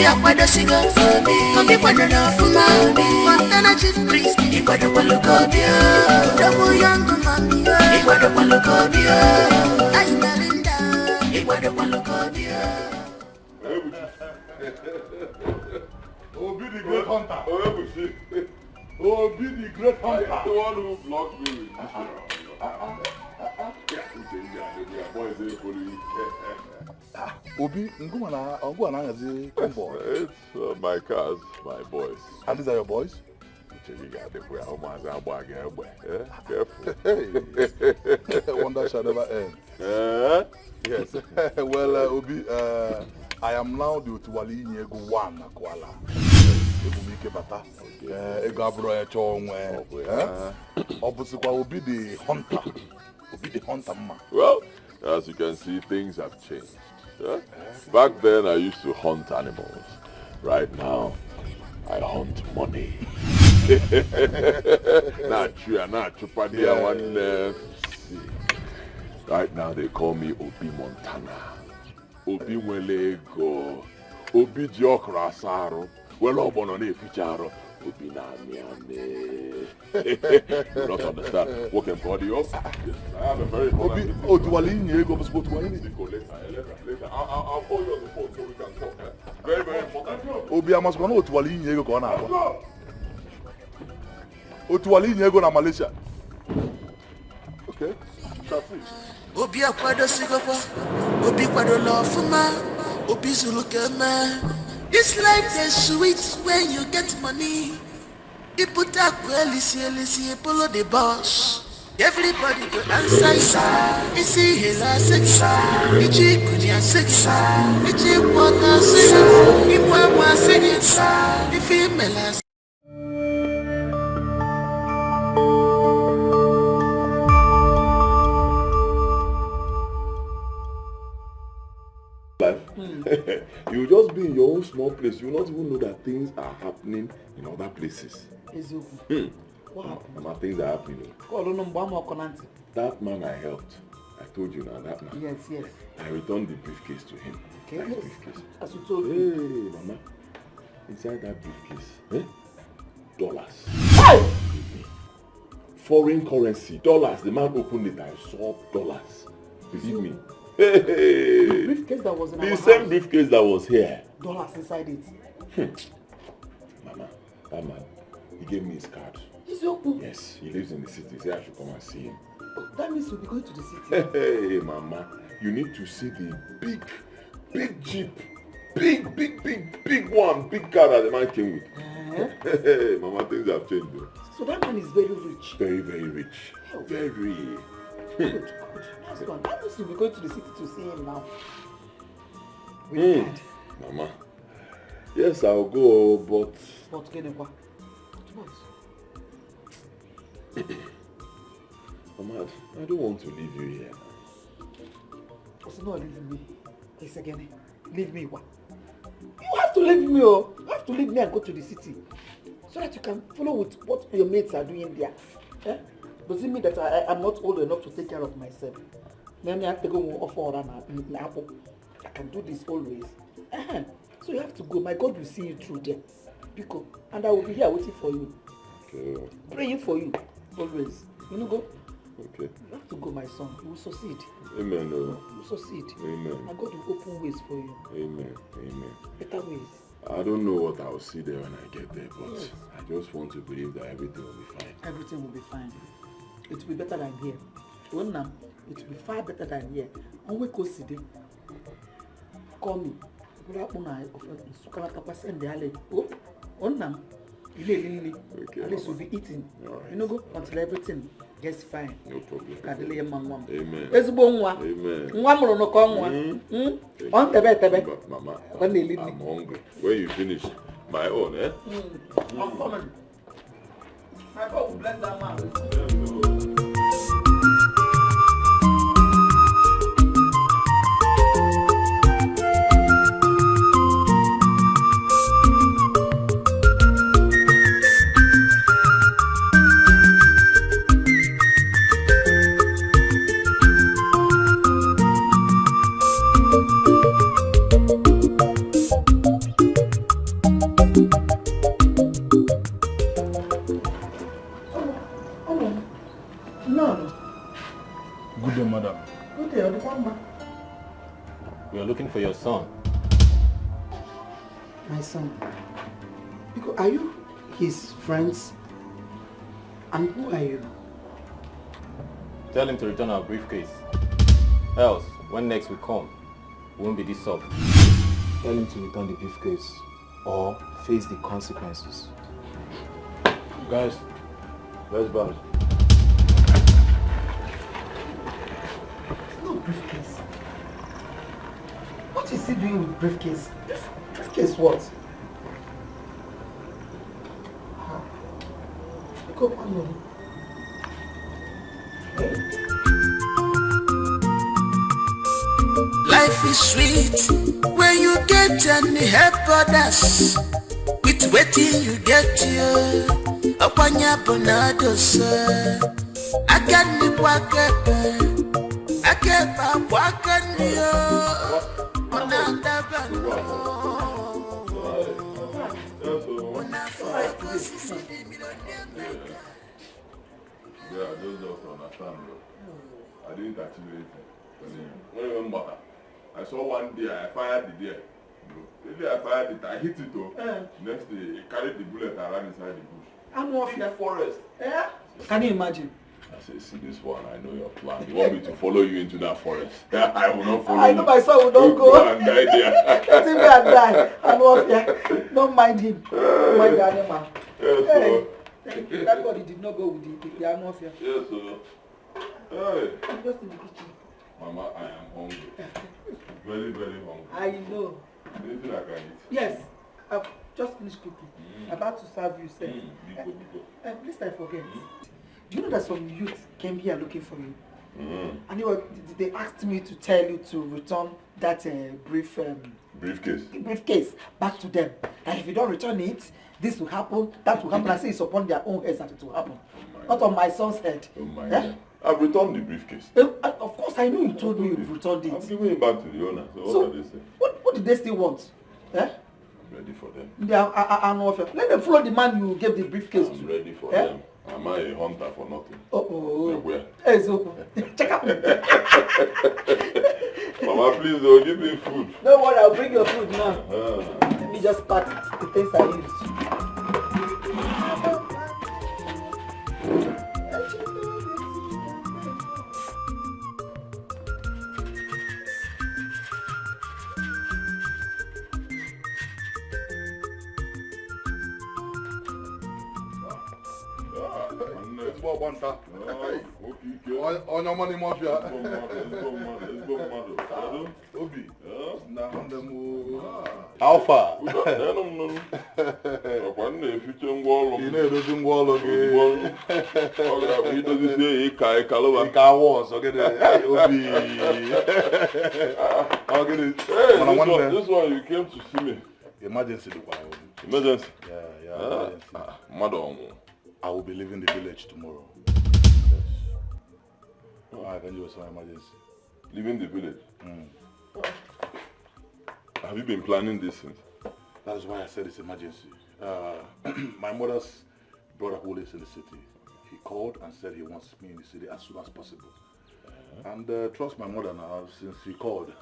Obi akwado sigo Obi kwado na fuma Montana chief priest Ikwado kwa lukobio Double young mami Ikwado kwa lukobio Ay Melinda Ikwado kwa lukobio Obi the great hunter. Obi the great hunter. The one who blocked me with Obi, it's my cars, my boys. And these are your boys? Careful. Hey, wonder shall never end. Yes. Well, Obi, I am now the Otuwali Nyego 1 Kuala. Ebumike bata. Ego abro e chonwe. Obusikwa Obi the hunter. Obi the hunter man. Well, as you can see, things have changed. Back then, I used to hunt animals. Right now, I hunt money. Right now, they call me Obi Montana. Obi Welego. Obi Diokrasaro. Well, Obonone Ficharo. Obi Namiame. You don't understand. Working body up. Yes, I have a very important. Obi Otuwali Nyego was supposed to later. I'll call you on the phone so we can talk. Very, very important. Obi Amaskano Otuwali Nyego Kona. Otuwali Nyego na Malaysia. Okay. Obi akwado sigopo Obi kwado lofuma Obi zulu keme. This life is sweet when you get money. You put up well, you follow the boss. Everybody go answer you see hela sex Ichi kunya sex Ichi water sex Iwa sex Ifimela. You just be in your own small place. You will not even know that things are happening in other places. What happened? Things are happening. That man I helped, I told you now, that man. Yes. I returned the briefcase to him. Okay, that yes. Briefcase. As you told me. Hey, Mama. Inside that briefcase, dollars. Hey! Foreign currency, dollars. The man opened it, I saw dollars. Believe me. Hey. The briefcase that was in our house. The same briefcase that was here. Dollars inside it. Mama, that man, he gave me his card. Yes, he lives in the city. He said I should come and see him. Oh, that means you'll be going to the city. Hey, Mama, you need to see the big jeep. Big one. Big car that the man came with. Hey, Mama, things have changed though. So that man is very rich. Very, very rich. Oh. Very. Good. That's good. That means you'll be going to the city to see him now. Mama, yes, I'll go, but... What? Mama, I don't want to leave you here. It's not leaving me. It's again. Leave me what? You have to leave me, oh. You have to leave me and go to the city. So that you can follow with what your mates are doing there. Does it mean that I'm not old enough to take care of myself? Then I have to go offer an apple. I can do this always. So you have to go. My God will see you through there. Because, and I will be here waiting for you. Okay. Praying for you. Always. You know, go. Okay. You have to go, my son. You will succeed. Amen. You will succeed. Amen. And God will open ways for you. Amen. Better ways. I don't know what I'll see there when I get there, but yes. I just want to believe that everything will be fine. Everything will be fine. It will be better than here. It will be far better than here. And we go see them. Call me. Okay. At least we'll be eating. Right. You know, go until everything gets fine. No problem. Amen. Mama, I'm hungry. When you finish my own, I'm coming. My God will bless that man. looking for your son. My son. Because are you his friends? And who are you? Tell him to return our briefcase. Else, when next we come, we won't be this soft. Tell him to return the briefcase or face the consequences. Guys, let's bounce. No briefcase. What is he doing with briefcase? Briefcase what? Go on. Life is sweet when you get and help others. With waiting you get you. Apanya bonado sir. I got me wakebe. I get my wakanyo. Onanda bano. Yeah, those just understand, bro. I didn't achieve anything. When I remember, I saw one deer, I fired the deer. The day I fired it, I hit it though. Next day, it carried the bullet and ran inside the bush. I'm off In the forest. Yeah? Can you imagine? I said, see this one, I know your plan. You want me to follow you into that forest? I will not follow you. I know my son will not go. Go and die there. Let him go and die. I'm off here. Don't mind him. Don't mind the animal. Yes, Hey. Thank you. That's why he did not go with the animal here. Yes, sir. Hey. I'm just in the kitchen. Mama, I am hungry. Very, very hungry. I know. Anything I can eat? Yes. I've just finished cooking. About to serve you, sir. Biko. Please, I forget. Do you know that some youth came here looking for you? And they asked me to tell you to return that briefcase back to them. And if you don't return it, this will happen, that will happen. I say it's upon their own heads that it will happen. Not on my son's head. Oh my God. I've returned the briefcase. Of course, I know you told me you've returned it. I'm giving it back to the owner. So what are they saying? What did they still want? I'm ready for them. They are let them follow the man you gave the briefcase to. I'm ready for them. Am I a hunter for nothing? Where? Hey, so check out. Mama, please, don't give me food. Don't worry, I'll bring your food now. Let me just pack the things I used. On money mafia. Obi. How far? Ini Edo ngwolo ge. This one you came to see me. Emergency. Emergency? Yeah. Madam. I will be leaving the village tomorrow. I can do some emergency. Leaving the village? Have you been planning this since? That is why I said it's emergency. My mother's brother who lives in the city, he called and said he wants me in the city as soon as possible. And trust my mother now, since he called,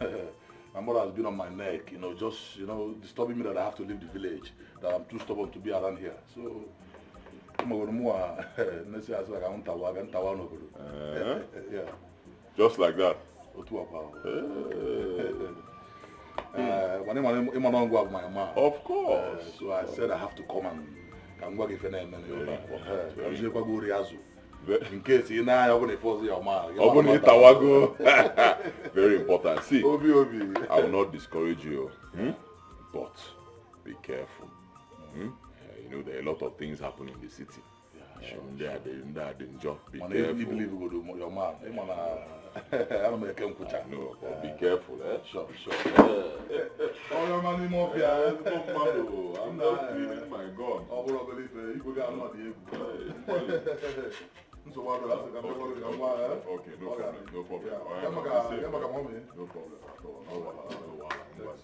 my mother has been on my neck, just, disturbing me that I have to leave the village, that I'm too stubborn to be around here. So, yeah. Just like that. Of course. So I said I have to come and work if any in case you know your very important. See, Obi. I will not discourage you, but be careful. There are a lot of things happening in the city. Be careful. No, be careful, Sure. I'm not feeling my God. Okay, no problem. No problem.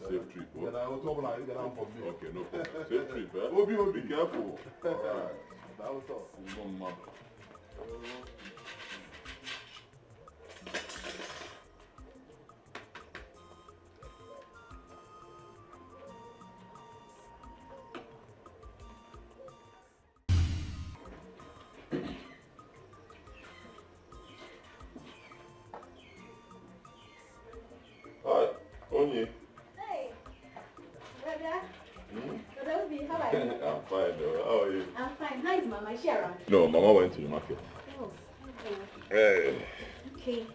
Safe trip. Okay, no problem. Safe trip, Be careful. Alright. That was all. Onye. Hey, brother. Brother Obi, how are you? I'm fine though. How are you? I'm fine. How is Mama? Is she around? No, Mama went to the market. Oh, Hey. okay.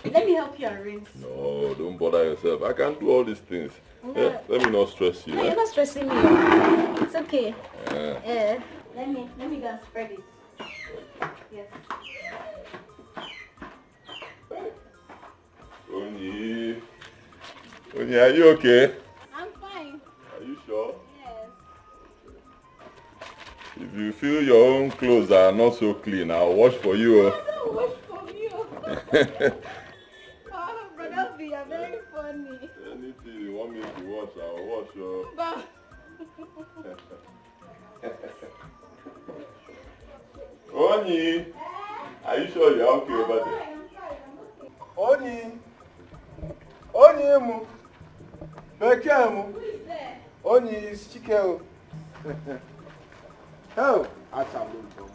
Let me help you arrange. No, don't bother yourself. I can do all these things. Yeah. Let me not stress you. No, you're not stressing me. It's okay. Let me go and spread it. Yes. Onye, are you okay? I'm fine. Are you sure? Yes. If you feel your own clothes are not so clean, I'll wash for you. I don't wash from you. Oh, brother Obi, you're very funny. Anything you want me to wash, I'll wash. But Onye, are you sure you're okay over there? I'm fine. Onye mu. Bekee mu. Who is there? Onye is Chike o. Oh, achabu mbo.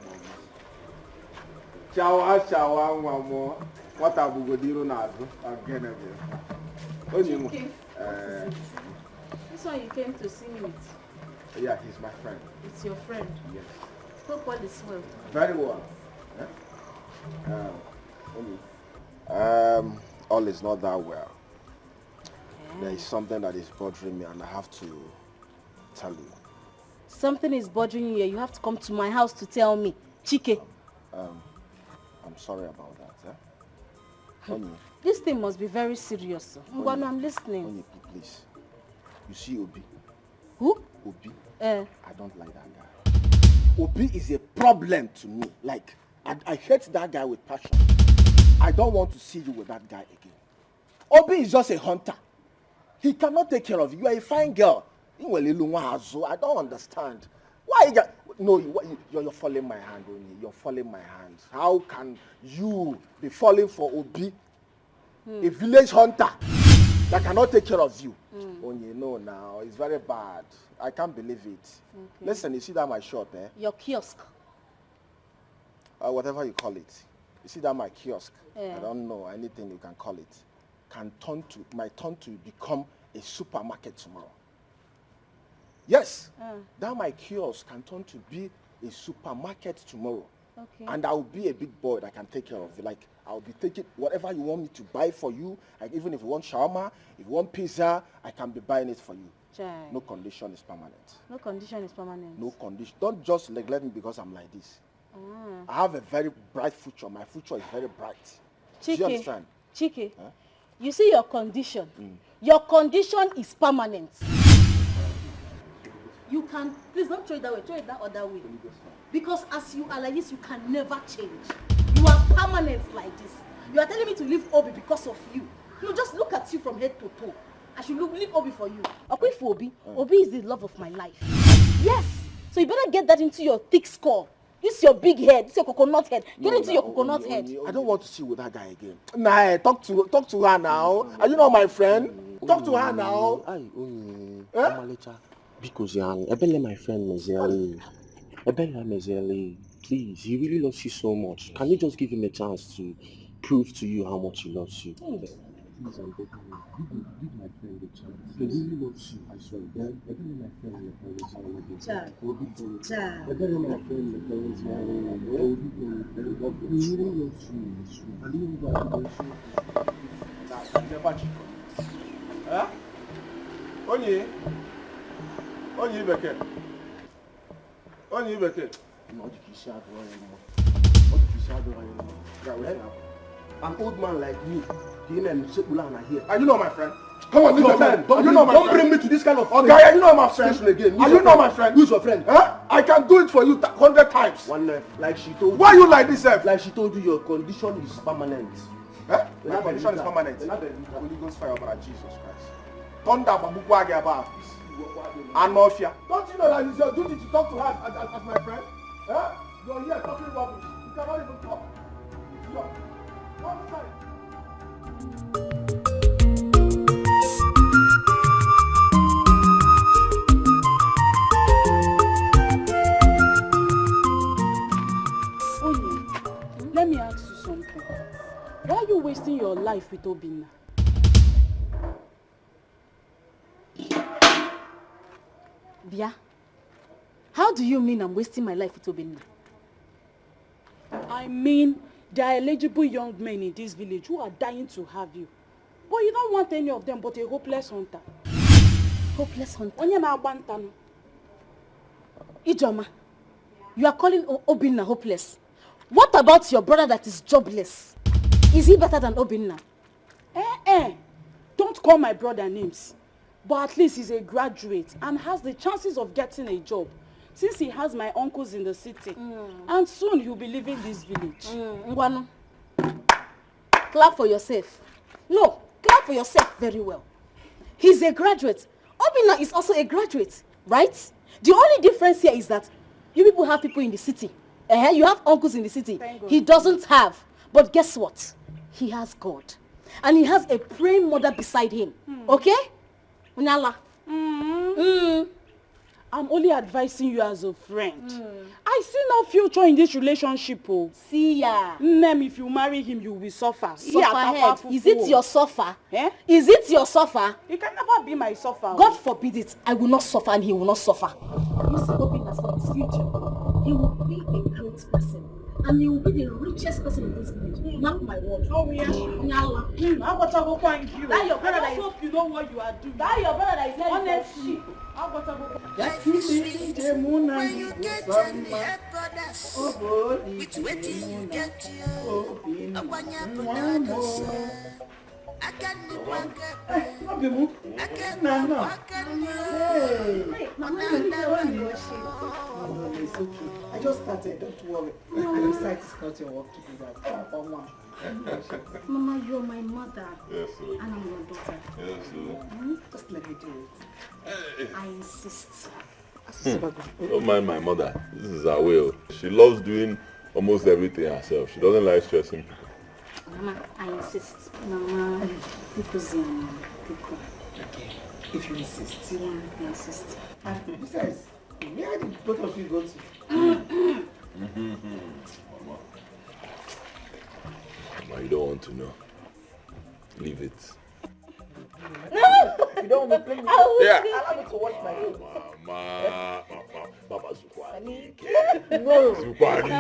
Chawa nwa mo. Nwata bugodiro n'azụ. Agene bi. Onye mu. This one you came to see me with. Yeah, he's my friend. It's your friend. Yes. Hope all is well. Very well. All is not that well. There is something that is bothering me and I have to tell you. Something is bothering you here. You have to come to my house to tell me. Chike. I'm sorry about that. Onye, This thing must be very serious. Ngwanu, I'm listening. Onye, please. You see Obi? Who? Obi? Eh. I don't like that guy. Obi is a problem to me. Like, I hate that guy with passion. I don't want to see you with that guy again. Obi is just a hunter. He cannot take care of you. You are a fine girl. I don't understand. Why? No, you're following my hand, Onye. You're following my hand. How can you be falling for Obi, a village hunter that cannot take care of you? Onye, no, now it's very bad. I can't believe it. Okay. Listen, you see that my shop, eh? Your kiosk. Whatever you call it. You see that my kiosk? Yeah. I don't know anything you can call it. My turn to become a supermarket tomorrow. Yes, that my kiosk can turn to be a supermarket tomorrow. Okay. And I will be a big boy that can take care of you. Like, I'll be taking whatever you want me to buy for you. Like, even if you want shawarma, if you want pizza, I can be buying it for you. Chai. No condition is permanent. No condition is permanent. No condition. Don't just neglect me because I'm like this. I have a very bright future. My future is very bright. Do you understand? Chike, you see your condition. Your condition is permanent. You can, please don't throw it that way, throw it that other way. Because as you are like this, you can never change. You are permanent like this. You are telling me to leave Obi because of you. You just look at you from head to toe. I should leave Obi for you. Okay, for Obi. Obi is the love of my life. Yes. So you better get that into your thick skull. This is your big head. This is your coconut head. Get into your coconut head. I don't want to see with that guy again. Nah, talk to her now. Are you not my friend? Talk to her now. Because Ebele, my friend, Mezeli. Ebele, Mezeli, please, he really loves you so much. Can you just give him a chance to prove to you how much he loves you? Please, I'm begging you. Give my friend a chance. He really loves you, I swear. Ebele, my friend, Ebele, my friend, he really loves you. And he Never cheat. Huh? Onye Ibeke. Onye Ibeke. An old man like you, are you not my friend? Come on, listen, man. Don't bring me to this kind of thing. Are you not my friend? Are you not my friend? Who's your friend? Huh? I can do it for you 100 times. One like she told you. Why you like this, F? Like she told you, your condition is permanent. Huh? My condition is permanent. Holy Ghost fire over Jesus Christ. Thunder Babukwage about this. And mafia. Don't you know that it's your duty to talk to her as my friend? Huh? You're here talking rubbish. You cannot even talk. One side. Let me ask you something. Why are you wasting your life with Obinna? Bia, how do you mean I'm wasting my life with Obinna? I mean, there are eligible young men in this village who are dying to have you. But you don't want any of them but a hopeless hunter. Hopeless hunter? Onye na-agba no. Ijoma, you are calling Obinna hopeless. What about your brother that is jobless? Is he better than Obinna? Don't call my brother names. But at least he's a graduate and has the chances of getting a job. Since he has my uncles in the city. And soon he'll be leaving this village. Ngwanu, clap for yourself. No, clap for yourself very well. He's a graduate. Obinna is also a graduate, right? The only difference here is that you people have people in the city. You have uncles in the city. He doesn't have. But guess what? He has God. And he has a praying mother beside him. Okay? Unyala. I'm only advising you as a friend. I see no future in this relationship. Oh. See ya. Nem, if you marry him, you will suffer. Suffer. Is it your suffer? Is it your suffer? You can never be my suffer. God forbid it. I will not suffer and he will not suffer. You see, Obinna for his future. He will be a great person. And he will be the richest person in this village. Mark my word. Oh, yeah. Nyala. I'm going to go find you. That your brother I hope you know what you are doing. That your brother that is here. Honestly. I'm going to go. Life is sweet when you get and help others. With waiting you get you. Abanya Bunados. I can't do one. I can't do It's okay. I just started, don't worry. Besides, it's not your work to do that. Mama, you're my mother. Yes, sir. And I'm your daughter. Yes, sir. Just let me do it. I insist. Don't mind my mother. This is her will. She loves doing almost everything herself. She doesn't like stressing people. Mama, I insist. Mama, because Okay, if you insist. yeah, I insist. And besides, where did both of you go to? Mama, you don't want to know. Leave it. You don't want to play me? Yeah. Allow me to watch my own. Mama, Zukwani. No. Zukwani.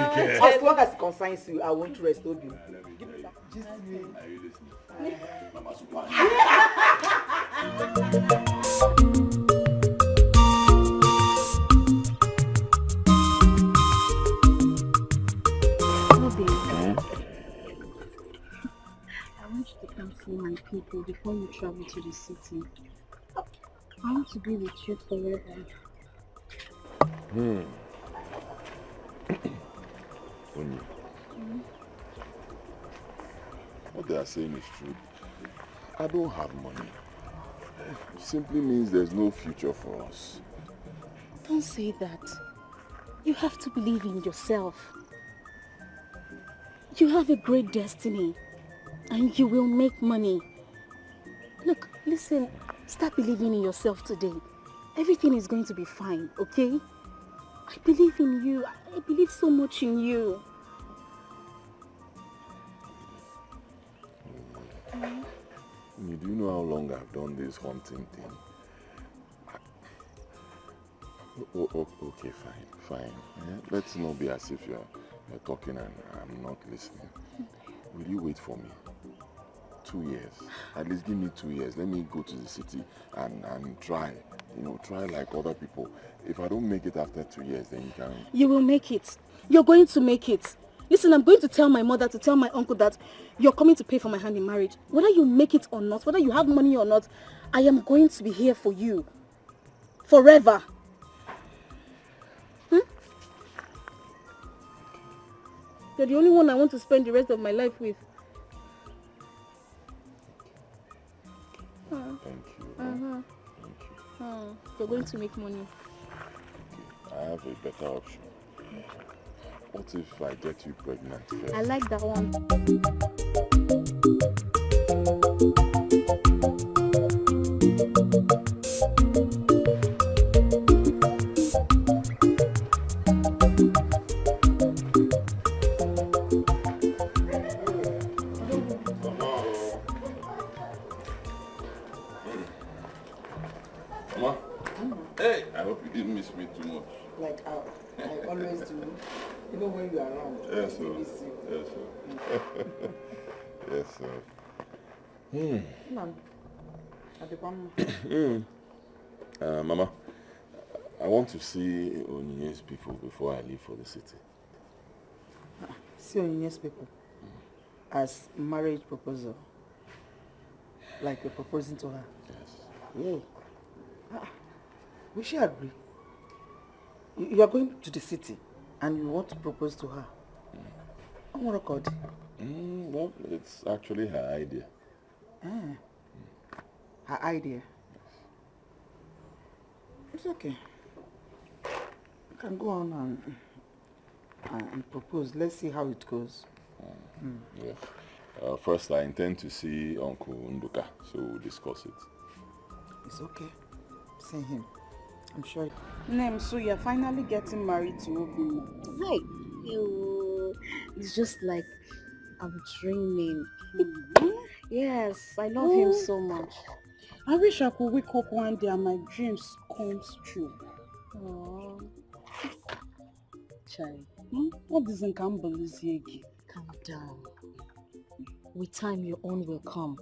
As long as it concerns you, I won't rest on you. Give me that. Just me. Are you listening? Mama, Zukwani. I want you to come see my people before you travel to the city. I want to be with you forever. What they are saying is true. I don't have money. It simply means there's no future for us. Don't say that. You have to believe in yourself. You have a great destiny. And you will make money. Look, listen. Start believing in yourself today. Everything is going to be fine, okay? I believe in you. I believe so much in you. Do you know how long I've done this hunting thing? Okay, fine. Let's not be as if you're talking and I'm not listening. Will you wait for me? 2 years. At least give me 2 years. Let me go to the city and try. Try like other people. If I don't make it after 2 years, then you can... You will make it. You're going to make it. Listen, I'm going to tell my mother, to tell my uncle that you're coming to pay for my hand in marriage. Whether you make it or not, whether you have money or not, I am going to be here for you. Forever. You're the only one I want to spend the rest of my life with. Thank you. Thank you. You're going to make money. Okay. I have a better option. What if I get you pregnant first? I like that one. Mama, Hey, I hope you didn't miss me too much. Like I always do. Even when you are around. Yes, sir. Yes, sir. Yes, sir. Mama, I want to see Onyinye's people before I leave for the city. See Onyinye's people as marriage proposal. Like you're proposing to her. Yes. Yeah. We should agree. You are going to the city and you want to propose to her. Well, it's actually her idea. Her idea? It's okay. You can go on and propose. Let's see how it goes. Yeah. First, I intend to see Uncle Nduka, so we'll discuss it. It's okay. See him. I'm sure. Nem, so you're finally getting married to Obi. Right. It's just like I'm dreaming. Yes, I love him so much. I wish I could wake up one day and my dreams comes true. Oh, Chai, What doesn't come Beliziegi? calm down. With time, your own will come.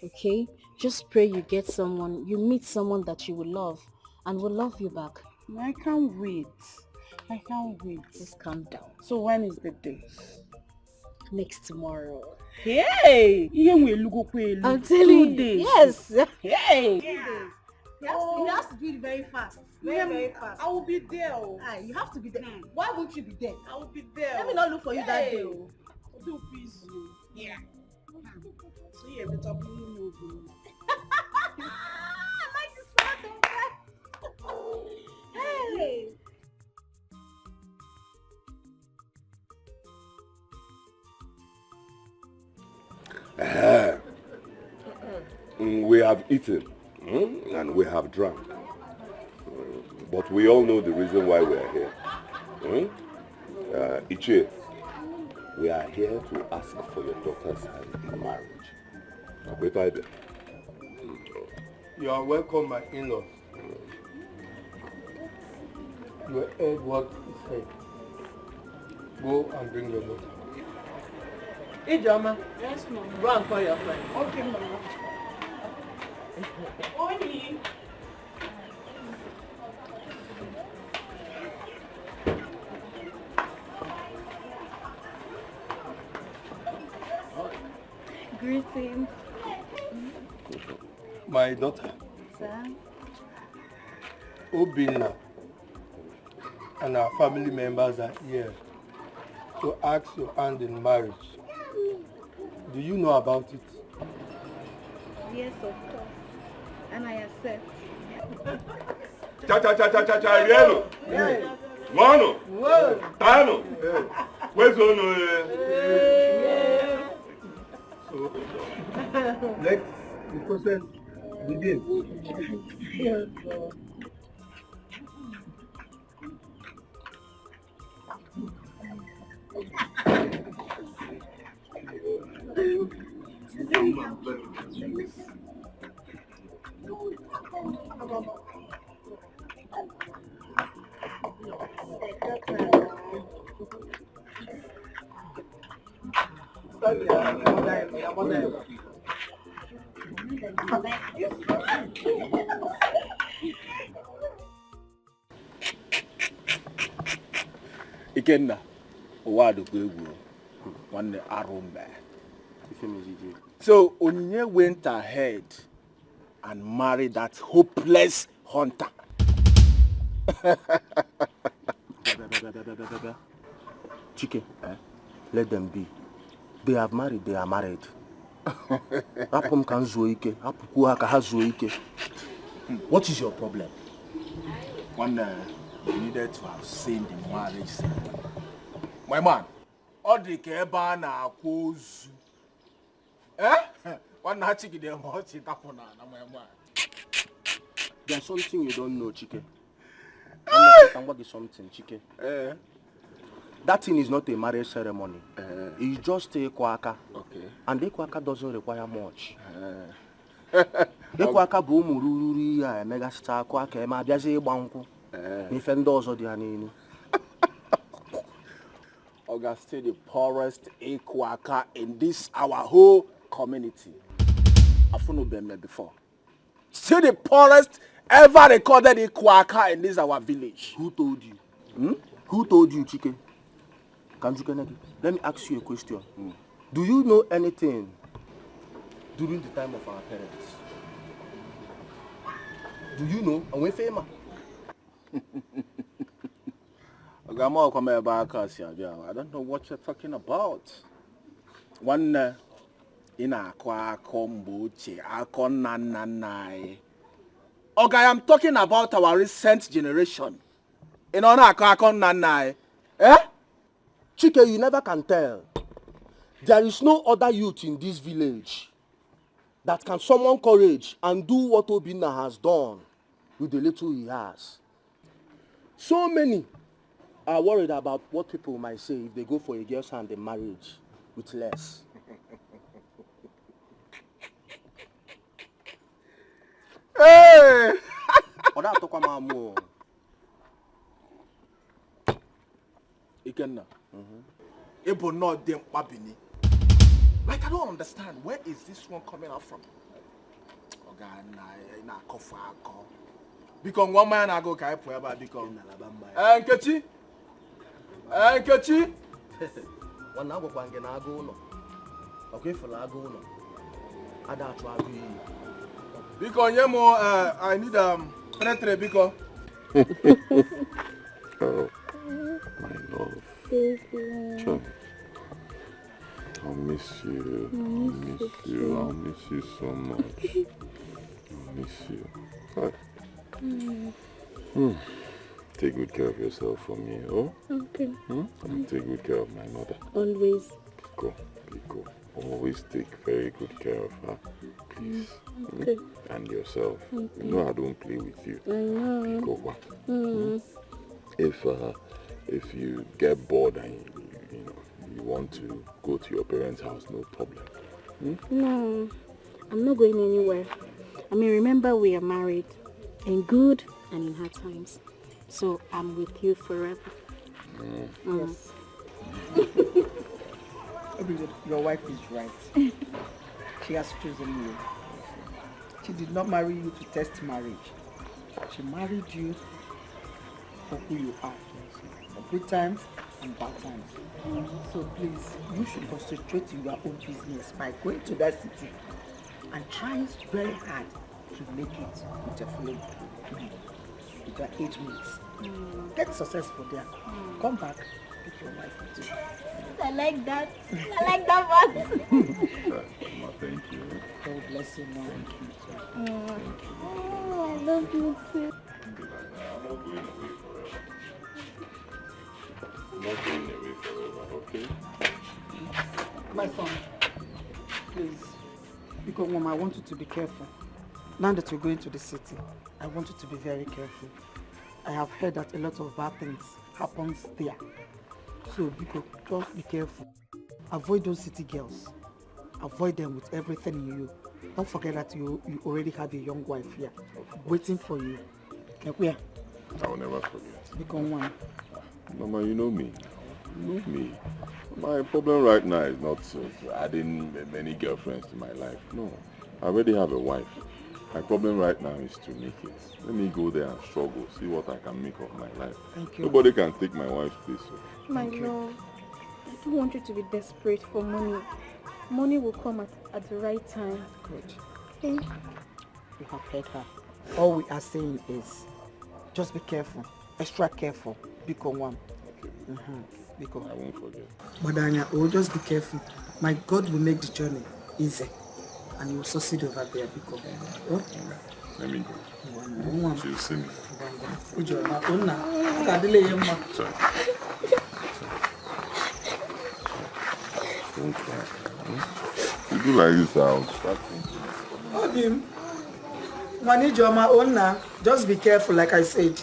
Okay? Just pray you get someone, you meet someone that you will love and will love you back. I can't wait. I can't wait. Just calm down. So when is the day? Next tomorrow. Hey! I'm telling you. Days. Yes. Hey! You have to do it very fast. Very fast. I will be there. You have to be there. Why won't you be there? I will be there. Let me not look for you that day. I'll do peace. Yeah. So yeah, but I'll be moving. I like the sound of that. Hey. We have eaten and we have drunk. But we all know the reason why we are here. Ichie, we are here to ask for your daughter's hand in marriage. You are welcome, my in-laws. You heard what he said. Go and bring your daughter. Ijama. Yes, Mama. Go and call your friend. Okay, Mama. Oni. Greetings. My daughter, Sir. Obinna, and our family members are here to ask your hand in marriage. Do you know about it? Yes, of course. And I accept. Cha, rielo. Mono. Tano. Where's ono? So, let the process begin. Ikenna, Owado Gwegu, one Arumba. So Onyinye went ahead and married that hopeless hunter. Chike, let them be. They have married, they are married. Apum kan zuoike, apuku aka ha zuoike. What is your problem? One you needed to have seen the marriage ceremony. My man, all the keba na akwozu. One na chiki de mo chi tapona na my man. There's something you don't know, Chike. I'm not something, Chike. That thing is not a marriage ceremony. It's just a kwaka. Okay. And the kwaka doesn't require much. Ịkwa aka bụ ụmụ ruru ihe a emegasịcha akụ aka eme abịazi ịgba nkwụ. N'ife ndị ọzọ dị ha n'elu. Oga, still the poorest Ekwaka in this our whole community. I've known them before. Still the poorest ever recorded Ekwaka in this our village. Who told you? Who told you, Chike? Let me ask you a question. Do you know anything during the time of our parents? Do you know? And we famous. I don't know what you're talking about. One in a kombuche, okay, I am talking about our recent generation. In honor nanai. Eh? Chike, you never can tell. There is no other youth in this village that can summon courage and do what Obinna has done with the little he has. So many are worried about what people might say if they go for a girl's hand in marriage with less. Hey! Ikenna. Ebo not them babini. Like I don't understand. Where is this one coming out from? Oga na kofa ko. Because one man I go kai poeba because Nkechi. Nkechi. One na go kwange na ago no. Okay for la ago no. Ada to ago yi. Because yemo I need penetrate because Oh, my love. John, I'll miss you. I'll miss you. I'll miss you so much. I'll miss you. Take good care of yourself for me, oh? Okay. And take good care of my mother. Always. Biko. Always take very good care of her, please. Okay. And yourself. Okay. You know I don't play with you. I know. Biko. If you get bored and you want to go to your parents' house, no problem. No, I'm not going anywhere. I mean, remember we are married in good and in hard times. So I'm with you forever. Yes. Your wife is right. She has chosen you. She did not marry you to test marriage. She married you for who you are. For good times and bad times. So please, you should concentrate in your own business by going to that city and trying very hard to make it with your family, with your age mates. Get successful there. Come back, get your wife with you. I like that. I like that one. Thank you. God bless you, Lord. Oh, I love you too. I'm not going away forever, okay? My son, please, because Mom, I want you to be careful. Now that you're going to the city, I want you to be very careful. I have heard that a lot of bad things happens there. So, because just be careful. Avoid those city girls. Avoid them with everything in you. Don't forget that you already have a young wife here, waiting for you. I will never forget. Become one. Mama, you know me. You know me. My problem right now is not adding many girlfriends to my life. No, I already have a wife. My problem right now is to make it. Let me go there and struggle, see what I can make of my life. Thank you. Nobody can take my wife's place. So. My love, I don't want you to be desperate for money. Money will come at the right time. Good. Okay? You have heard her. All we are saying is, just be careful, extra careful. Become one. Okay. Because I won't forget. Madanya, oh, just be careful. My God will make the journey easy, and you will succeed over there. Because oh? Let me go. She'll see me. Sorry. Don't cry. You do like this, I'll start thinking. Manage on my own now. Just be careful, like I said.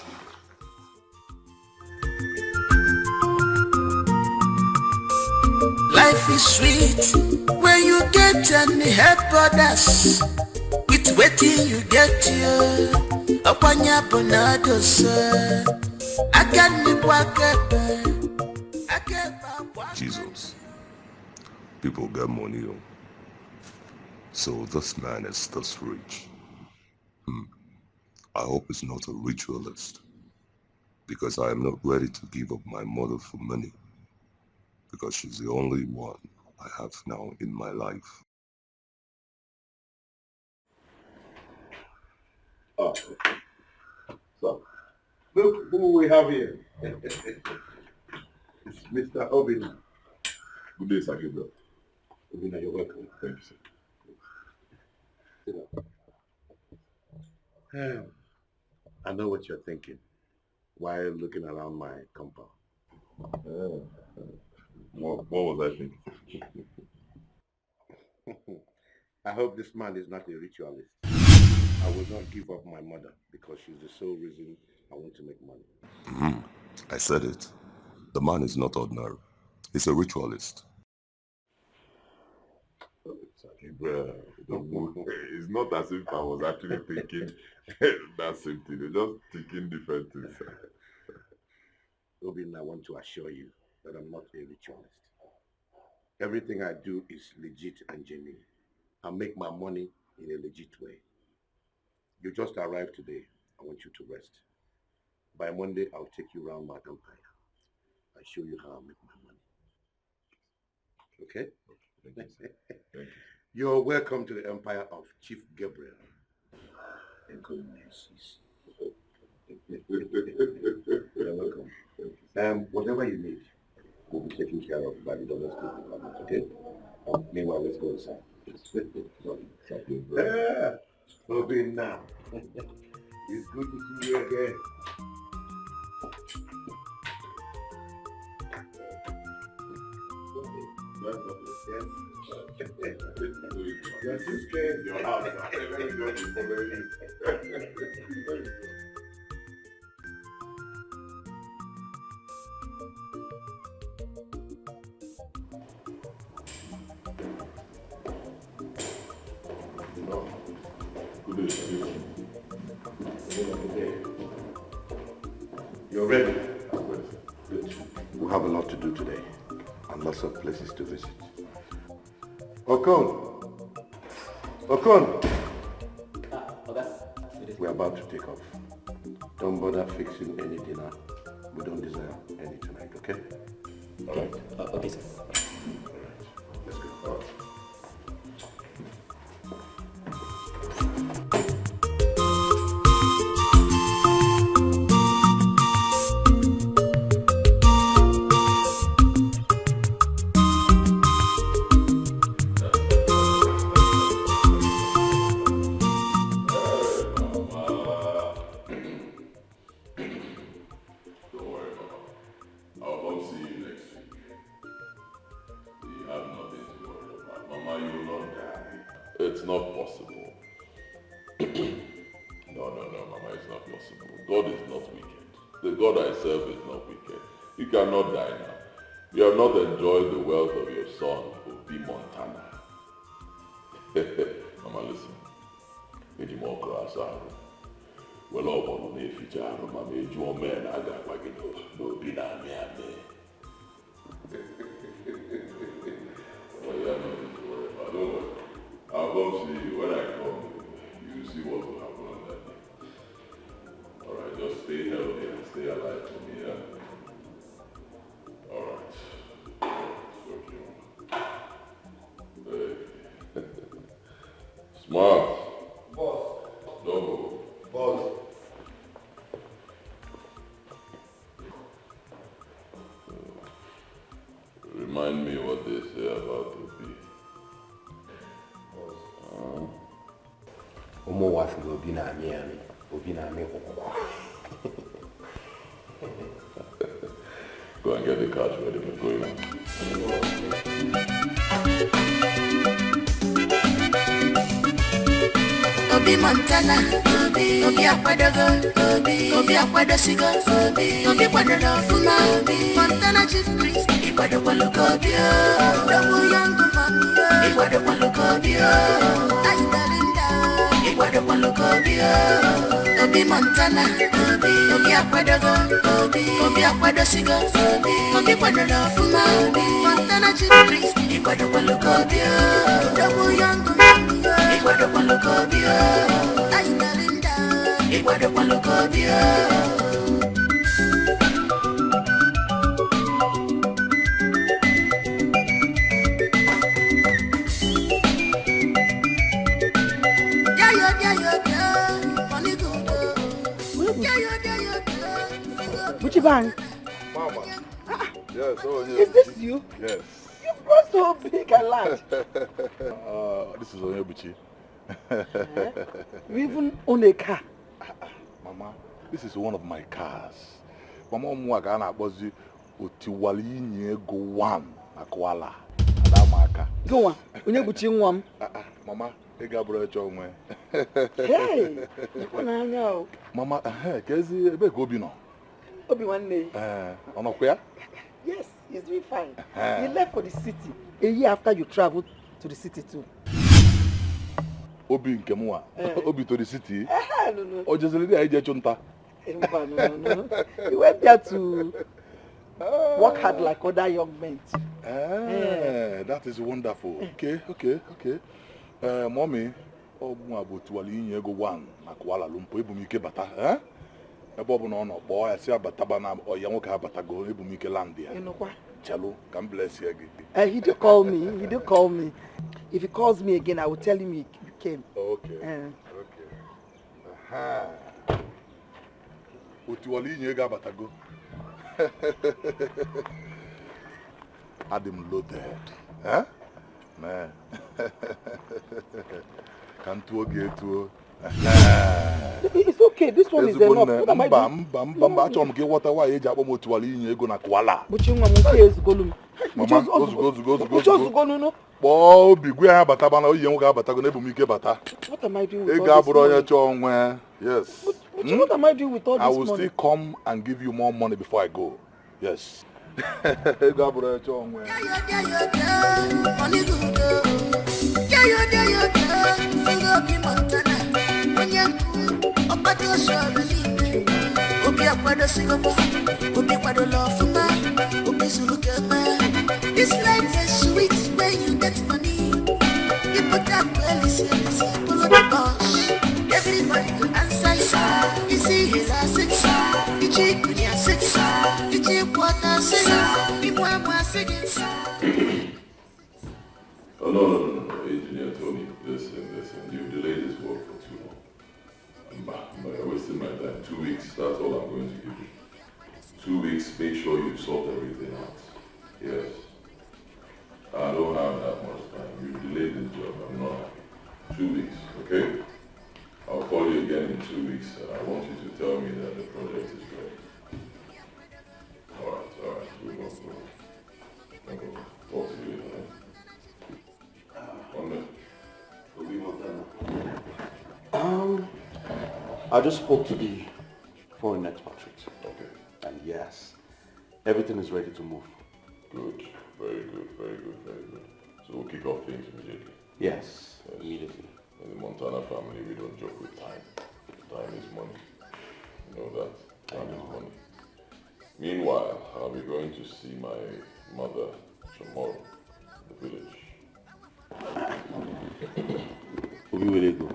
Life is sweet when you get and help others with With waiting you get you. Opanya bonado sir. I can't be Jesus. People get money. So this man is this rich. I hope he's not a ritualist. Because I am not ready to give up my mother for money. Because she's the only one I have now in my life. Oh. So, look who we have here. It's Mr. Obina. Good day, Sir Gabriel. Obina, you're welcome. Thank you, sir. I know what you're thinking while looking around my compound. What was I thinking? I hope this man is not a ritualist. I will not give up my mother because she's the sole reason I want to make money. I said it. The man is not ordinary. He's a ritualist. It's not as if I was actually thinking that same thing. They're just thinking different things. Robin, I want to assure you that I'm not a ritualist. Everything I do is legit and genuine. I make my money in a legit way. You just arrived today. I want you to rest. By Monday, I'll take you around my empire. I'll show you how I make my money. Okay? Thank you, sir. Thank you. You're welcome to the empire of Chief Gabriel. You're welcome. Whatever you need will be taken care of by the domestic department, okay? Meanwhile, let's go inside. Yeah, Robin now. It's good to see you again. You're too scared. Your house. Let me know you follow you. You're ready? Good. We have a lot to do today and lots of places to visit. Okon! We're about to take off. Don't bother fixing any dinner. We don't desire any tonight, okay? Alright. Okay, sir. Let's go. It's not possible. No, Mama, it's not possible. God is not wicked. The God I serve is not wicked. You cannot die now. You have not enjoyed the wealth of your son, Obi Montana. Mama, listen. Any more grass arrow? Well, all on the future, Mama, you man, I got like no be na me. Well, yeah, no, I don't know. I'll come see you when I come. You see what will happen on that day. Alright, just stay healthy and stay alive for me, yeah? Alright. Okay. Hey. Smart. Boss. Double. Boss. Remind me what they say about Obi. Omo wasili Obi na ami. Go and get the cards ready for going on. Obi Montana, Obi Akwadogo, Obi Akwadosigo, Obi Kwadolo Fuma, Montana Chief Priest, Ikwadogo Lukobio, Double Young Mami, Ikwadogo Lukobio, Aitarinda, Obi Montana, Obi Akwadogo, Obi Akwadosigo, Obi Kwadolo Fuma, Montana Chief Priest, Ikwadopalokobio, Double Young Mami, Ikwadopalokobio, Ainarinda, Ikwadopalokobio. Bang. Mama. Yes, oh yes. Is this you? Yes. You grow so big and large. This is Onyebuchi. You even own a car. Mama, this is one of my cars. Mama Mwaka na bozi otiwali nyego 1 akwala. Adamaka. Go on. Onyebuchi nwam. Mama, I got brother onwe. Hey. You know. Mama, kezi ebe go bi no. Obi one day. Onokwea? Yes, he's doing fine. He left for the city a year after you traveled to the city too. Obi nkemwa. Obi to the city. No. O jezele dey eje chunta. No. He went there to work hard like other young men. That is wonderful. Okay. Mommy, obu abotuwali nyego 1 na Kuala Lumpur ebumike bata, ebe ọ bụ na ọ nọ kpọọ ya si abataba na ọya nwoke abatago ebumike land ya. Chalo, can bless you again. He do call me. If he calls me again, I will tell him he came. Okay. Otuwali nyego abatago. Adam loaded. Man. Can't you get to? It's okay. This one is enough. What am I doing? Achọrọ m ka ịghọta nwaanyị eji akpọ m otuwali inye ego na Kuala. Buchinwa m nke ezigolu m. Mama, ozugbo. Kpọọ obi gwe ya bataba na oyi nwoke abatago na ebumike bata. What am I doing with all this money? Yes. But what am I doing with all this money? I will still come and give you more money before I go. Yes. Ego abụrụ ya chọọ onwe. Obi akwado Singapore, Obi kwado Lofuma, Obi Zulu Kema. This life is sweet when you get money. You put up well, follow the boss. Everybody go answer, you see his 6, you check with your 6, you check what I say, you want more seconds. Oh, no, engineer Tony, listen, you've delayed this work for too long. I wasted my time. 2 weeks, that's all I'm going to give you. 2 weeks, make sure you sort everything out. Yes. I don't have that much time. You've delayed this job, I'm not happy. 2 weeks, okay? I'll call you again in 2 weeks, and I want you to tell me that the project is ready. Alright, we'll go. Talk to you later. One minute. I just spoke to the foreign expatriates. Okay. And yes, everything is ready to move. Good. Very good. So we'll kick off things immediately. Yes, immediately. In the Montana family, we don't joke with time. Time is money. You know that? Time is money. Meanwhile, I'll be going to see my mother tomorrow in the village. Where will they go?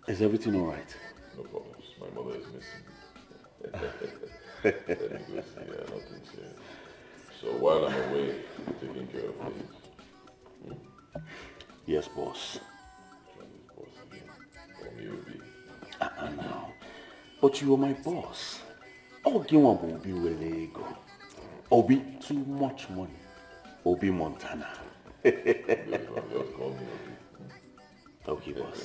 Is everything all right? No problems. My mother is missing. Let me go see her. Nothing serious. So while I'm away, I'm taking care of things. Yes, boss. Boss again. Or me will be. No. But you are my boss. Ogi will be where they go. Obi too much money. Obi Montana. Just call me Obi. Okay, boss.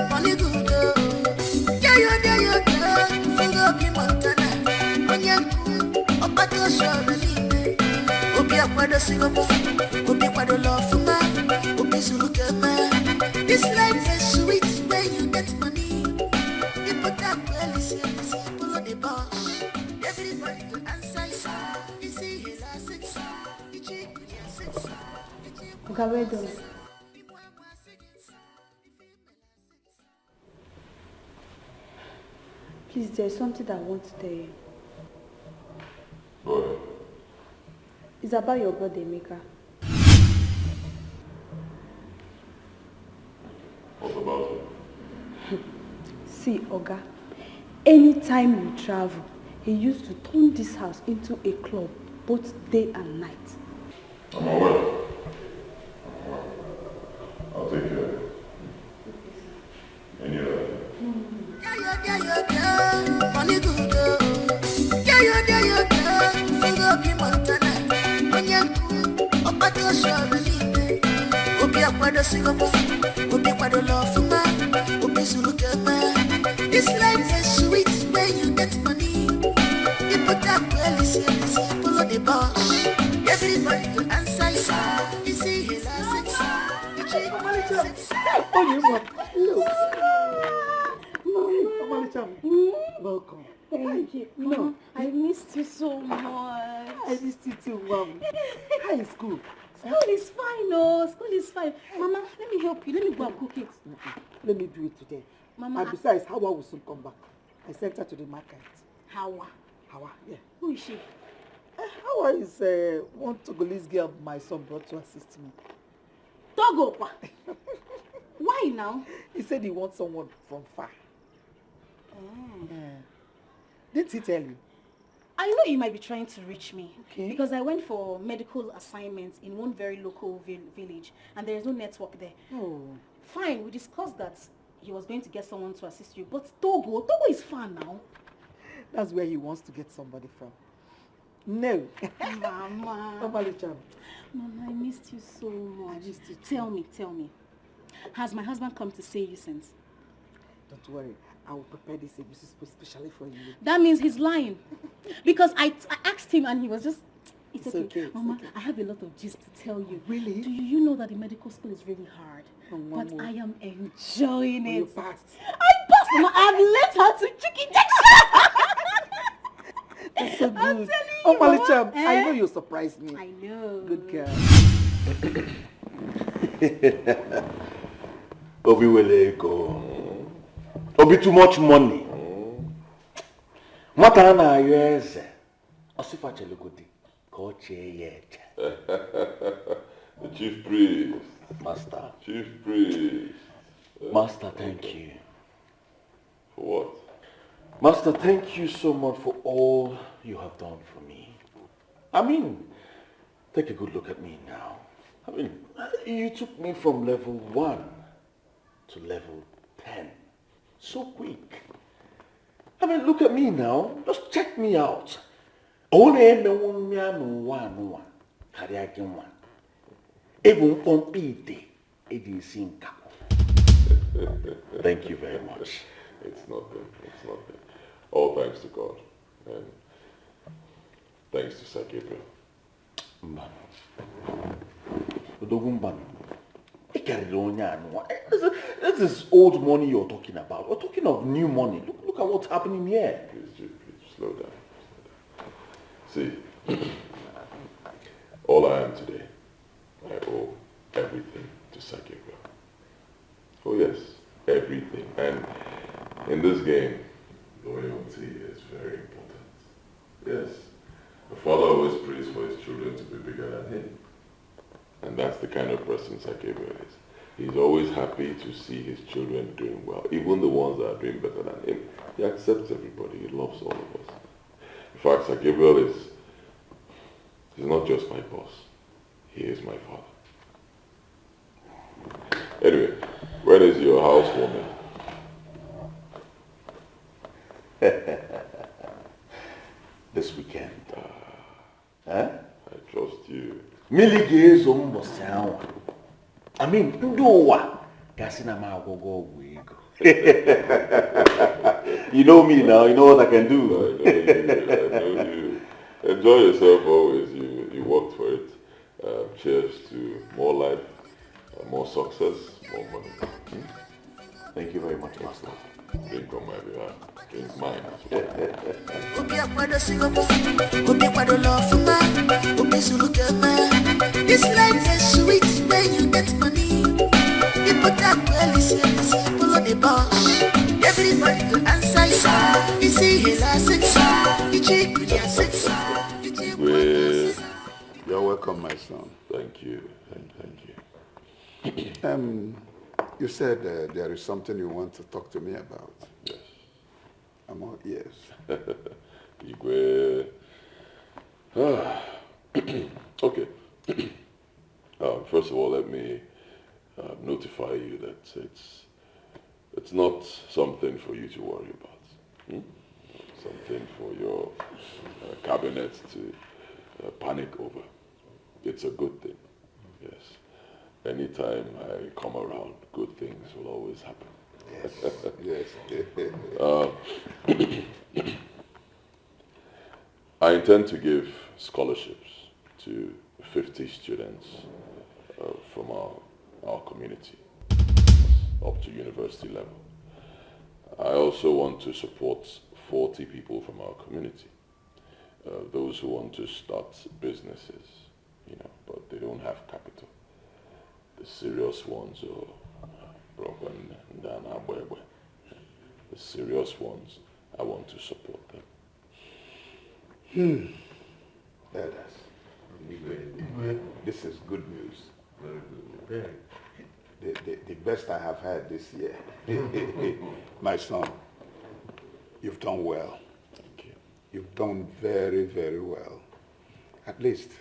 Money good. Obi Montana. Obato Shorelime. Obi akwado Singapore. Obi kwado Lofuma. Obi Zulu Kema. This life is sweet when you get money. You put up well, follow the boss. Everybody to answer. You see his 6. Okay, well done. Please, there's something that I want to tell you. Go ahead. It's about your brother, Emeka. What about it? See, Oga, anytime we travel, he used to turn this house into a club, both day and night. I'm aware. I'll take care of it. And you're Money good, Single be Montana, Onyanku, Obato Shorty, Obi Aquado Singapore, Obi Quado Lofuma, Obi Zulukema. This life is sweet when you get money. You put up well, follow the boss. Everybody to answer you see his assets. Welcome. Thank you. Mom, I missed you so much. I missed you too, Mom. How is school? School is fine, oh. School is fine. Mama, let me help you. Let me go and cook it. Let me do it today. Mama, and besides, Hawa will soon come back. I sent her to the market. Hawa? Hawa, yeah. Who is she? Hawa is one Togolese girl my son brought to assist me. Togo? Why now? He said he wants someone from far. Didn't he tell you? I know you might be trying to reach me. Okay. Because I went for medical assignments in one very local village and there is no network there. Oh. Fine, we discussed that he was going to get someone to assist you. But Togo is far now. That's where he wants to get somebody from. No. Mama. Mama, I missed you so much. I missed you too. Tell me. Has my husband come to see you since? Don't worry. I will prepare this especially for you. That means he's lying. Because I asked him and he was just... It's okay. Mama, okay. I have a lot of gist to tell you. Really? Do you know that the medical school is really hard? But I am enjoying it. You passed. I passed, Mama. I've learned how to chicken That's so good. I'm telling you, Oh, Mama. Malicham, I know you surprised me. I know. Good girl. Obi will go. Obi too much money. Mata na ayeze. Osifa chelugodi. Koche yet. The chief priest. Master. Chief priest. Master, thank you. For what? Master, thank you so much for all you have done for me. I mean, take a good look at me now. I mean, you took me from level 1 to level 10. So quick. I mean, look at me now. Just check me out. Thank you very much. It's nothing. All thanks to God. And thanks to Sir Gabriel. This is old money you're talking about. We're talking of new money. Look at what's happening here. Please, slow down. See, all I am today, I owe everything to Sir Gabriel. Oh yes, everything. And in this game, loyalty is very important. Yes, a father always prays for his children to be bigger than him. And that's the kind of person Sir Gabriel is. He's always happy to see his children doing well, even the ones that are doing better than him. He accepts everybody. He loves all of us. In fact, Sir Gabriel he's not just my boss. He is my father. Anyway, when is your housewarming? This weekend. Huh? I trust you. I mean, you know me now, you know what I can do. I know you. Enjoy yourself always. You worked for it. Cheers to more life, more success, more money. Thank you very much, Master. Drink on my behalf. It's mine as well. Obi akwado Singapore, Obi akwado Lofuma, Obi Zulukeme. This life is sweet when you get money. People talk well, follow the boss. Everybody to answer you. You see, he's a six, You're welcome, my son. Thank you. Thank you. You said there is something you want to talk to me about. Yes. I'm all ears. Igwe. Okay. First of all, let me notify you that it's not something for you to worry about. Something for your cabinet to panic over. It's a good thing. Yes. Anytime I come around, good things will always happen. Yes. I intend to give scholarships to 50 students from our community up to university level. I also want to support 40 people from our community. Those who want to start businesses, but they don't have capital. The serious ones, the serious ones, I want to support them. Elders, this is good news. Very good. The best I have had this year. My son, you've done well. Thank you. You've done very, very well. At least,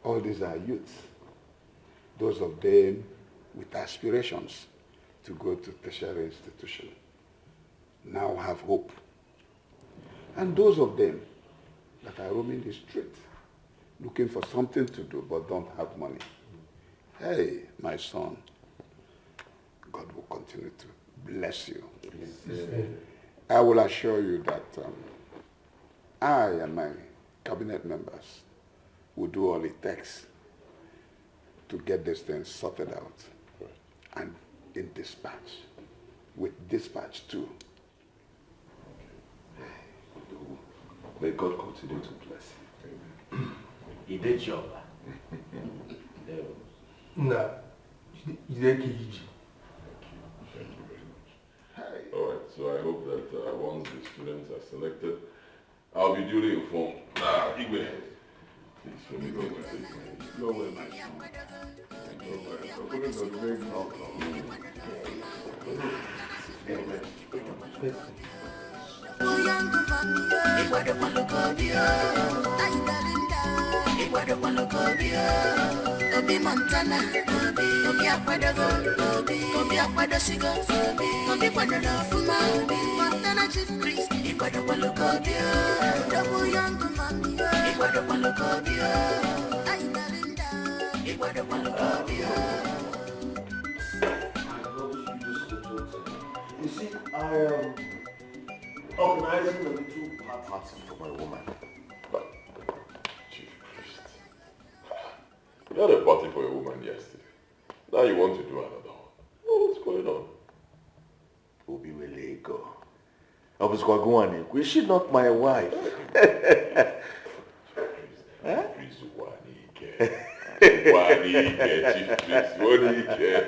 all these are youths. Those of them with aspirations to go to tertiary institution now have hope. And those of them that are roaming the street looking for something to do but don't have money. Hey, my son, God will continue to bless you. I will assure you that I and my cabinet members will do all it takes to get this thing sorted out. Right. And in dispatch, with dispatch too. May God continue to bless you. He did job. Nah, you didn't kill you. Thank you very much. All right, so I hope that once the students are selected, I'll be duly informed. Igwe, please, let me go and take it. Go away, my son. Obi Montana, Obi Akwadago, Obi Akwadosigo, Obi Kwadolofuma, Montana Chief Priest, Ikwadowalokobia, Double Young Mami, Ikwadowalokobia, Ainalinda, Ikwadowalokobia. You see, I am organizing a little party for my woman. But, Chief Priest, we had a party for a woman yesterday. Now you want to do another one. What's going on? Obi will go. I was going to go. Is she not my wife? Priest, what do you care? What do you care, Chief Priest? What do you care?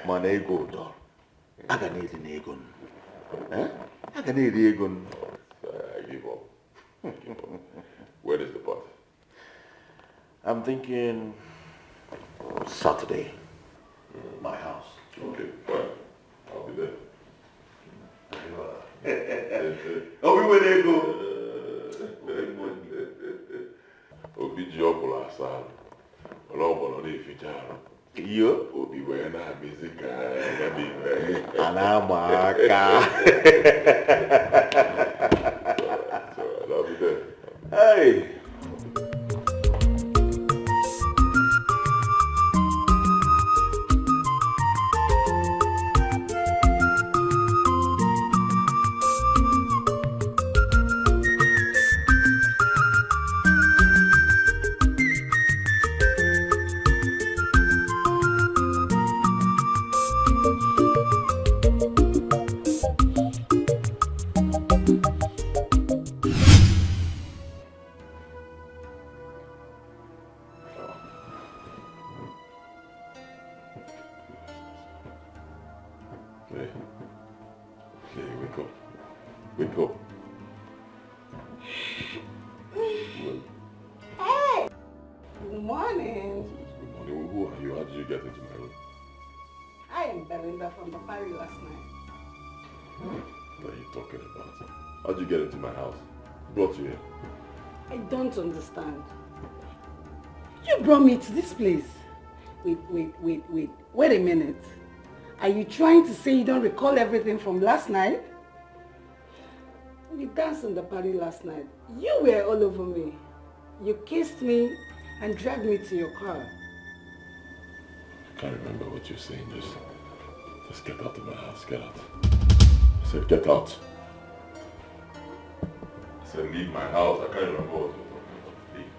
Man, ego do. I can eat an ego. I can eat ego. I give up. When is the party? I'm thinking Saturday. My house. Okay, fine. I'll be there. Oh, we will go. Obi Jobula Sal. Robo no Ficharo. You? Obi Wena Musica. Anamaka. So I'll be there. Hey. Hey. Hey, wake up. Wake up. Well, Hey! Good morning. good morning. Who are you? How did you get into my room? I am Belinda from the party last night. What are you talking about? How did you get into my house? Who brought you here? I don't understand. You brought me to this place. Wait a minute. Are you trying to say you don't recall everything from last night? We danced in the party last night. You were all over me. You kissed me and dragged me to your car. I can't remember what you're saying. Just get out of my house. Get out. I said get out. I said leave my house. I can't remember what you're talking about. Leave.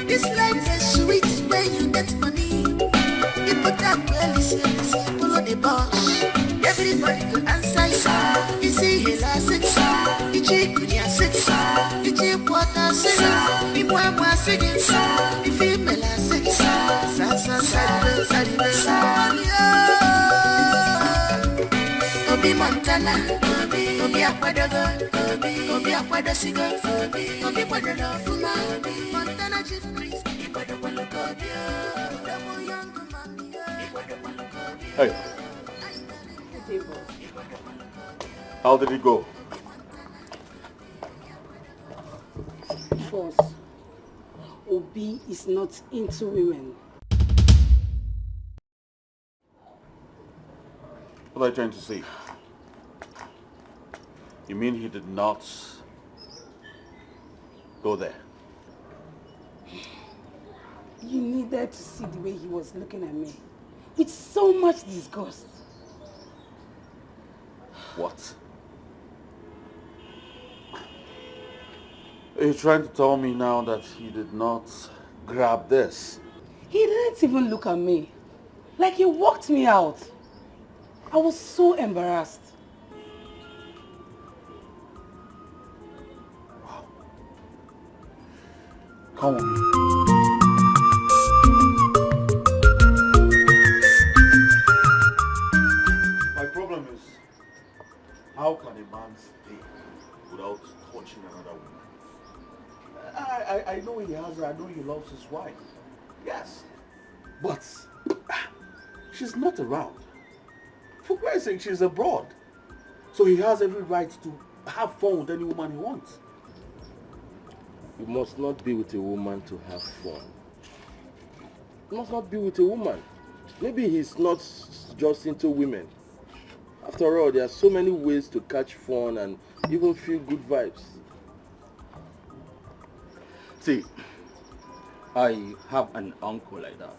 This life is sweet when you get money. People talk well, listen, follow the boss. Everybody could answer you. You see, hela six, you check with your six, you check water six, you mwa six, you female six, Obi Montana, Obi Aquadogo, Obi Aquadosigo, Obi Aquadogo Fuma, Montana Chief Priest, Hey. How did it go? Boss, Obi is not into women. What are you trying to say? You mean he did not go there? You needed to see the way he was looking at me. With so much disgust. What? Are you trying to tell me now that he did not grab this? He didn't even look at me. Like he walked me out. I was so embarrassed. Come on. My problem is, how can a man stay without touching another woman? I know he has her, I know he loves his wife. Yes. But she's not around. For Christ's sake, she's abroad. So he has every right to have fun with any woman he wants. You must not be with a woman to have fun. You must not be with a woman. Maybe he's not just into women. After all, there are so many ways to catch fun and even feel good vibes. See, I have an uncle like that.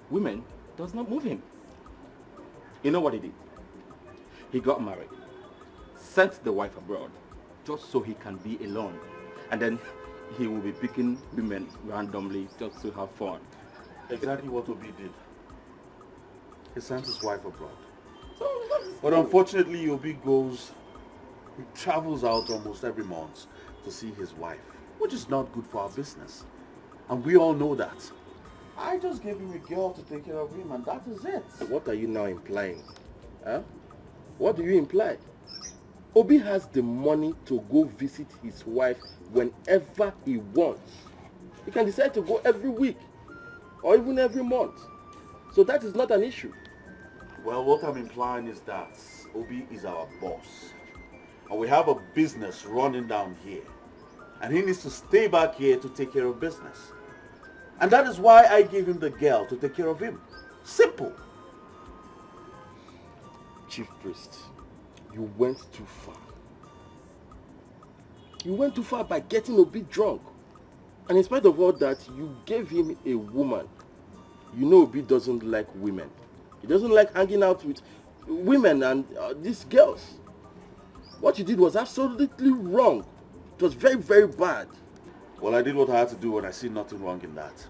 Women does not move him. You know what he did? He got married, sent the wife abroad, just so he can be alone. And then he will be picking women randomly just to have fun. Exactly what Obi did. He sent his wife abroad. But unfortunately, Obi he travels out almost every month to see his wife, which is not good for our business. And we all know that. I just gave him a girl to take care of him, and that is it. What are you now implying? Huh? What do you imply? Obi has the money to go visit his wife whenever he wants. He can decide to go every week or even every month. So that is not an issue. Well, what I'm implying is that Obi is our boss. And we have a business running down here. And he needs to stay back here to take care of business. And that is why I gave him the girl to take care of him. Simple. Chief Priest, you went too far. You went too far by getting Obi drunk. And in spite of all that, you gave him a woman. You know Obi doesn't like women. He doesn't like hanging out with women and these girls. What you did was absolutely wrong. It was very, very bad. Well, I did what I had to do and I see nothing wrong in that.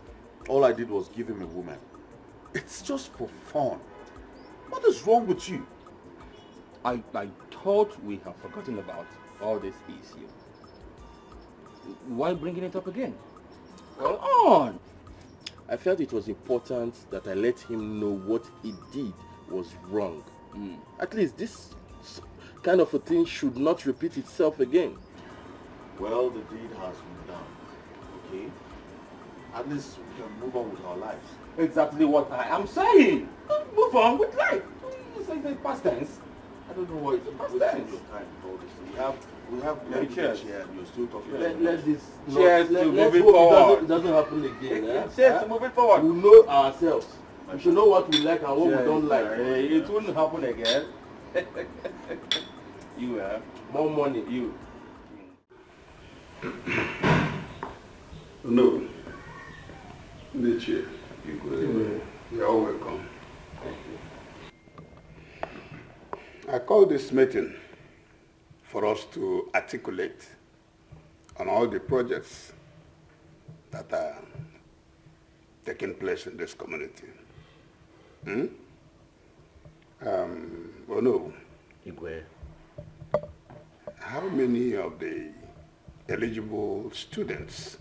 All I did was give him a woman. It's just for fun. What is wrong with you? I thought we have forgotten about all this issue. Why bringing it up again? Come on! I felt it was important that I let him know what he did was wrong. At least this kind of a thing should not repeat itself again. Well, the deed has been done, okay? At least we can move on with our lives. Exactly what I am saying. Move on with life. You say the past tense. I don't know why it's wasting your time with all this. We have cheers. here and you're still talking. Let this. Cheers to moving hope forward. It doesn't happen again. Cheers to moving forward. We know ourselves. We should know what we like and what we don't like. It wouldn't happen again. You have more money. You. No. Nature. You're all welcome. Thank you. I call this meeting for us to articulate on all the projects that are taking place in this community. Oh no. Igwe. How many of the eligible students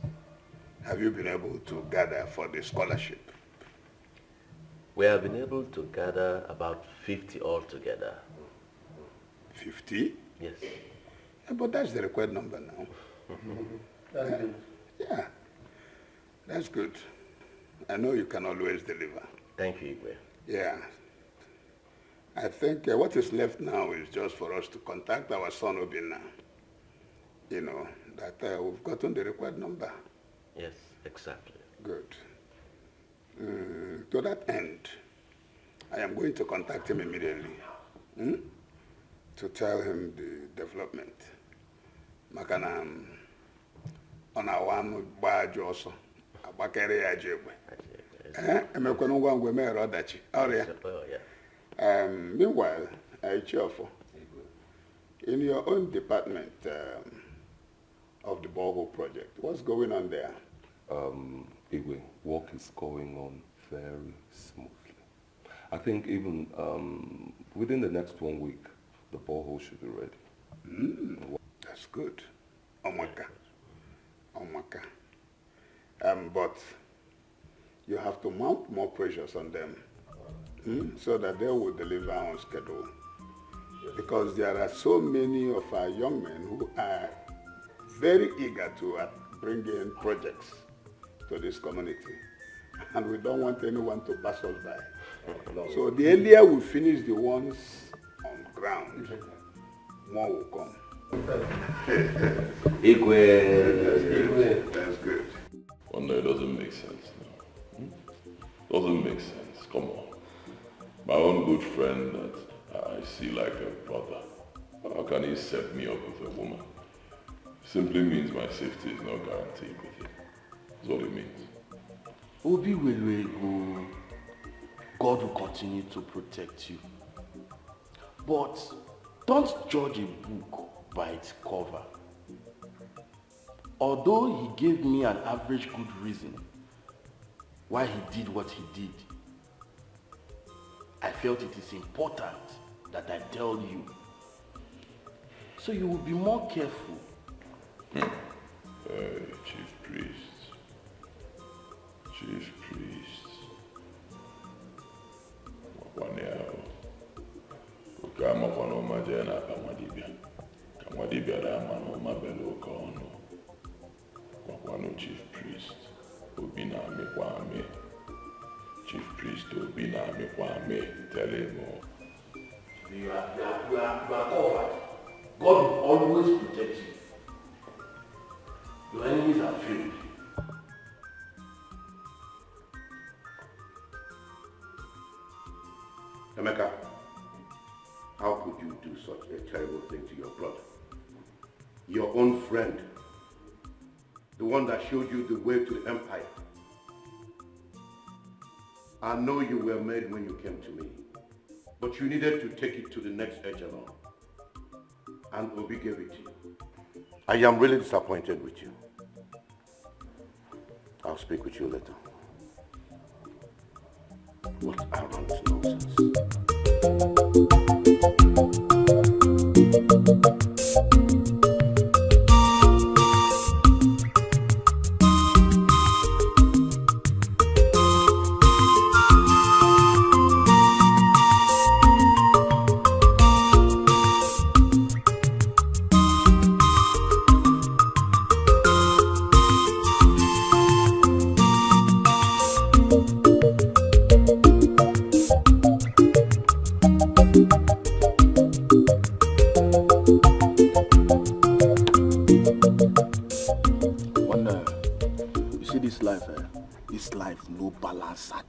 have you been able to gather for the scholarship? We have been able to gather about 50 altogether. 50? Yes. Yeah, but that's the required number now. That's good. Yeah, that's good. I know you can always deliver. Thank you, Igwe. Yeah. I think what is left now is just for us to contact our son Obina. You know, that we've gotten the required number. Yes, exactly. Good. To that end, I am going to contact him immediately to tell him the development. Makana on our one badge also. Abakere ya jebwe. Emekwana ngwa ngwa mere odachi. Meanwhile, Chiofo, in your own department of the borehole project, what's going on there? Igwe, work is going on very smoothly. I think even within the next 1 week, the borehole should be ready. That's good. Omaka. But you have to mount more pressures on them so that they will deliver on schedule. Because there are so many of our young men who are very eager to bring in projects to this community. And we don't want anyone to pass us by. So the earlier we finish the ones on ground, more will come. Igwe. That's good. Oh no, it doesn't make sense now. Doesn't make sense. Come on. My own good friend that I see like a brother. How can he set me up with a woman? Simply means my safety is not guaranteed with him. That's what it means. Obi will go. God will continue to protect you. But don't judge a book by its cover. Although he gave me an average good reason why he did what he did, I felt it is important that I tell you. So you will be more careful. Chief Priest. Chief Priest. Wakwaneo. Ukama kwano majena kamadibia. Kamadibia dama no mabelo kono. Wakwano Chief Priest. Obina me kwame. Chief Priest Obina me kwame. Tell him more. You are covered. God will always protect you. Your enemies are few. Emeka, how could you do such a terrible thing to your brother? Your own friend. The one that showed you the way to the empire. I know you were made when you came to me, but you needed to take it to the next echelon. And Obi gave it to you. I am really disappointed with you. I'll speak with you later. What arrant nonsense.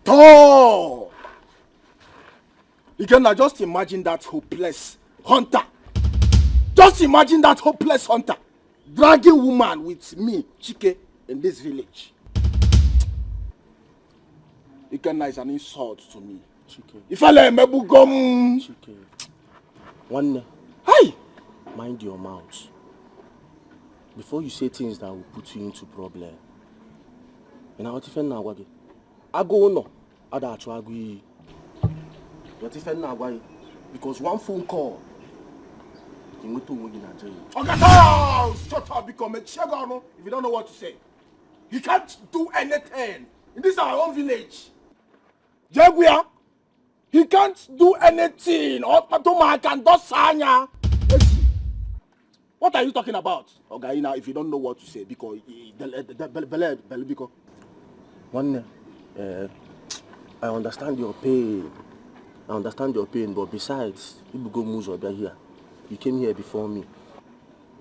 Oh! You can just imagine that hopeless hunter. Just imagine that hopeless hunter dragging woman with me, Chike, in this village. You can is an insult to me. Chike. If I let me gum. Chike. One. Hey! Mind your mouth. Before you say things that will put you into problem. You know what if I go no. Ada agui. What if I because one phone call. You go to Nigeria. Okay, shut up, become a chegano if you don't know what to say. He can't do anything. In this our own village. Jaguar, he can't do anything. Patoma can do sanya. What are you talking about? Okay, now if you don't know what to say, because because one, I understand your pain. But besides, you go move over here. You came here before me,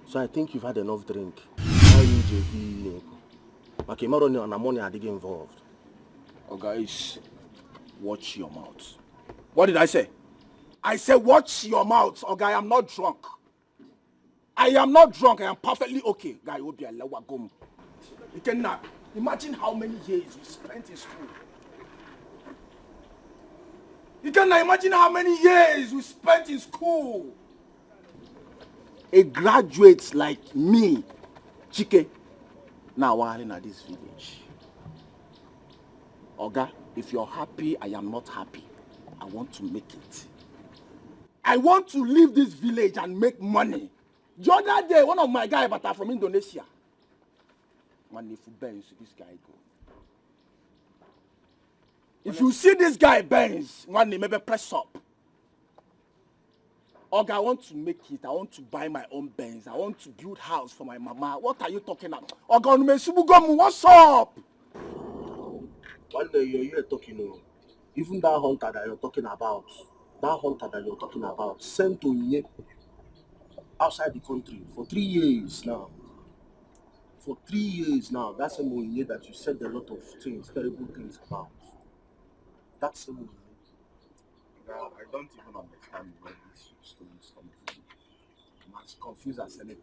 so I think you've had enough drink. Okay, money I didn't get involved. Oh guys, watch your mouth. What did I say? I said watch your mouth. Okay, I am not drunk. I am perfectly okay. Guy, will be a lower gum. You cannot imagine how many years we spent in school. You cannot imagine how many years we spent in school. A graduate like me, Chike, now we're in this village. Oga, if you're happy, I am not happy. I want to make it. I want to leave this village and make money. The other day, one of my guys but from Indonesia. Man, if you Benz, this guy go. If you see this guy Benz, one day maybe press up. Oga, I want to make it. I want to buy my own Benz. I want to build house for my mama. What are you talking about? Oga, what's up? One day you're here talking, even that hunter that you're talking about, sent to Ini outside the country for 3 years now. For 3 years now, that's a Ini that you said a lot of things, terrible things about. That's a Ini. Now, I don't even understand where this story is coming from. I'm as confused as anything.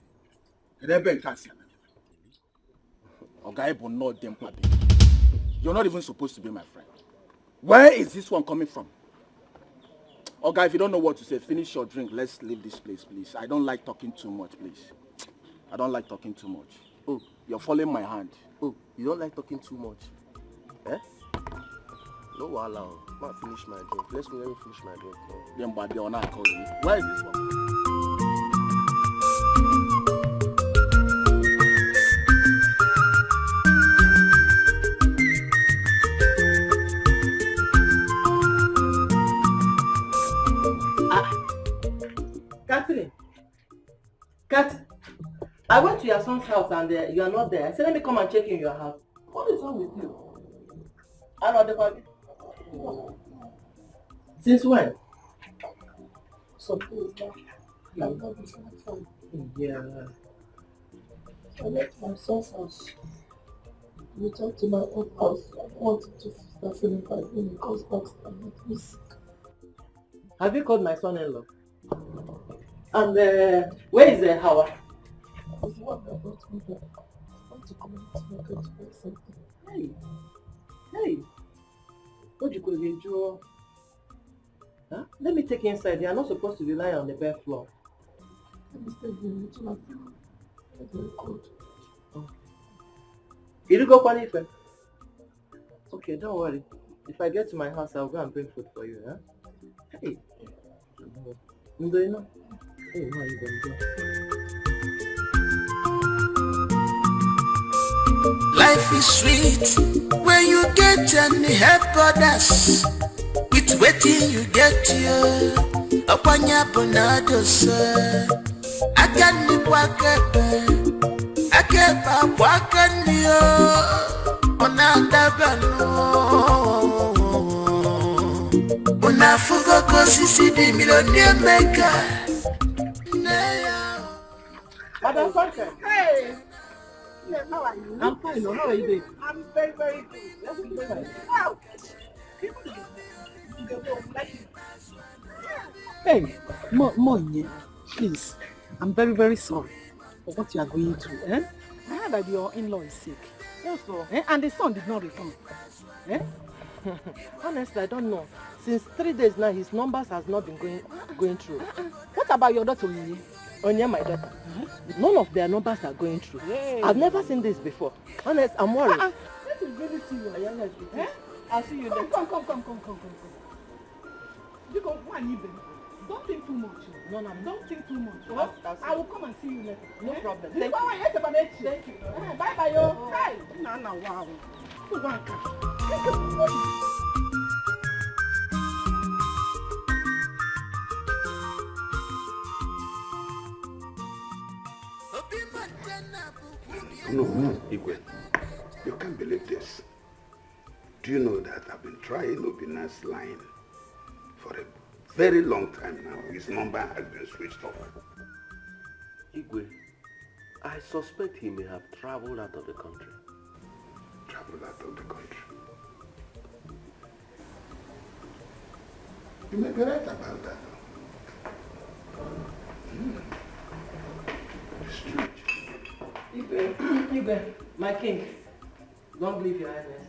You're not even supposed to be my friend. Where is this one coming from? Okay, if you don't know what to say, finish your drink. Let's leave this place, please. I don't like talking too much, please. I don't like talking too much. Oh, you're following my hand. Oh, you don't like talking too much? Eh? No, allow. Let me finish my drink. Let me finish my drink. Then, but they're not calling. Where is this one? Kat, I went to your son's house and you are not there. I said, let me come and check in your house. What is wrong with you? I know the body. Since when? Some days now. I've not been satisfied. Yeah. I left my son's house. Returned to my own house. I wanted to start feeling bad when he comes back and not me sick. Have you called my son-in-law? And where is Hawa? He's the one that brought me back. I want to community market to buy something. Hey. What you could enjoy? Huh? Let me take you inside. You are not supposed to be lying on the bare floor. Let me stay here until I feel Very good. You go Kwanife? Okay, don't worry. If I get to my house, I'll go and bring food for you, huh? Hey. Hey, how you doing? Life is sweet when you get and help others. With waiting you get you. Upanya bonado sir. I can be wakebe. I can't be wakanio. Onanda bano. Unafugo kosisi di millionaire maker. Madam Funke. Hey! Yes, how are you? I'm fine. How are you doing? I'm very, very good. Let's be fine. Wow! Hey, Moye, please. I'm very, very sorry for what you are going through. Eh? I heard that your in-law is sick. Yes, sir. Eh? And the son did not return. Eh? Honestly, I don't know. Since 3 days now, his numbers has not been going through. What about your daughter, Onye? Onye, my daughter. None of their numbers are going through. Yay. I've never seen this before. Honest, I'm worried. This is really serious. Yes, it is. Eh? I'll see you later. Come. Because one even. Don't think too much. No. Don't think too much. Well, I will come and see you later. No problem. Thank you. Thank you. Bye, yo. Hi. No, wow. No, Igwe, you can't believe this. Do you know that I've been trying Obina's line for a very long time now? His number has been switched off. Igwe, I suspect he may have traveled out of the country. Traveled out of the country? You may be right about that. Strange. Igwe, my king, don't believe your highness.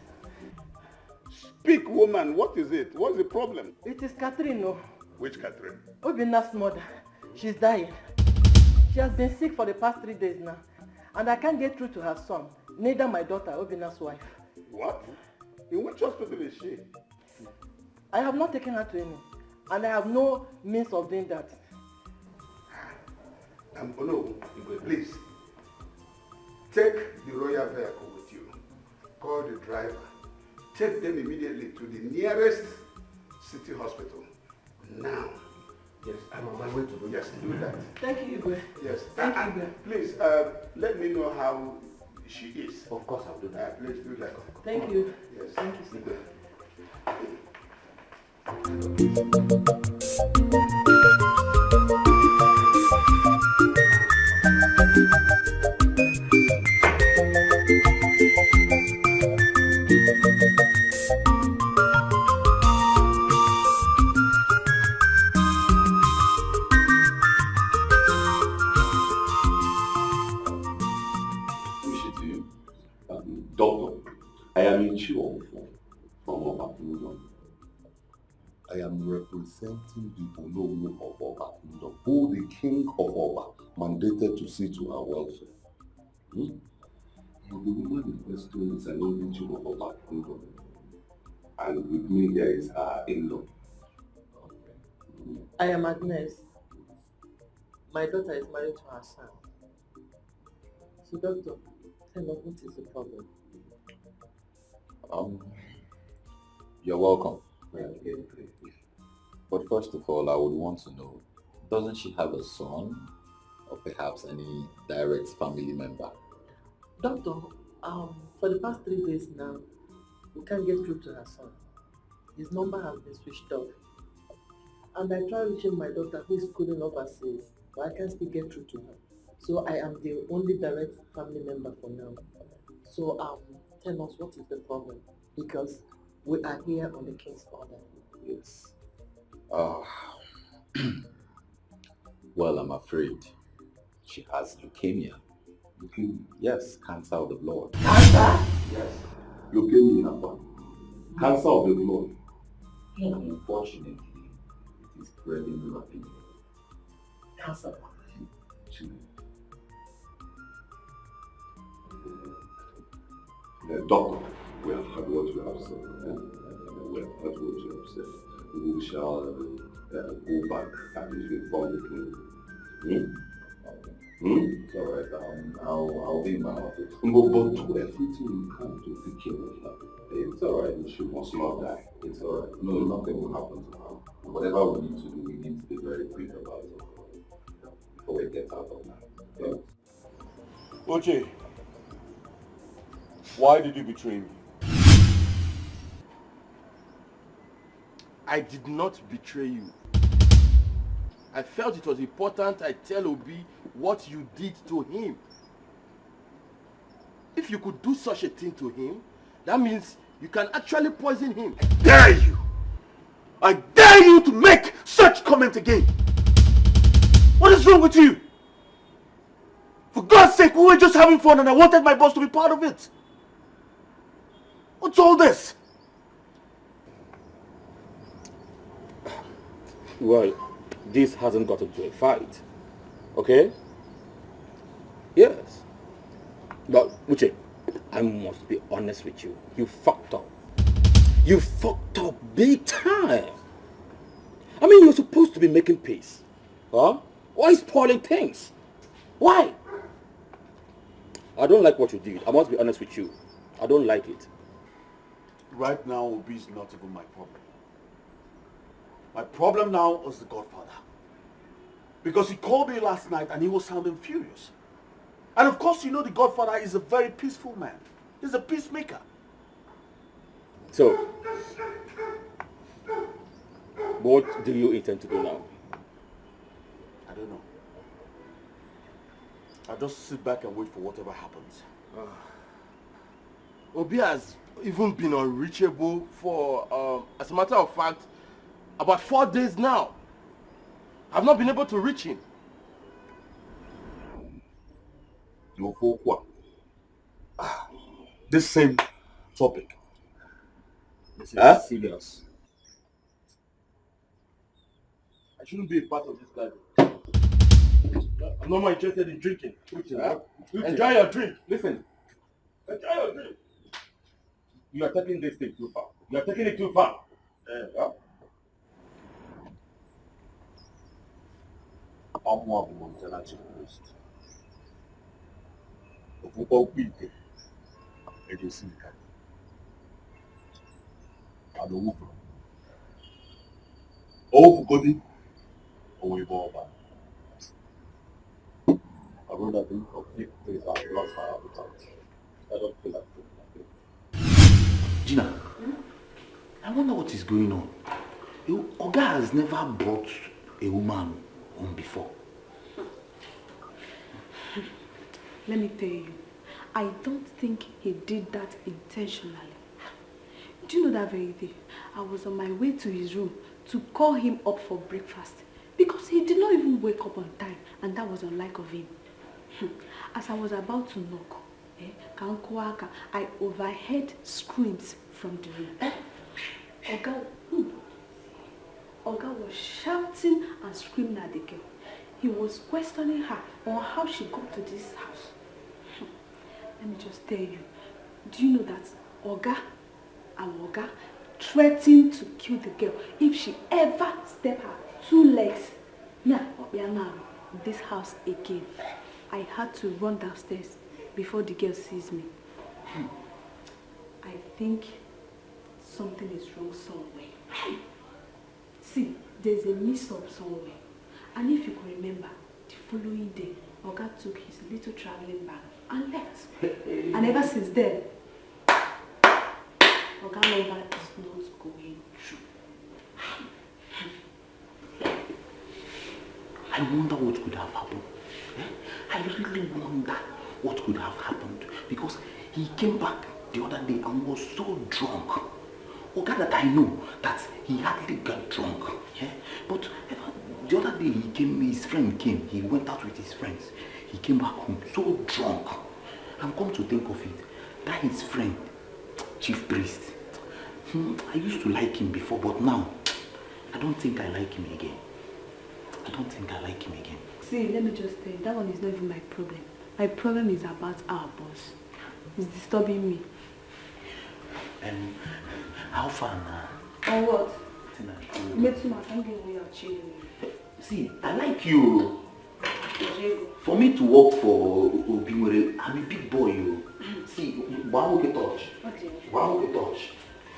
Speak, woman. What is it? What's the problem? It is Catherine, no? Which Catherine? Obina's mother. She's dying. She has been sick for the past 3 days now. And I can't get through to her son. Neither my daughter, Obina's wife. What? In which hospital is she? I have not taken her to any. And I have no means of doing that. No, please. Take the royal vehicle with you. Call the driver. Take them immediately to the nearest city hospital. Now. Yes, I'm on my way to do that. Yes, do that. Thank you, Igwe. Yes. Thank you, Igwe. Please, let me know how she is. Of course, I'll do that. Please do that. Thank you. Yes. Thank you, sir. Doctor, I am in Chiwo from Oba Kingdom. I am representing the Olowo of Oba Kingdom, who the king of Oba mandated to see to our welfare. And the woman in question is an individual of Oba Kingdom. And with me there is her in-law. I am Agnes. My daughter is married to her son. So doctor, tell us what is the problem? You're welcome. Thank you. But first of all, I would want to know, doesn't she have a son? Or perhaps any direct family member? Doctor, for the past 3 days now, we can't get through to her son. His number has been switched off. And I tried reaching my daughter who is schooling overseas, but I can't still get through to her. So I am the only direct family member for now. So tell us what is the problem, because we are here on the king's order. Yes. Well, I'm afraid she has leukemia. Leukemia? Yes, cancer of the blood. Cancer? Yes. Leukemia, cancer of the blood. Unfortunately, it is spreading rapidly. Cancer? Doctor, we have heard what you have said. Yeah? We have heard what you have said. We shall go back and inform the clinic. It's alright. I'll be in my office. But do everything you can to take care of her. It's alright. She must not die. It's alright. No, nothing will happen to her. Whatever we need to do, we need to be very quick about it before we get out of that. Okay? Oche, why did you betray me? I did not betray you. I felt it was important I tell Obi what you did to him. If you could do such a thing to him, that means you can actually poison him. I dare you! I dare you to make such comment again! What is wrong with you? For God's sake, we were just having fun and I wanted my boss to be part of it. What's all this? Well, this hasn't gotten to a fight. Okay? Yes. But, Uche, I must be honest with you. You fucked up. You fucked up big time. I mean, you're supposed to be making peace. Huh? Why spoiling things? Why? I don't like what you did. I must be honest with you. I don't like it. Right now, Obi is not even my problem. My problem now is the Godfather. Because he called me last night and he was sounding furious. And of course, you know the Godfather is a very peaceful man. He's a peacemaker. So, what do you intend to do now? I don't know. I'll just sit back and wait for whatever happens. Obi has even been unreachable for, as a matter of fact, about 4 days now. I've not been able to reach him. No, for what? This same topic. This is serious. I shouldn't be a part of this guy. I'm not more interested in drinking. Enjoy your drink. Listen. Enjoy your drink. You are taking this thing too far. You are taking it too far. Ọmọ abụ Montana Chickrest. Ofukwa ukwu ite. Edosi nka. Ada owufu. Owufukodi. Owibo ọba. I rather think of this as lost my appetite. I don't feel like food. Gina, I wonder what is going on. Oga has never brought a woman home before. Let me tell you, I don't think he did that intentionally. Do you know that very day, I was on my way to his room to call him up for breakfast because he did not even wake up on time, and that was unlike of him. As I was about to knock, I overheard screams from the room. Oga was shouting and screaming at the girl. He was questioning her on how she got to this house. Let me just tell you, do you know that Oga threatened to kill the girl if she ever stepped her 2 legs now this house again? I had to run downstairs before the girl sees me. I think something is wrong somewhere. See, there's a mix-up somewhere. And if you can remember, the following day, Oga took his little traveling bag and left. And ever since then, Oga Lover is not going through. I wonder what could have happened. I really wonder what could have happened because he came back the other day and was so drunk. Oga that I know that he hardly got drunk. Yeah? But the other day he came, his friend came, he went out with his friends. He came back home so drunk. And come to think of it, that his friend, Chief Priest, I used to like him before, but now I don't think I like him again. I don't think I like him again. See, let me just tell you, that one is not even my problem. My problem is about our boss. He's disturbing me. How far now? On what? You made too much. I'm giving you a chill. See, I like you. For me to work for Obi, I'm a big boy. See, one will get touch. One will get touch.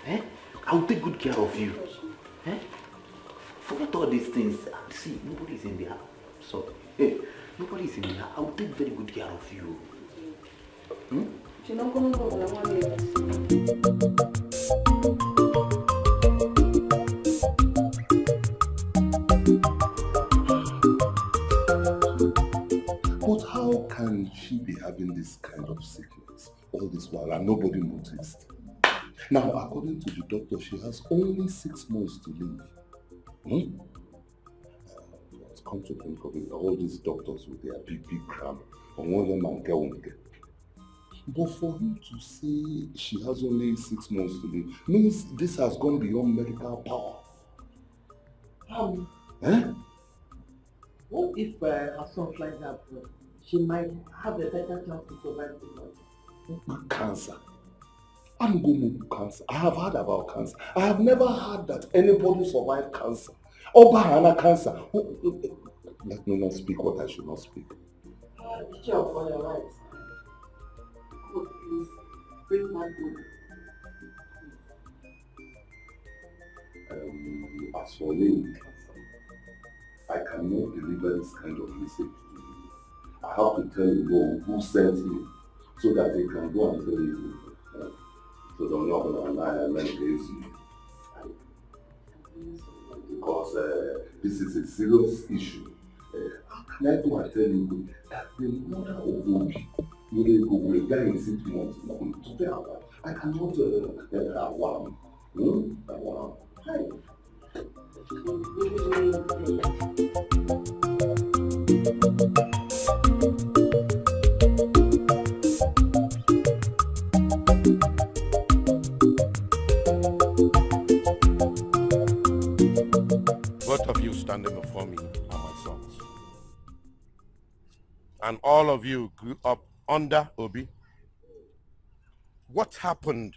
Eh? I will take good care of you. Eh? Forget all these things. See, nobody's in there. So, hey, nobody's in there. I will take very good care of you. You're not going to go with But how can she be having this kind of sickness all this while and nobody noticed? Now, according to the doctor, she has only 6 months to live. Come to think of it, all these doctors with their big crown, on one of them and get one again. But for him to say she has only 6 months to live means this has gone beyond medical power. What if her son flies out? She might have a better chance to survive the life. Cancer. I'm going to cancer. I have heard about cancer. I have never heard that anybody survived cancer. Obahana cancer. Let me not speak what I should not speak. Teacher for your rights. God, please bring my good. As for me, I cannot deliver this kind of message to you. I have to tell you who sent me so that they can go and tell you. So don't know when I am against you. Because this is a serious issue. How can I go and tell you that the mother of Obi will die in 6 months? I cannot one. Both of you standing before me are my sons. And all of you grew up under Obi. What happened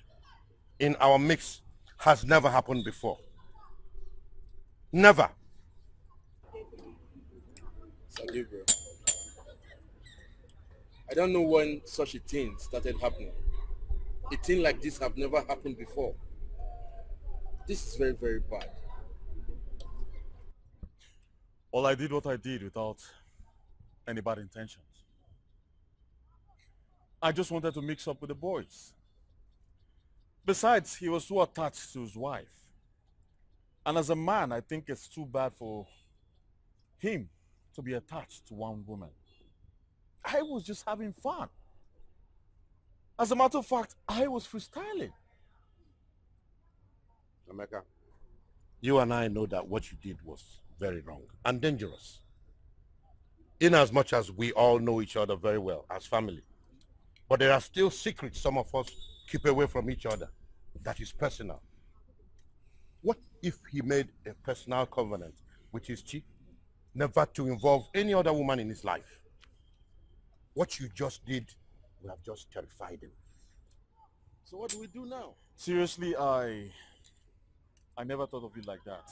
in our mix has never happened before. Never. Sir Gabriel, I don't know when such a thing started happening. A thing like this have never happened before. This is very, very bad. Well, I did what I did without any bad intentions. I just wanted to mix up with the boys. Besides, he was too attached to his wife. And as a man, I think it's too bad for him to be attached to one woman. I was just having fun. As a matter of fact, I was freestyling. Emeka, you and I know that what you did was very wrong and dangerous. In as much as we all know each other very well as family. But there are still secrets some of us keep away from each other. That is personal. What if he made a personal covenant with his chief never to involve any other woman in his life? What you just did would have just terrified him. So what do we do now? Seriously, I never thought of it like that.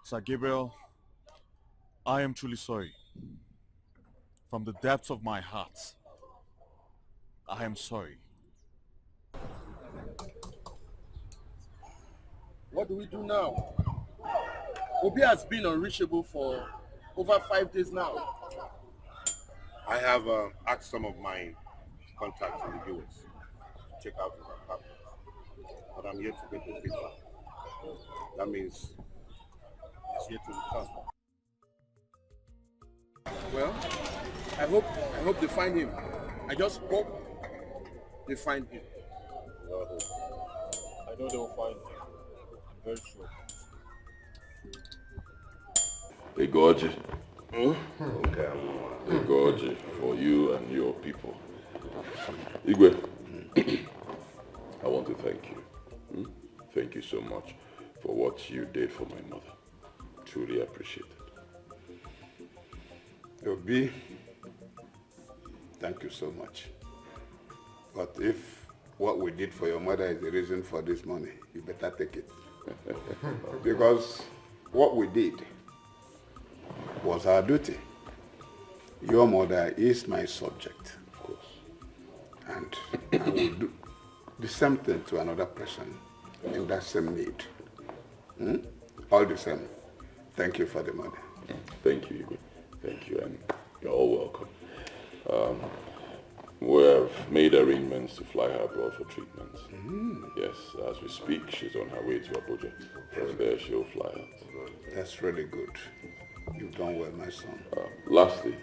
Sir Gabriel, I am truly sorry. From the depths of my heart, I am sorry. What do we do now? Obi has been unreachable for over 5 days now. I have asked some of my contacts in the US to check out his apartment, but I'm yet to get the feedback. That means he's yet to return. Well, I hope they find him. I just hope they find him. I know they will find him. I'm very sure. A gorge. Okay. A gorge for you and your people. Igwe, I want to thank you. Thank you so much for what you did for my mother. Truly appreciate it. Obi, thank you so much. But if what we did for your mother is the reason for this money, you better take it. Because what we did was our duty. Your mother is my subject, of course. And I will do the same thing to another person in that same need. All the same, thank you for the money. Thank you, Igwe. Thank you, and you're all welcome. We have made arrangements to fly her abroad for treatment. Yes, as we speak, she's on her way to Abuja. From there, she'll fly out. That's really good. You've done well, my son. Lastly,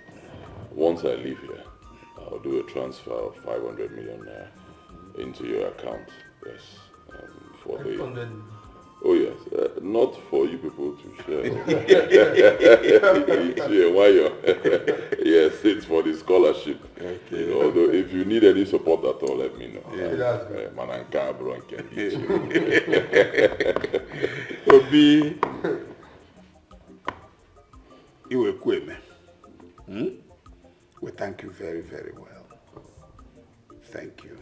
once I leave here, I'll do a transfer of 500 million naira into your account. Yes, for the... 500. Oh yes, not for you people to share. Yes, it's for the scholarship. Okay. Although if you need any support at all, let me know. Obi, you were quick, man. We thank you very, very well. Thank you.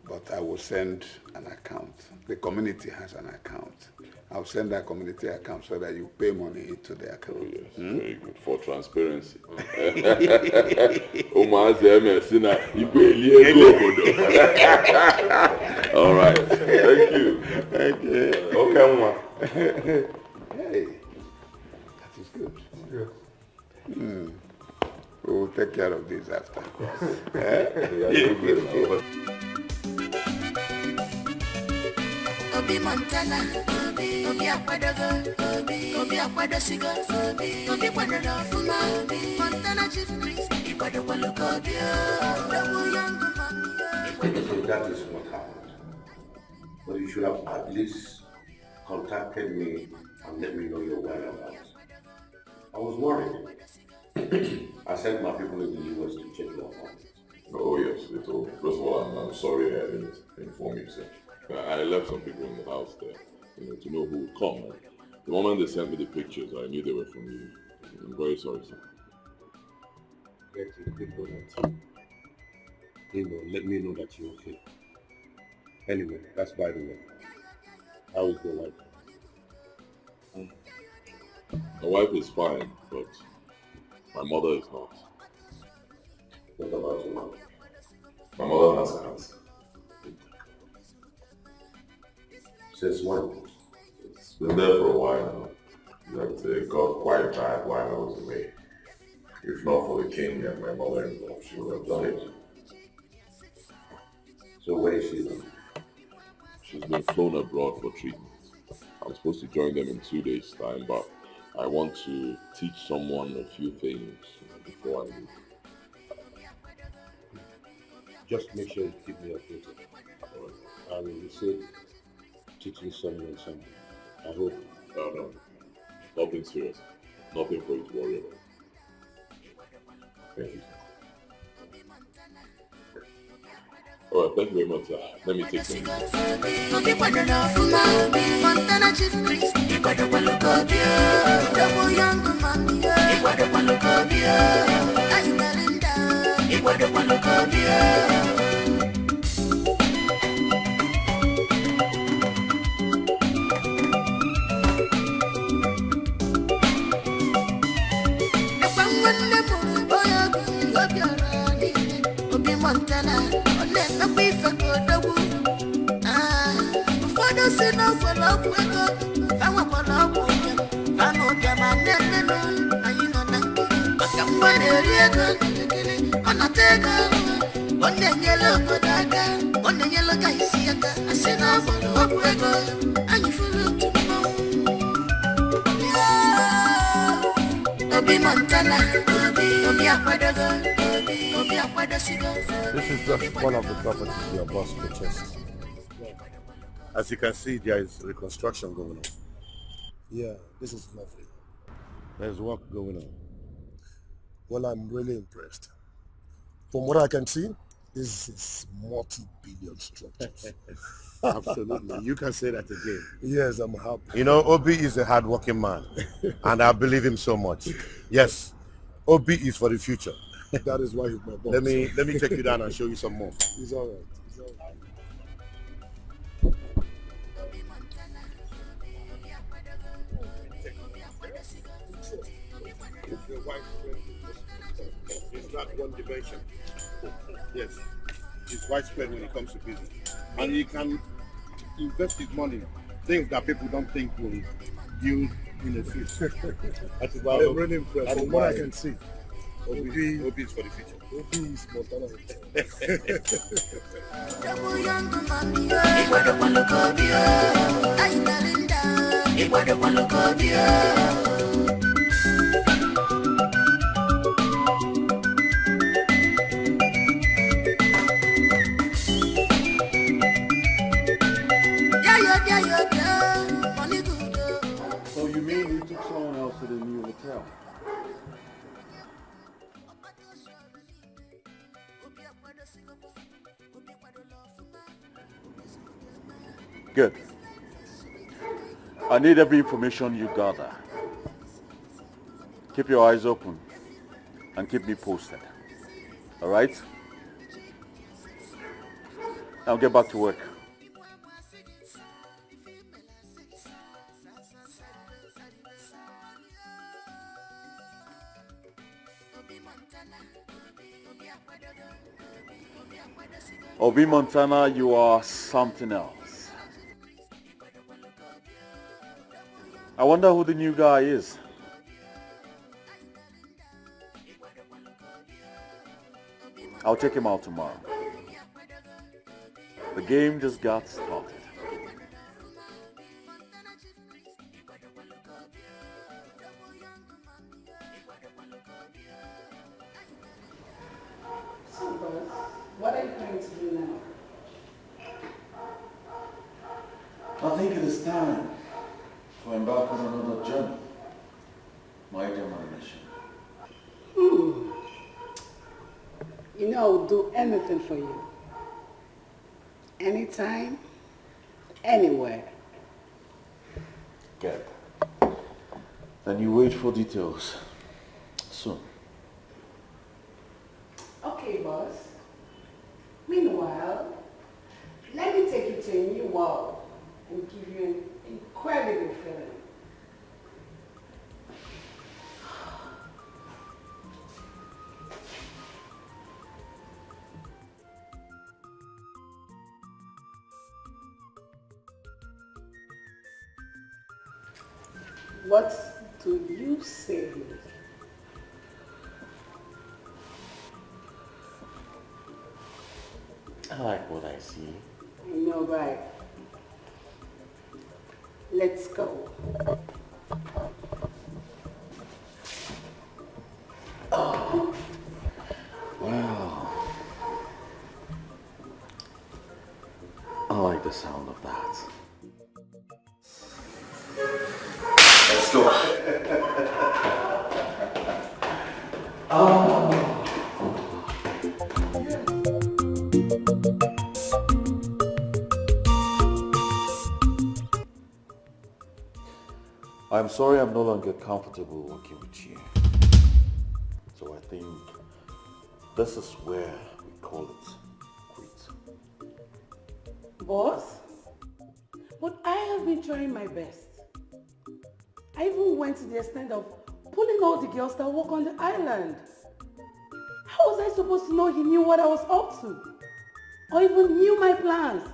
But I will send an account. The community has an account. I'll send that community account so that you pay money into the account. Oh, yes, very good. For transparency. All right. Thank you. Thank you. Okay, Mama. Hey, that is good. Yeah. We'll take care of this after. Obi Montana, Obi Akwadogo, Obi Akwadosigo, Obi Kwadoro Fuma, Montana Chief Priest, Ikwadogo Lukobio, Double Young Man. So that is what happened. But you should have at least contacted me and let me know your whereabouts. I was worried. I sent my people in the US to check your apartment. Oh yes, it's all. First of all, I'm sorry I didn't inform you, sir. I left some people in the house there, to know who would come. And the moment they sent me the pictures, I knew they were from you. I'm very sorry, sir. Get a quick donut. Let me know that you're okay. Anyway, that's by the way. How is your wife? My wife is fine, but my mother is not. What about your mother? My mother has cancer. Since when? It's been there for a while now. That got quite bad while I was away. If not for the king and my mother-in-law, she would have done it. So where is she now? She's been flown abroad for treatment. I'm supposed to join them in 2 days' time, but I want to teach someone a few things before I leave. Just make sure you keep me updated. And you said teaching someone something. I hope. No. Nothing serious. Nothing for you to worry about. Thank you. Alright, thank you very much, sir. Let me take some. Montana Chief Priest, Ikwadogo Lukobio, Double Young Man, Ikwadogo Lukobio, Ayumalinda, Ikwadogo Lukobio. Obi Montana, Olena Bifako Dawu. Ụfọdụ si n'ọgwọrọ ọgwụ ego, fanwakwara ọgwụ ụbịam, fanụ ụbịam anenenu, anyị nọ na nkiri. Maka mgbe na-eri ego nkirikiri, ọ nata ego, ọ na-enyere obodo aka, ọ na-enyere ka isi aka, asị n'ọgwọrọ ọgwụ ego, anyị furu otu mmanwụ. Obi Montana, Obi Akwadogo, Obi Akwadosigo. This is just one of the properties your boss purchased. As you can see, there is reconstruction going on. Yeah, this is lovely. There's work going on. Well, I'm really impressed. From what I can see, this is multi-billion structures. Absolutely. You can say that again. Yes, I'm happy. You know, Obi is a hard-working man, and I believe him so much. Yes, Obi is for the future. That is why he's my boss. Let me take you down and show you some more. He's all right. He's all right. Your wife is not one dimension. Yes, it's widespread when it comes to business, and he can invest his money things that people don't think will use in the future. That is why I'm really impressed. From what I can see, Obi is for the future. Obi is Montana. So you mean you took someone else to the new hotel? Good. I need every information you gather. Keep your eyes open and keep me posted. All right? Now get back to work. Obi Montana, you are something else. I wonder who the new guy is. I'll take him out tomorrow. The game just got started. So, boss, what are you going to do now? I think it is time to embark on another journey. My determination. You know, I would do anything for you. Anytime, anywhere. Good. Then you wait for details. Soon. Okay, boss. Meanwhile, let me take you to a new world and give you an incredible feeling. What do you say? I like what I see. I know, right? Let's go. Oh. Wow. I like the sound of that. Let's go. Oh. I'm sorry I'm no longer comfortable working with you. So I think this is where we call it quits. Boss? But I have been trying my best. I even went to the extent of pulling all the girls that work on the island. How was I supposed to know he knew what I was up to? Or even knew my plans?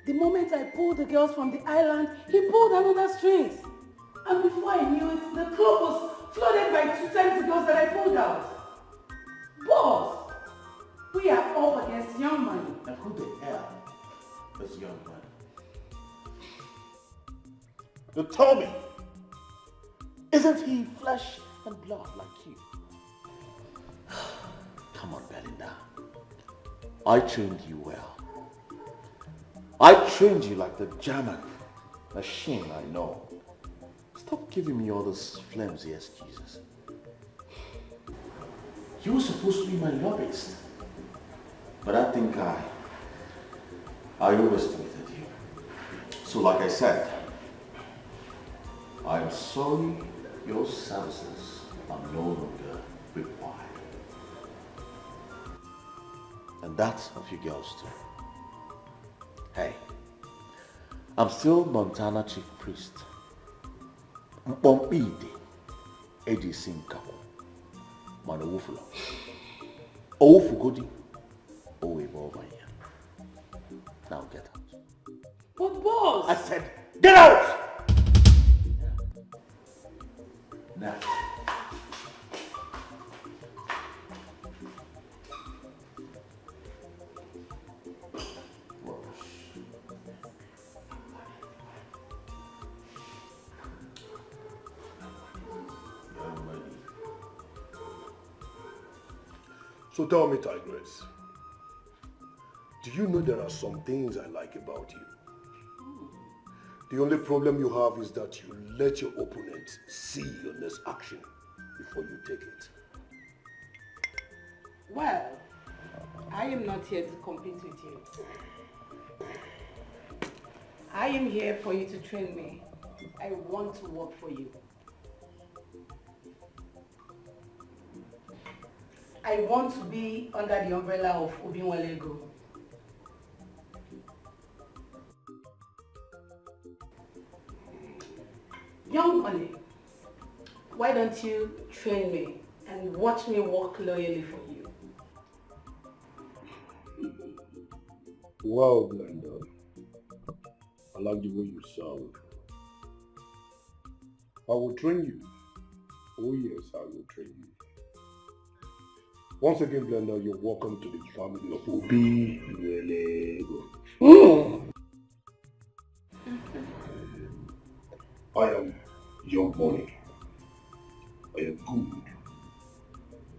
The moment I pulled the girls from the island, he pulled another strings. And before I knew it, the club was flooded by 2 times the girls that I pulled out. Boss, we are all against young money. And who the hell is young man? You tell me, isn't he flesh and blood like you? Come on, Belinda. I trained you well. I trained you like the German machine I know. Stop giving me all those flimsy excuses. You were supposed to be my lobbyist. But I think I overestimated you. So like I said, I'm sorry your services are no longer required. And that's of you girls too. Hey, I'm still Montana Chief Priest. Mpompide, Eji Sinkawo, Mano Wufula. Owufugodi, Owebo over here. Now get out. But boss! I said, get out! Now. So tell me, Tigress, do you know there are some things I like about you? The only problem you have is that you let your opponent see your next action before you take it. Well, I am not here to compete with you. I am here for you to train me. I want to work for you. I want to be under the umbrella of Obinwalego. Young money, why don't you train me and watch me work loyally for you? Wow, Glenda. I like the way you sound. I will train you. Oh yes, I will train you. Once again, Glenda, you're welcome to the family of Obinwalego. I am Young Money. I am good,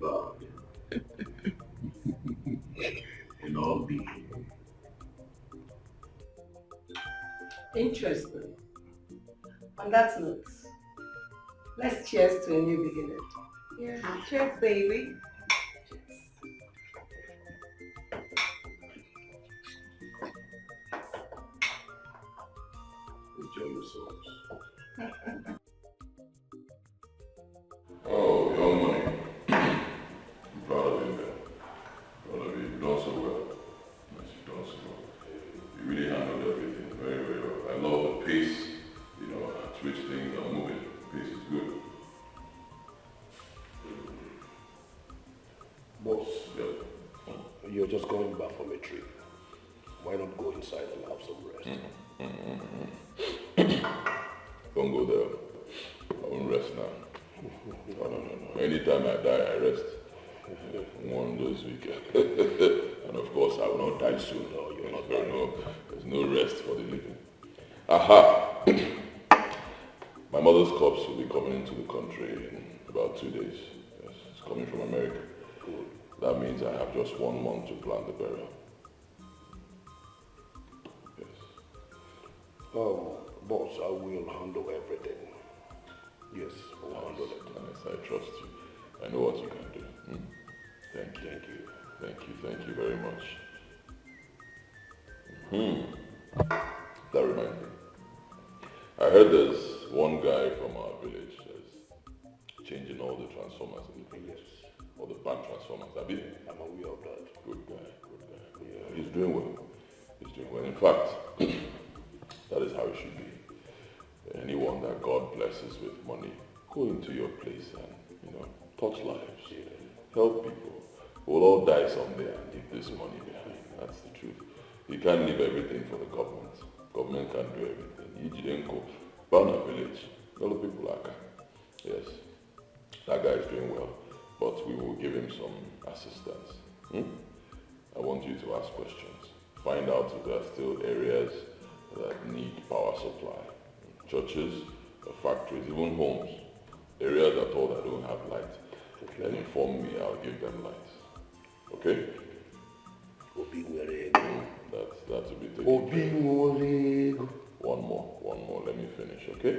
bad, and all be. Interesting. On that note, let's cheers to a new beginning. Yeah. Cheers, baby. Enjoy yourselves. Oh, Young Money. I'm proud of you, man. Proud of you. You've done so well. Yes, you've done so well. You really handled everything very, very well. I love the pace, you know, at which things are moving. The pace is good. Boss, you're just going back from a trip. Why not go inside and have some rest? Don't go there. I won't rest now. No. Anytime I die, I rest. One of those weekends. And of course, I will not die soon. No, you're not dying. No, there's no rest for the living. Aha! My mother's corpse will be coming into the country in about 2 days. Yes, it's coming from America. Good. That means I have just 1 month to plan the burial. Boss, I will handle everything. Yes, I will handle it. Nice, I trust you. I know what you can do. Thank you. Thank you very much. That reminds me. I heard there's one guy from our village that's changing all the transformers in the village. All the bank transformers. I'm aware of that. Good guy. Yeah, he's doing well. In fact, that is how it should be. Anyone that God blesses with money, go into your place and, touch lives, help people. We'll all die someday and leave this money behind. That's the truth. You can't leave everything for the government. Government can't do everything. You didn't go. Bana village, a lot of people are. Yes, that guy is doing well, but we will give him some assistance. I want you to ask questions. Find out if there are still areas that need power supply. Churches, factories, even homes. Areas that all that don't have light. Then inform me, I'll give them lights. Okay? That will be taken care of. One more, let me finish, okay?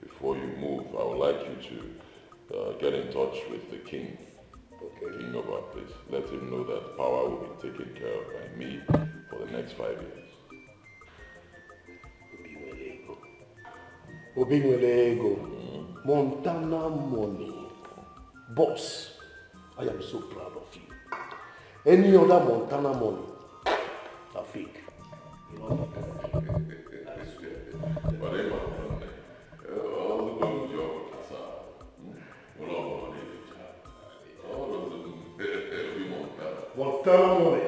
Before you move, I would like you to get in touch with the king. King of our place. Let him know that power will be taken care of by me for the next 5 years. Obinwalego, Montana money. Boss, I am so proud of you. Any other Montana money are fake. You know? Montana money.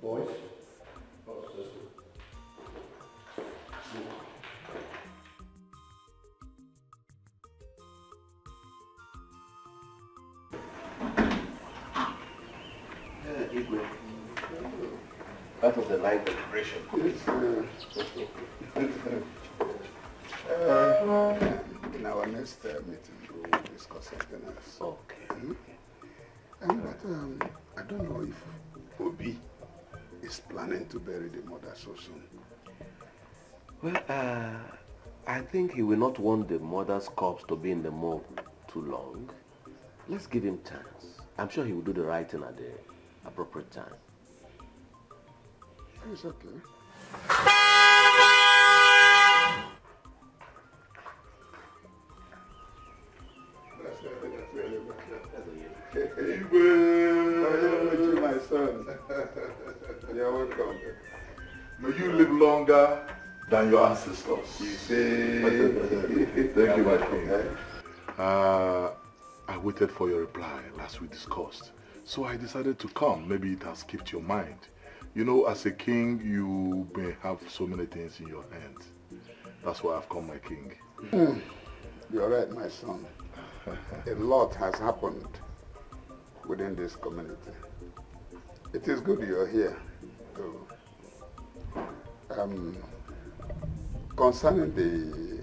Boys, that was a nice celebration. In our next meeting, we'll discuss something else. Okay. But I don't know if Obi is planning to bury the mother so soon. Well, I think he will not want the mother's corpse to be in the morgue too long. Let's give him chance. I'm sure he will do the right thing at the appropriate time. It's okay. My son. You're welcome. May you live longer than your ancestors. You see. Thank you, my king. I waited for your reply last we discussed. So I decided to come. Maybe it has skipped your mind. You know, as a king, you may have so many things in your hands. That's why I've come, my king. You're right, my son. A lot has happened within this community. It is good you're here. Concerning the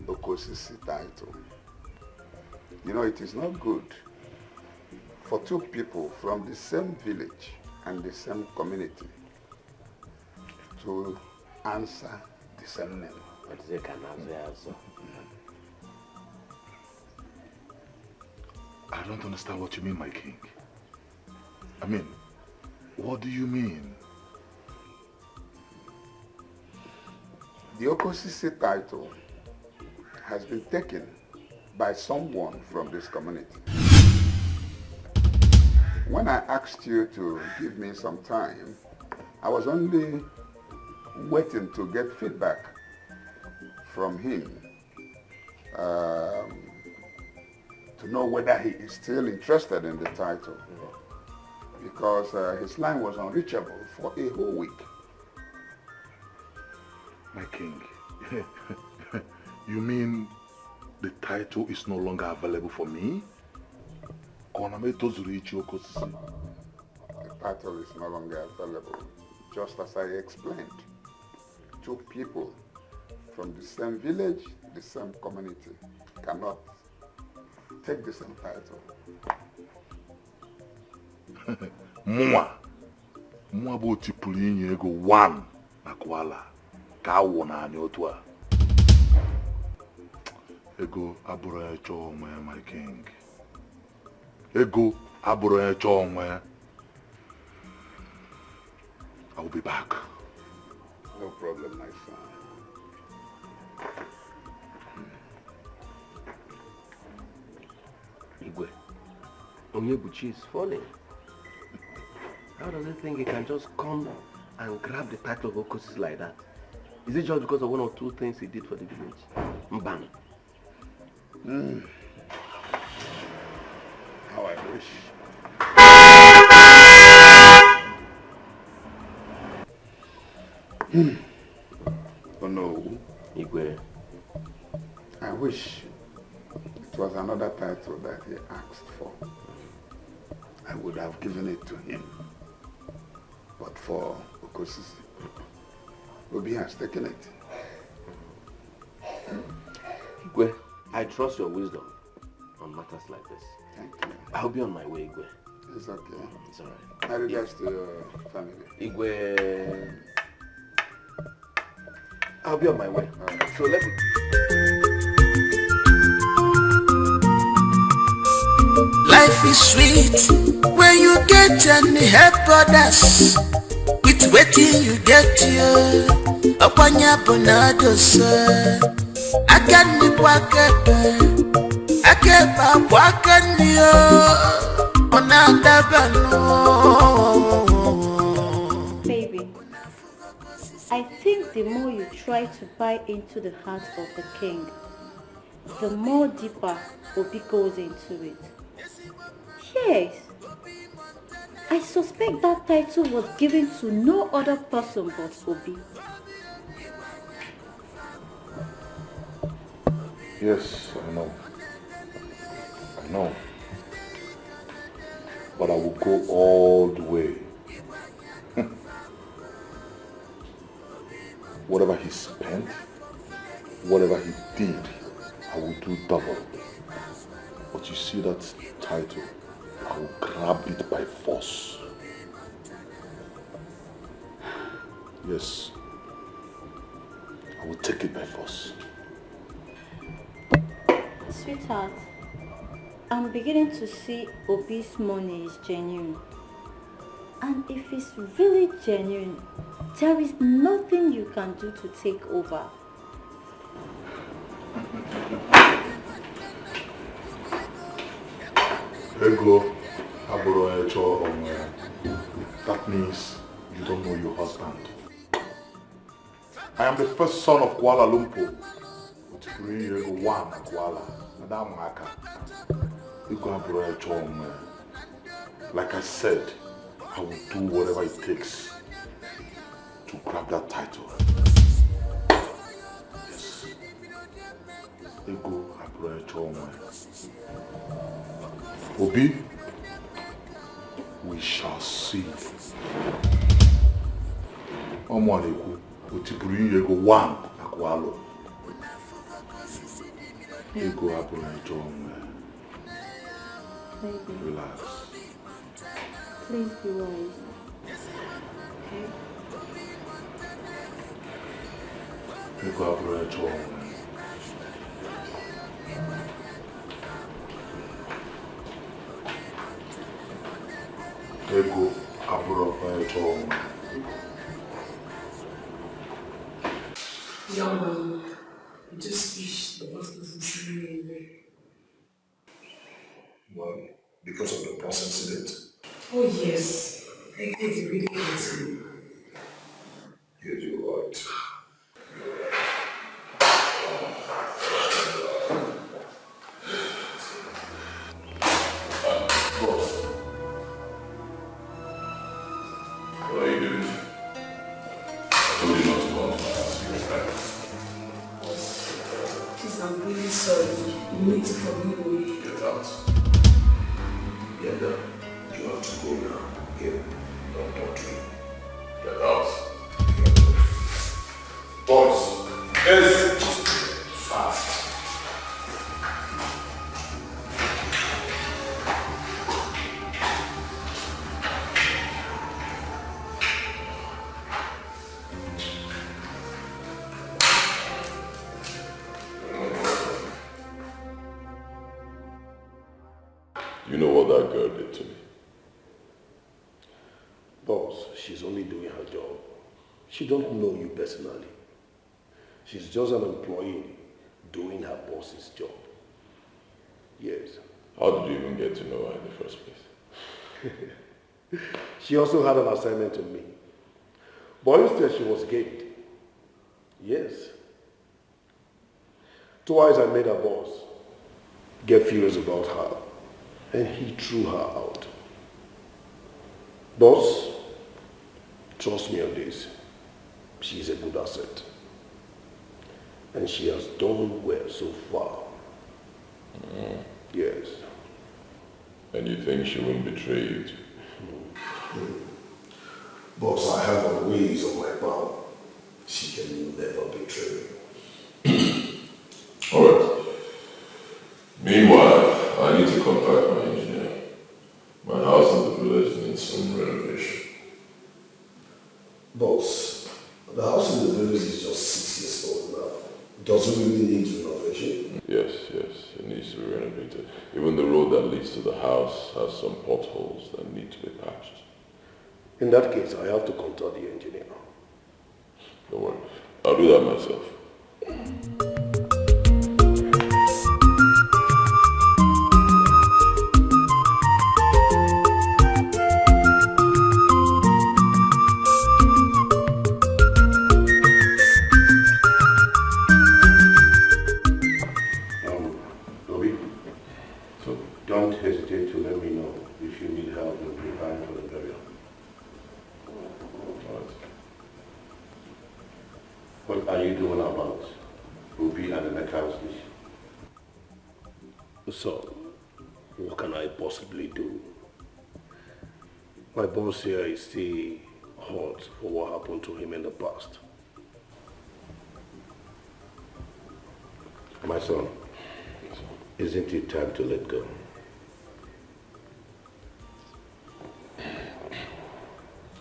Okosisi title, you know, it is not good for two people from the same village and the same community to answer the same name. But they can answer. I don't understand what you mean, my king. I mean, what do you mean? The Okosisi title has been taken by someone from this community. When I asked you to give me some time, I was only waiting to get feedback from him to know whether he is still interested in the title, because his line was unreachable for a whole week. My king, you mean the title is no longer available for me? The title is no longer available, just as I explained. Two people from the same village, the same community, cannot take the same title. Mwa bo tipuli inye ego 1 na kwala ka wo na ani otu a. Ego aburo echo onwe, my king. Ego aburo echo onwe. I will be back. No problem, my son. Igwe, Onyebuchi is falling. How does he think he can just come and grab the title of Okosisi like that? Is it just because of 1 or 2 things he did for the village? Mbana. How I wish. Oh no. Igwe. I wish it was another title that he asked for. I would have given it to him. But for Okosisi, Obi has taken it. Igwe, I trust your wisdom on matters like this. Thank you. I'll be on my way, Igwe. It's okay. It's alright. My regards to your family. Igwe, I'll be on my way. So let me... Life is sweet when you get and help others. With waiting you get you. Apanya bonado sir. I can be wakebe. I can't wakani yo. Onanda bano. Baby, I think the more you try to buy into the heart of the king, the more deeper Obi goes into it. Yes, I suspect that title was given to no other person but Obi. Yes, I know. I know. But I will go all the way. Whatever he spent, whatever he did, I will do double. But you see that title, I will grab it by force. Yes, I will take it by force. Sweetheart, I'm beginning to see Obi's money is genuine. And if it's really genuine, there is nothing you can do to take over. Ego, Aburo Echo, that means you don't know your husband. I am the first son of Kuala Lumpur. Like I said, I will do whatever it takes to grab that title. Yes. Ego Aburo Echo. Obi, we shall see. Omwaneku, utipuri yego one akwalo. Ego Aburo Echo. Relax. Please be wise. Okay? Ego Aburo Echo. Ego Aburo Echo. Young man, I just wish the boss doesn't see me away. Well, because of the past incident? Oh yes, I think it really hurts me. Yes, you're right. Boss. What are you doing? I told you not to go on to my house. Please, I'm really sorry. You need to forgive me. Get out. Get out. You have to go now. Here, don't talk to me. Get out. Boys, yes. Fast. You know what that girl did to me? Boss, she's only doing her job. She don't know you personally. She's just an employee doing her boss's job. Yes. How did you even get to know her in the first place? She also had an assignment on me. But instead she was gained. Yes. Twice I made her boss get furious about her, and he threw her out. Boss, trust me on this. She's a good asset. And she has done well so far. Yes. And you think she won't betray you? Boss, I have her ways on my bow. She can never betray me. Alright. Meanwhile, I need to contact my engineer. My house in the village needs some renovation. Boss, the house in the village is just 6 years old now. Does it really need renovation? Yes. yes. It needs to be renovated. Even the road that leads to the house has some potholes that need to be patched. In that case, I have to contact the engineer. Don't worry. I'll do that myself. Don't hesitate to let me know if you need help in preparing for the burial. What are you doing about Ruby and the Neka's dish? So, what can I possibly do? My boss here is still hurt for what happened to him in the past. My son, isn't it time to let go?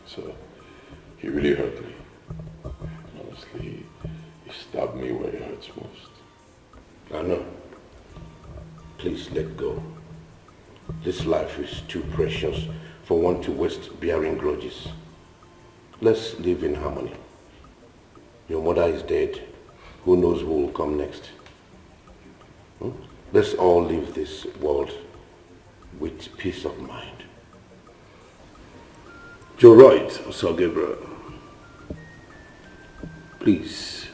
So, he really hurt me. Honestly, he stabbed me where it hurts most. I know. Please let go. This life is too precious for one to waste bearing grudges. Let's live in harmony. Your mother is dead. Who knows who will come next? Let's all leave this world with peace of mind. You're right, Sir Gabriel. Please,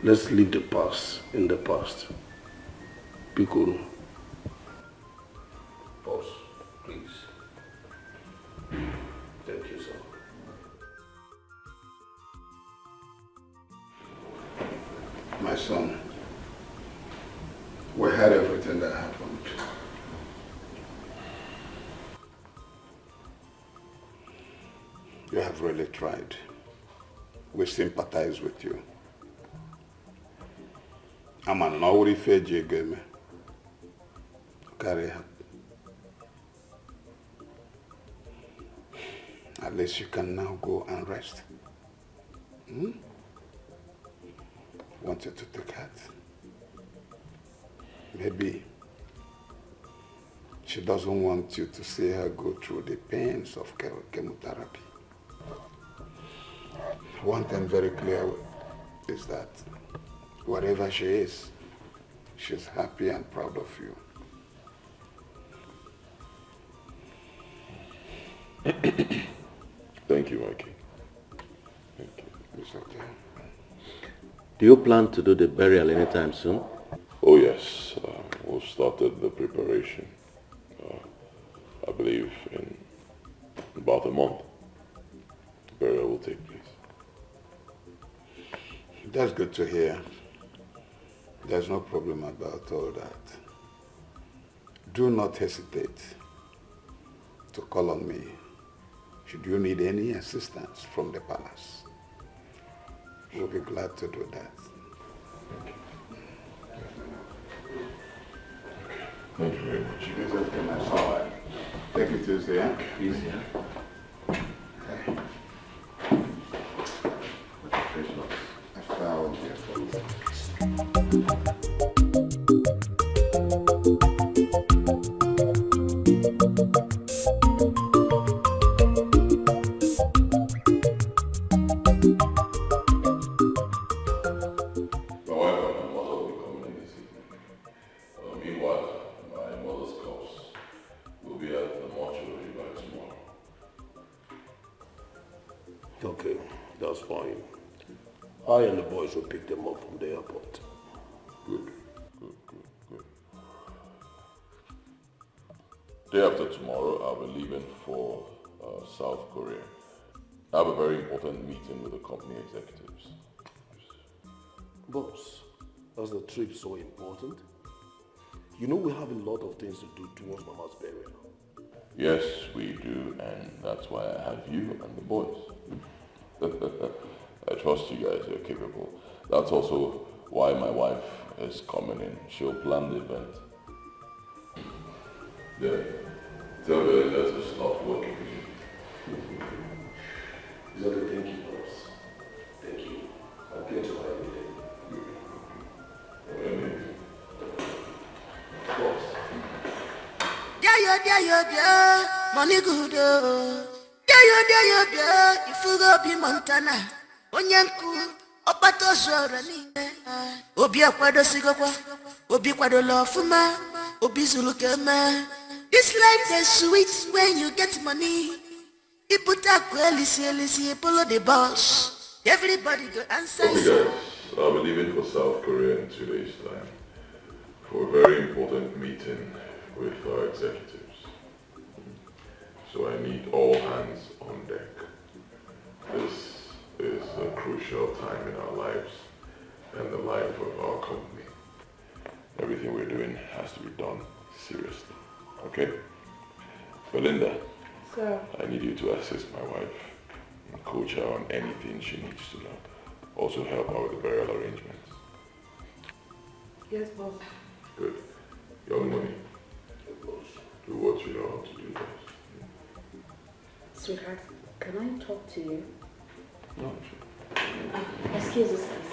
let's leave the past in the past. Be cool. Boss, please. Thank you, sir. My son, we had everything that happened. You have really tried. We sympathize with you. I'm an already fair game. Carry up. At least you can now go and rest. Want you to take heart. Maybe she doesn't want you to see her go through the pains of chemotherapy. One thing very clear is that wherever she is, she's happy and proud of you. Thank you, Mikey. Thank you. It's okay. Do you plan to do the burial anytime soon? Oh yes, we've started the preparation. I believe in about a month, the burial will take place. That's good to hear. There's no problem about all that. Do not hesitate to call on me should you need any assistance from the palace. We'll be glad to do that. Thank you very much. It's okay, my son. Take it Tuesday, yeah? Please, yeah. Okay. After I will be here for you. Okay, that's fine. I and the boys will pick them up from the airport. Good. Day after tomorrow, I'll be leaving for South Korea. I have a very important meeting with the company executives. Boss, is the trip so important? You know we have a lot of things to do towards Mama's burial. Yes, we do, and that's why I have you and the boys. I trust you guys, you're capable. That's also why my wife is coming in. She'll plan the event. Yeah, tell her that to stop working. It's okay, thank you, boss. Thank you. I'll get to her every day. money good oh. If you go be Montana, Onyanku, Opato Zora Nine, Obi Aquado Sigokwa, Obi Quado Lofuma, Obi Zulukema. This life is sweet when you get money. You put a quality, follow the boss. Everybody go answer. Okay guys, I'll be leaving for South Korea in 2 days' time for a very important meeting with our executives. So I need all hands on deck. This is a crucial time in our lives and the life of our company. Everything we're doing has to be done seriously. Okay? Belinda, Sir. I need you to assist my wife and coach her on anything she needs to know. Also help her with the burial arrangements. Yes, boss. Good. Young money. Do what you know how to do best. Sweetheart, can I talk to you? No, sure. Excuse us, please.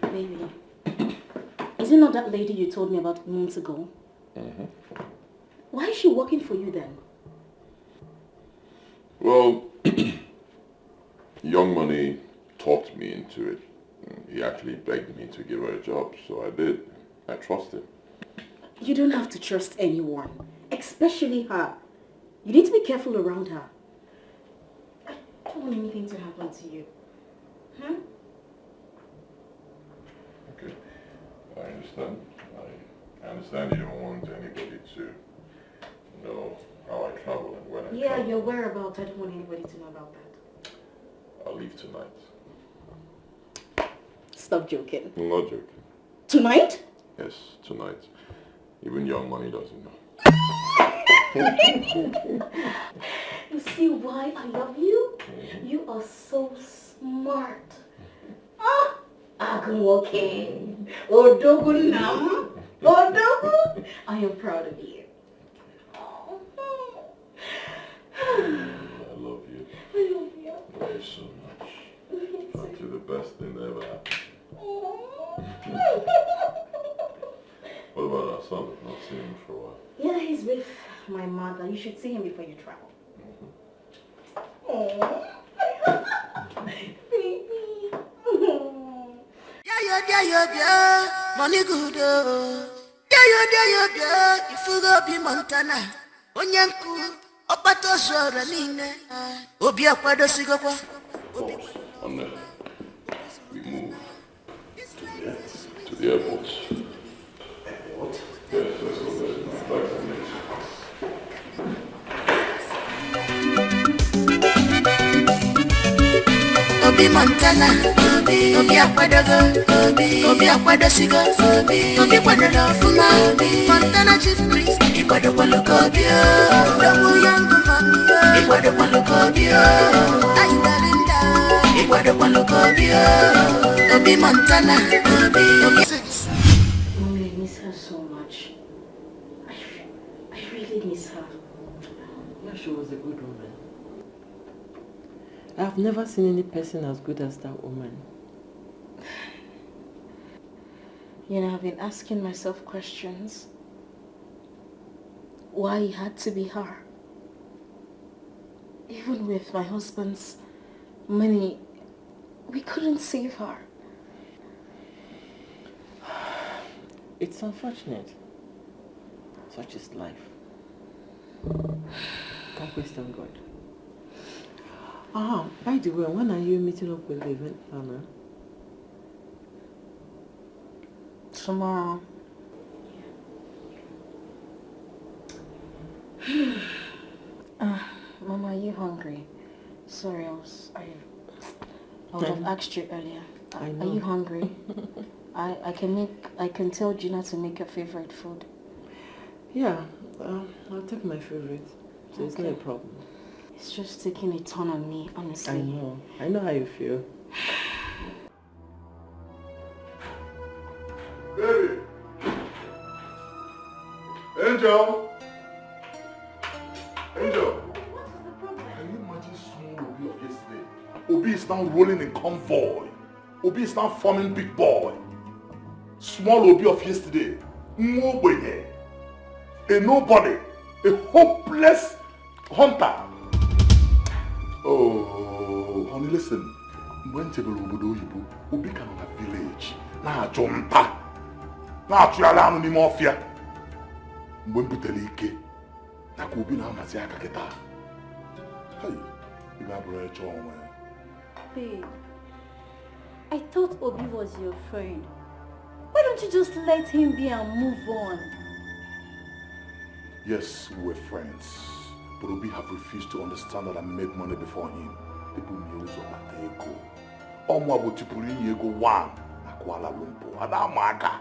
Baby, is it not that lady you told me about months ago? Mm-hmm. Why is she working for you then? Well, Young Money talked me into it. He actually begged me to give her a job, so I did. I trust him. You don't have to trust anyone, especially her. You need to be careful around her. I don't want anything to happen to you. Huh? Okay, I understand. I understand you don't want anybody to know how I travel and when I Yeah, travel. your whereabouts. I don't want anybody to know about that. I'll leave tonight. Stop joking. I'm not joking. Tonight? Yes, tonight. Even Young Money doesn't know. You see why I love you? You are so smart. Ah, Agunwoke. Odogunam. Odogu. I am proud of you. I love you. I love you. Very so much. You're the best thing that ever happened. What about our son? I've not seen him for a while. Yeah, he's with my mother. You should see him before you travel. Baby. Money good oh. If you go be Montana, Onyanku, Opato Zora Nine, Obi Aquado Sigokwa. On the, we move to the airport. Airport? Yes, let's go there. Back to next. Obi Montana, Obi Aquado, Obi Aquado Sigo, Obi Quado Lofuma, Montana Chief Priest, Iquado Walukobio, Dobu Young Mami, Iquado Walukobio, Ayubarinda, Iquado Walukobio, Obi Montana, Obi Six. Mommy, I miss her so much. I really miss her. Yeah, she was a good woman. I've never seen any person as good as that woman. You know, I've been asking myself questions. Why it had to be her? Even with my husband's money, we couldn't save her. It's unfortunate. Such is life. Can't question God. By the way, when are you meeting up with the event planner? Tomorrow. Mama, are you hungry? Sorry, I would have asked you earlier. I know. Are you hungry? I can tell Gina to make your favorite food. Yeah, I'll take my favorite. So it's not a problem. It's just taking a turn on me, honestly. I know how you feel. Angel! Angel! Can you imagine small Obi of yesterday? Obi is now rolling in convoy. Obi is now forming big boy. Small Obi of yesterday. Nobody. A nobody. A hopeless hunter. Oh, honey, listen. When Tebel Obodo Yibo, Obi came on a village. Na jumpa. Na tuyala anu ni mafia. When Butelike. Na Obi na amazi aka kita. Hey, you got brother John. Babe, I thought Obi was your friend. Why don't you just let him be and move on? Yes, we're friends. But Obi have refused to understand that I made money before him. People use on ego. Omo abotipuri ego one na Kuala Lumpur. Adamaka.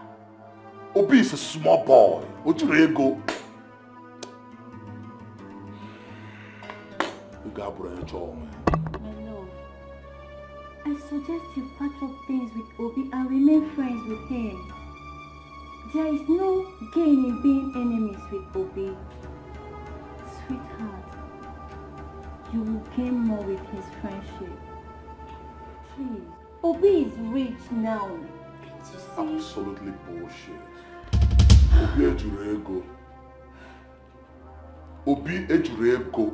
Obi is a small boy. Ojure ego. You got brother John. My love, I suggest you patch up things with Obi and remain friends with him. There is no gain in being enemies with Obi. Sweetheart, you will gain more with his friendship. Please, Obi is rich now. Can't you see? Absolutely bullshit. Obi ejure ego. Obi ejure ego.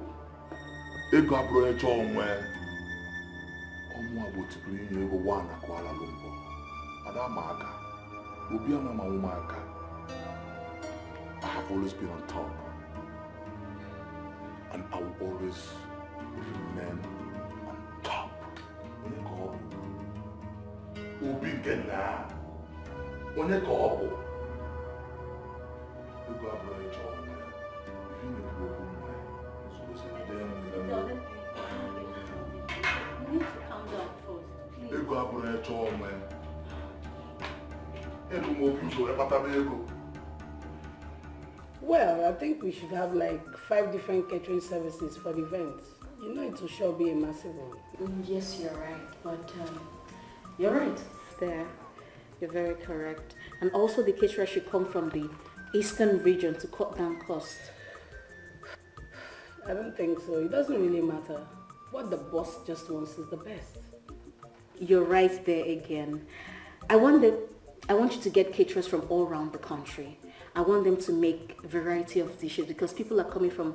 Ego abro ejo onwe. Omo abotipuri ego one na Kuala Lumpur. Adamaka. Obi ama umaka. I have always been on top. And I will always remain on top. Obi gena. Onye ka ọ bụ. Ego abụrụ ịchọ onwe. If you make okwu mma, so say dem. You need to calm down first, please. Ego abụrụ ịchọ onwe. Ego mo Obi usoro ekpataba ego. Well, I think we should have like 5 different catering services for the event. You know it will sure be a massive one. Yes, you're right, but you're right there. You're very correct. And also the caterer should come from the eastern region to cut down cost. I don't think so. It doesn't really matter. What the boss just wants is the best. You're right there again. I want you to get caterers from all around the country. I want them to make a variety of dishes because people are coming from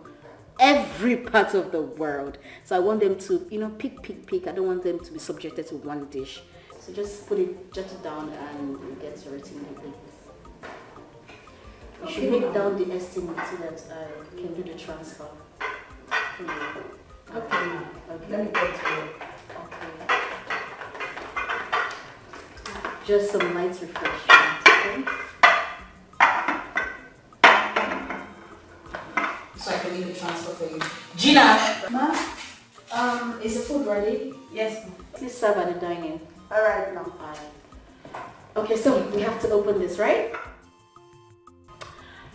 every part of the world. So I want them to, pick. I don't want them to be subjected to one dish. So just jot it down and we'll get to it immediately. You should make down the estimate so that I can do the transfer. Okay. Let me get to it. Okay. Just some light refreshment, okay? So I can make the transfer for you. Gina! Ma? Is the food ready? Yes, ma'am. Please serve at the dining. Alright, now. Okay, so we have to open this, right?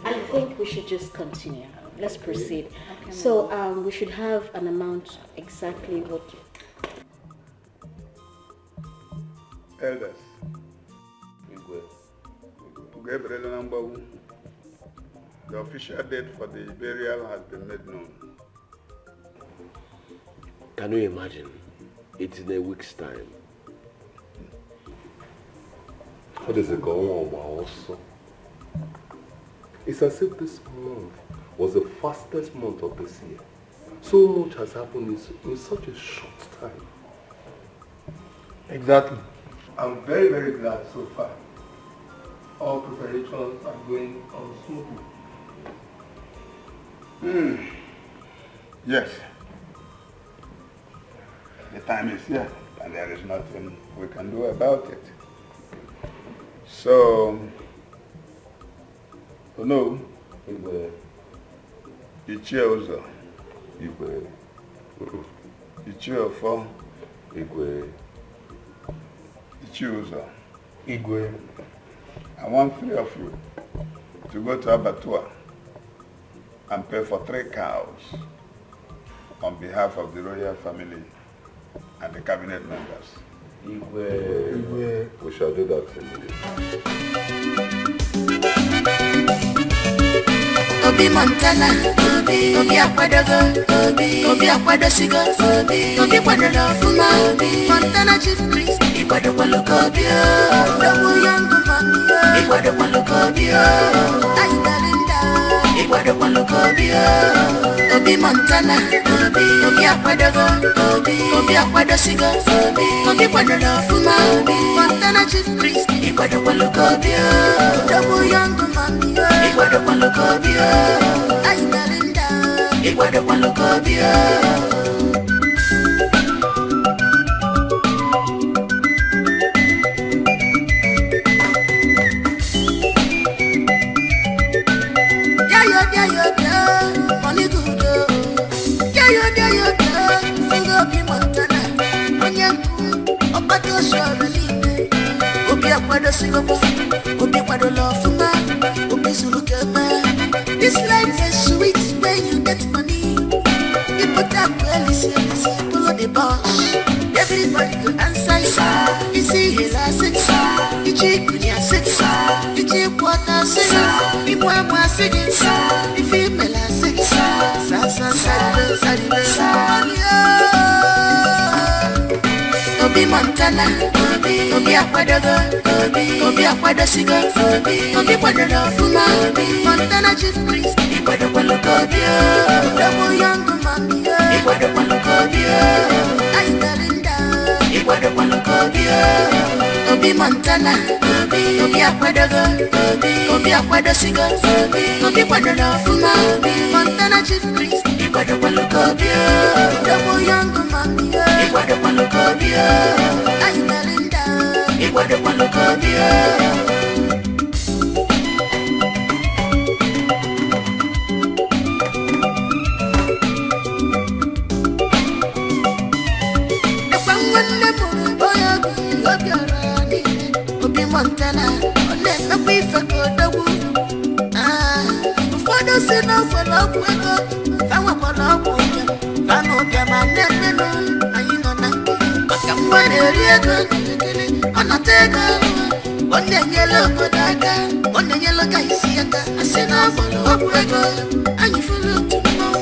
I think we should just continue. Let's proceed. Okay, so we should have an amount exactly what... Elders. The official date for the burial has been made known. Can you imagine? It's in a week's time. What is it going on also? It's as if this month was the fastest month of this year. So much has happened in such a short time. Exactly. I'm very, very glad so far. All preparations are going on smoothly. Yes. The time is here, and there is nothing we can do about it. So, no. Ichie Uzo. Igwe. Ichie Ofo. Igwe. Ichie Uzo. Igwe. I want 3 of you to go to Abattoir and pay for 3 cows on behalf of the royal family and the cabinet members. Igwe. We shall do that immediately. Obi Montana, Obi Akwadogo, Obi Akwadosigo, Obi Kwadolofuma, Montana Chief Priest, Ikwadokobio, Dobu Young Man, Ikwadokobio, Aidalinda, Ikwadokobio, Obi Montana, Obi Akwadogo, Obi Akwadosigo, Obi Kwadolofuma, Montana Chief Priest, Ikwadokobio, Dobu Young Man, Ikwadokobio, Aidalinda, Ikwadokobio. Money good, Obi Montana, Onyanku, Obato Shorali, Obi Akwadosigo, Obi Kwadolofuma, Obi Zulukema. This life is sweet when you get money. You put up well, follow the boss. Everybody go answer you. You see hila six, you check kunya six, you check water six, you mwa six, you female six, Obi Montana, Obi Akwadogo, Obi Akwadosigo, Obi Kwadolofuma, Montana Chief Priest, Ikwadokobio, Dobu Young Man, Ikwadokobio, Aidalinda, Ikwadokobio, Obi Montana, Obi Akwadogo, Obi Akwadosigo, Obi Kwadolofuma, Montana Chief Priest, Ikwadokobio, Dobu Young Man, Ikwadokobio, Aidalinda, Ikwadokobio. Obi Montana, let me forget the wood. For the sin of a love, I want to love. I know your man, I know, but I'm one area. I'm not taken. One day yellow, but I got one yellow guy. See, I said, I'm a and you follow to know.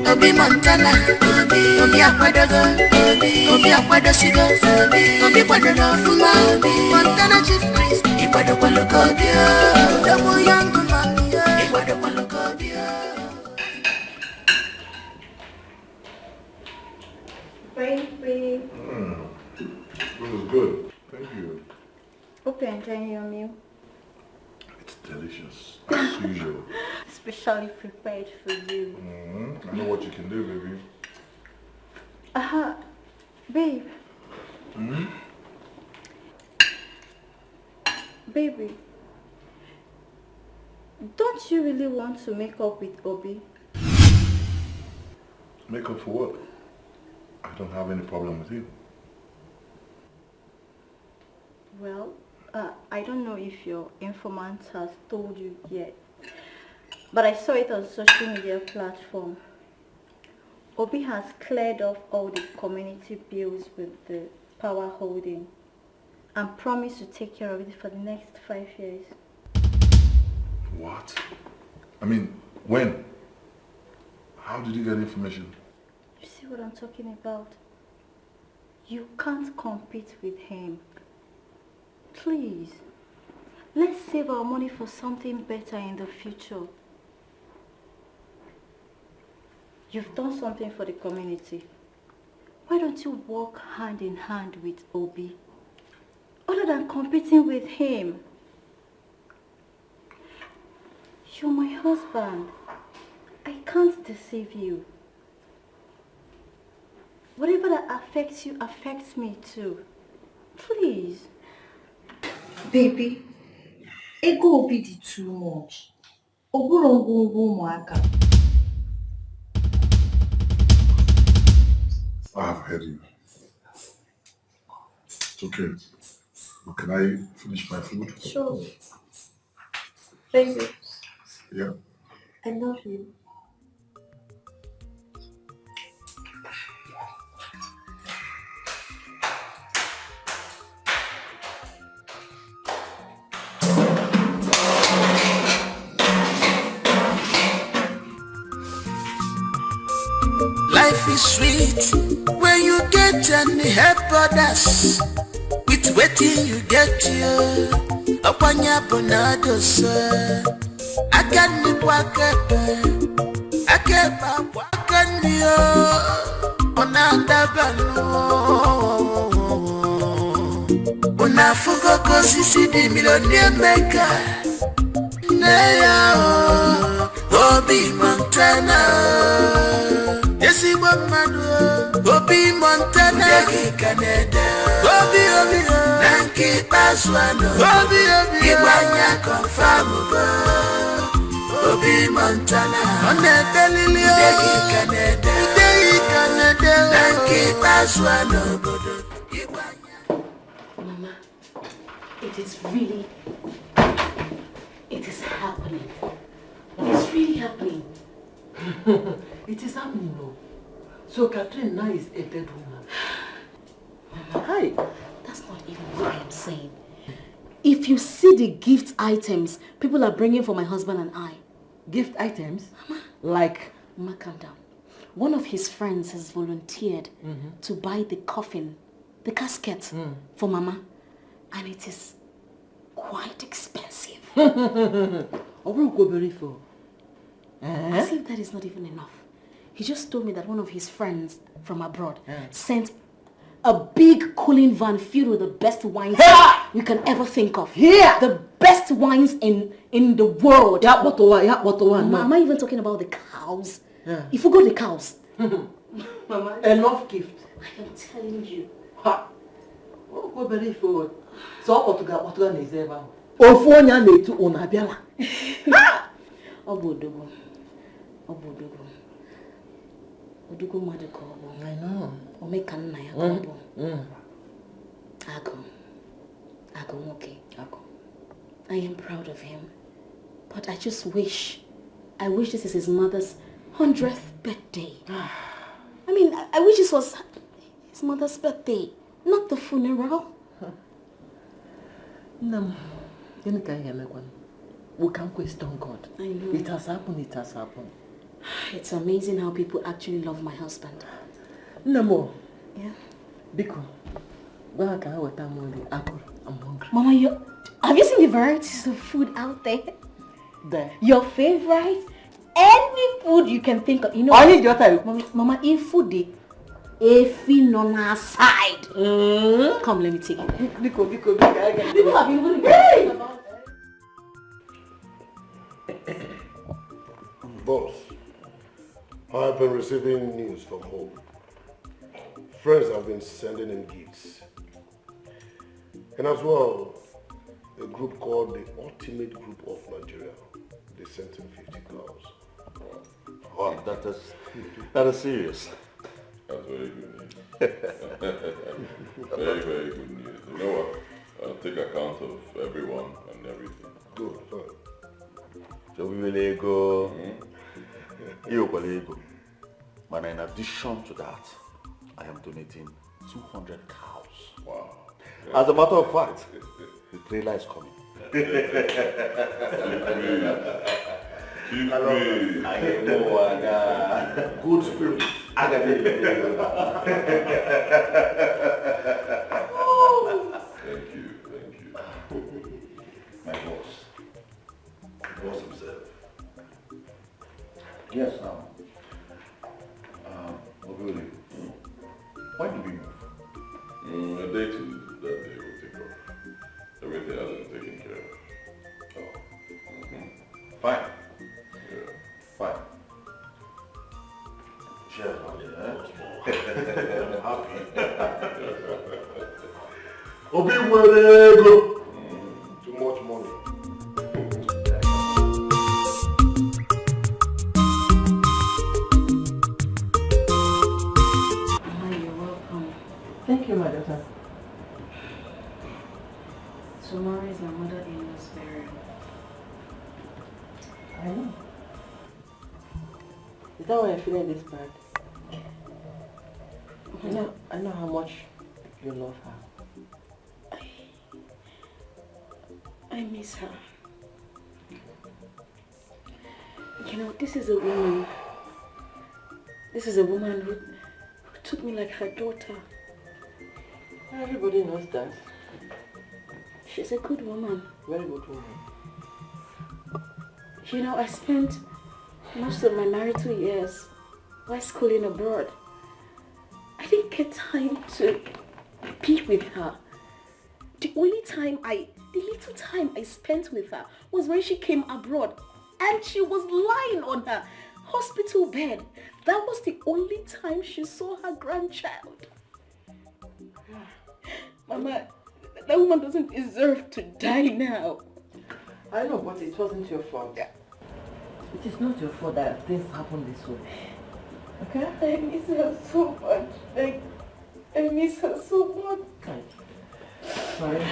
Obi Montana, Obi Akwadogo, Obi Akwadosigo, Obi Kwadolofuma, Montana Chief Priest, Ikwadokobio, Dobu Young Man, Ikwadokobio. Baby. This is good. Thank you. Hope you're enjoying your meal. It's delicious, as usual. Specially prepared for you. I know what you can do, baby. Babe. Baby. Don't you really want to make up with Obi? Make up for what? I don't have any problem with you. Well, I don't know if your informant has told you yet, but I saw it on social media platform. Obi has cleared off all the community bills with the power holding and promised to take care of it for the next 5 years. What? I mean, when? How did you get information? You see what I'm talking about? You can't compete with him. Please, let's save our money for something better in the future. You've done something for the community. Why don't you work hand in hand with Obi? Other than competing with him. You're my husband. I can't deceive you. Whatever that affects you affects me too. Please. Baby, ego Obi dị too much. Oburo ngwungwu ụmụaka. I've heard you. It's okay. But can I finish my food? Sure. Baby. Yeah. I love you. Life is sweet when you get and help others. With waiting you get you. Opanya bonado sir. I can be wakape. I can't wakan yo. Onanda banu. Unafugo kosisi di millionaire maker. Neya Obi Montana. Yesi Wamadu Obi Montana. Deki Canada. Obi Nanki Paswano. Obi Ibanya confirm. Obi Montana. Onete Lilio. Deki Canada. Deki Canada. Nanki Paswano. Mama, it is happening. It is really happening. It is happening, no. So Catherine now is a dead woman. Hi. That's not even what I'm saying. If you see the gift items people are bringing for my husband and I. Gift items? Mama. Like? Mama, calm down. One of his friends has volunteered to buy the coffin, the casket for Mama. And it is quite expensive. As if that is not even enough. He just told me that one of his friends from abroad sent a big cooling van filled with the best wines you can ever think of. The best wines in the world. Mama, am I even talking about the cows? If you go the cows. Mama, enough gift. I am telling you. So what is ever? Ofonya netu onabiala. Obodogo. Odugo madu kobo. I know. Omeka nna ya kobo. Ago okay. I am proud of him. But I just wish this is his mother's 100th birthday. I mean, I wish this was his mother's birthday, not the funeral. No. We can't question God. I know. It has happened. It's amazing how people actually love my husband. No more. Yeah. Biko, I'm hungry. Mama, have you seen the varieties of food out there? Your favorite? Any food you can think of. You know. Only your time. Mama, if food day, if you on our side. Come, let me take it. Biko. People have been really good about Boss, I've been receiving news from home. Friends have been sending in gifts. And as well, a group called the Ultimate Group of Nigeria. They sent in 50 cows. Wow, that is serious. That's very good news. Very, very good news. You know what? I'll take account of everyone and everything. Good. So we will go. But in addition to that, I am donating 200 cows. Wow. As a matter of fact, the trailer is coming. Good spirit. Thank you. My boss. Boss himself. Yes, now. Obio, when did we move? A day to that day will take off. Everything has been taken care of. Oh. Fine. Yeah. Fine. Cheers, my dear. I'm happy. Obi, too much money. Thank you, my daughter. Tomorrow is my mother-in-law's burial. I know. Is that why you're feeling this bad? I know how much you love her. I miss her. You know, this is a woman This is a woman who took me like her daughter. Everybody knows that. She's a good woman. Very good woman. You know, I spent most of my marital years while schooling abroad. I didn't get time to be with her. The little time I spent with her was when she came abroad and she was lying on her hospital bed. That was the only time she saw her grandchild. Mama, that woman doesn't deserve to die now. I know, but it wasn't your fault. It is not your fault that things happen this way. Okay? I miss her so much. I miss her so much. Sorry.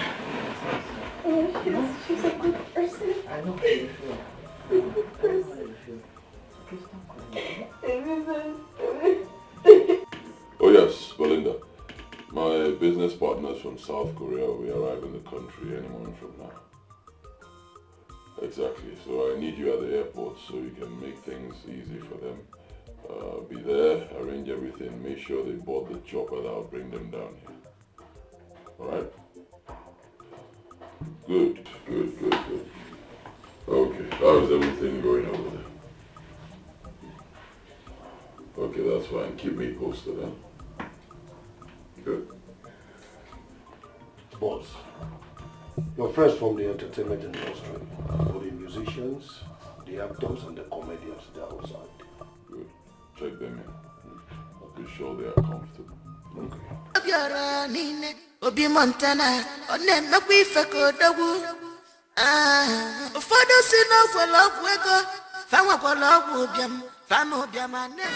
Oh, she's a good person. I know how you feel. Good person. How you feel. Okay, stop crying. I miss her. Oh yes, Belinda. My business partners from South Korea will arrive in the country any moment from now. Exactly, so I need you at the airport so you can make things easy for them. Be there, arrange everything, make sure they board the chopper that will bring them down here. Alright? Good. Okay, how's everything going over there? Okay, that's fine. Keep me posted, huh? Good. Boss, your friends from the entertainment industry, both the musicians, the actors, and the comedians, they're outside. Good. Check them in. I'll be sure they are comfortable. Okay. Obi Montana, na-emekwa ife ka odogwu. Ụfọdụ si n'ọgwụlọ ọgwụ ego, fa nwekwara ọgwụ ụbịam, fa na ụbịam ane.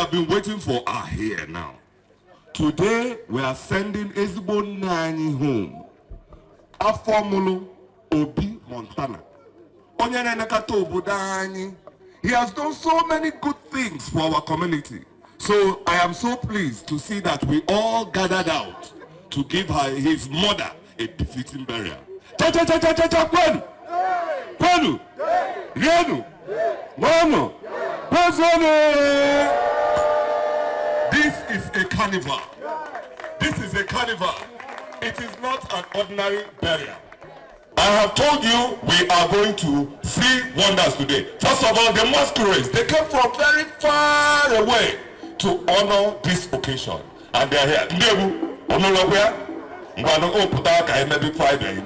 have been waiting for are here now. Today, we are sending Ezbo Nani home. Afomulu Obi Montana. He has done so many good things for our community. So I am so pleased to see that we all gathered out to give his mother a befitting burial. This is a carnival. This is a carnival. It is not an ordinary burial. I have told you we are going to see wonders today. First of all, the masquerades. They came from very far away to honor this occasion. And they are here. Ndebu, Onolobia, Mbano Oputaka, and maybe Friday.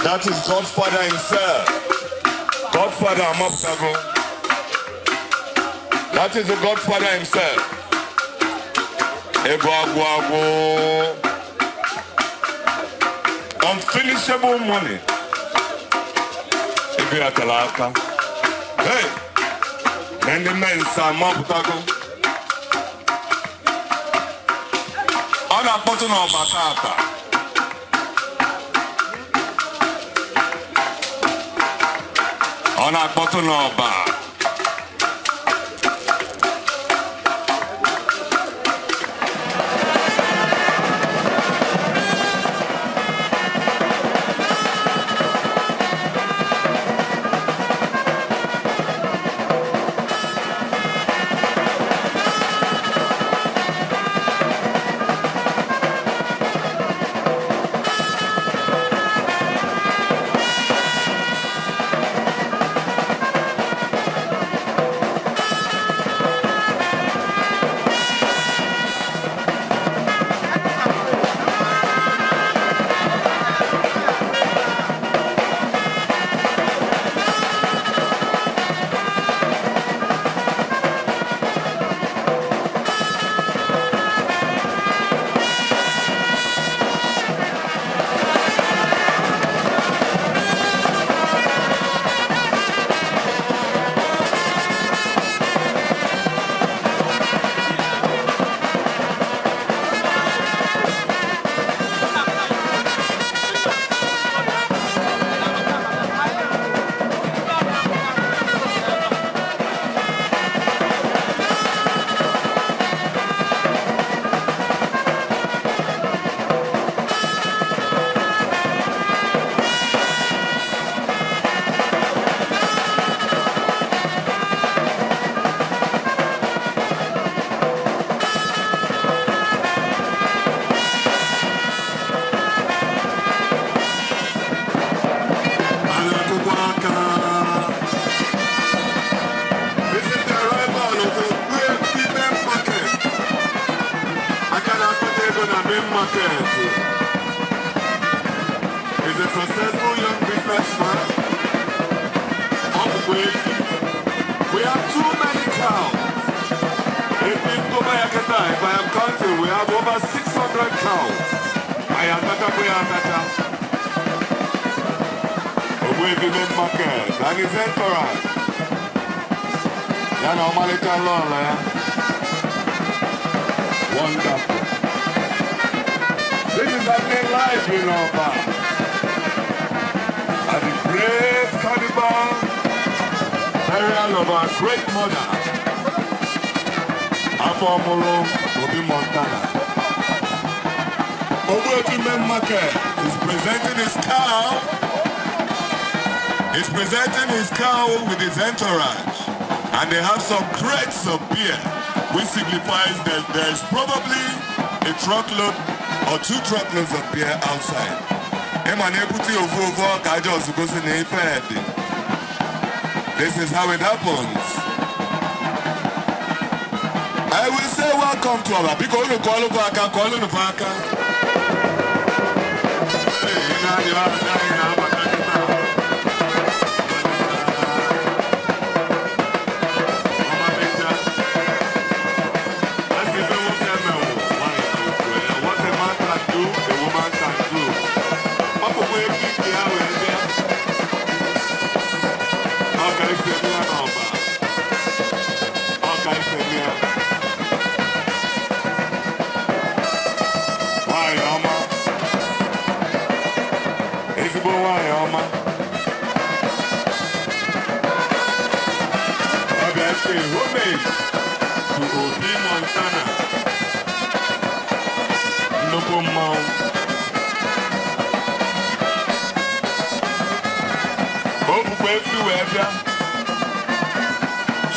That is Godfather himself. Godfather Amapsago. That is the Godfather himself. Ego. Unfinishable money. Hey! Then the men say Amapsago. On a button of Batata. On a button of bar. Is a successful young businessman. We have too many cows. If I am counting, we have over 600 cows. I am we market and his entourage. Ya na ọmalịcha lọọlọ ya. Wonderful. This is happening live in Oba. At the great carnival burial of our great mother, Afọmụlụ Obi Montana. Obuetu Main Market is presenting his cow. He's presenting his cow with his entourage. And they have some crates of beer, which signifies that there's probably a truckload or 2 truckloads of beer outside. This is how it happens. I will say welcome to our big old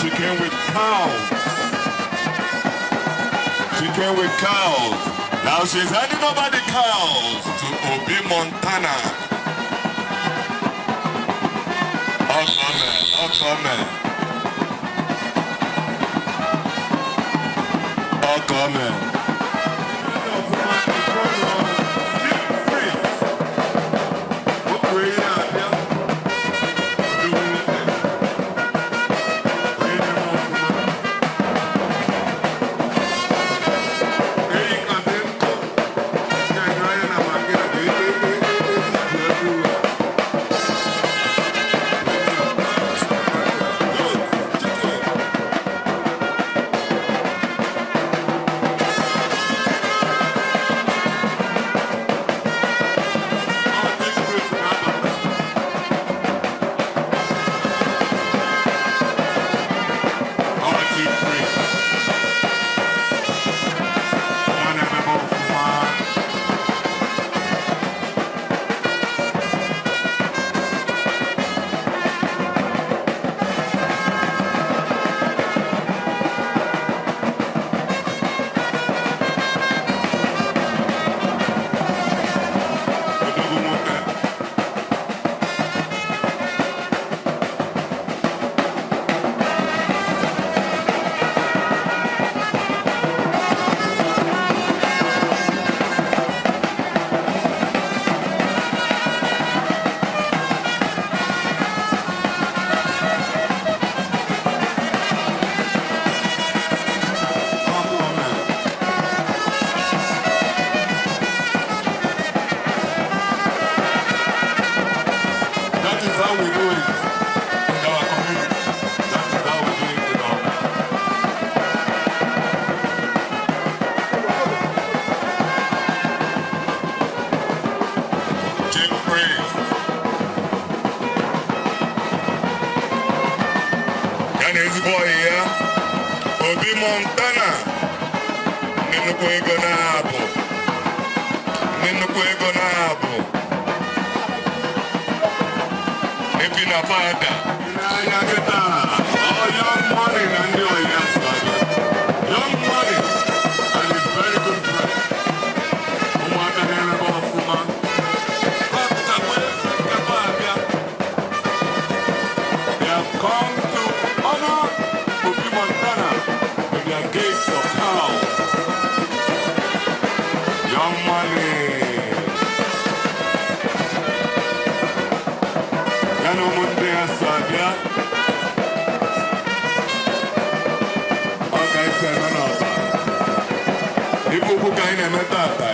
Chicken with cows. Chicken with cows. Now she's handing over the cows to Obi Montana. Come Montana, nnukwu ego na-abụ ebi na fada n'anya kịta young money na ndị oyi asada young money and his very good friend ụmụaka na-emebe ọfụma they have come to honor Obi Montana with their gates of cows. Young money. Yano Munde Asabia. Okay,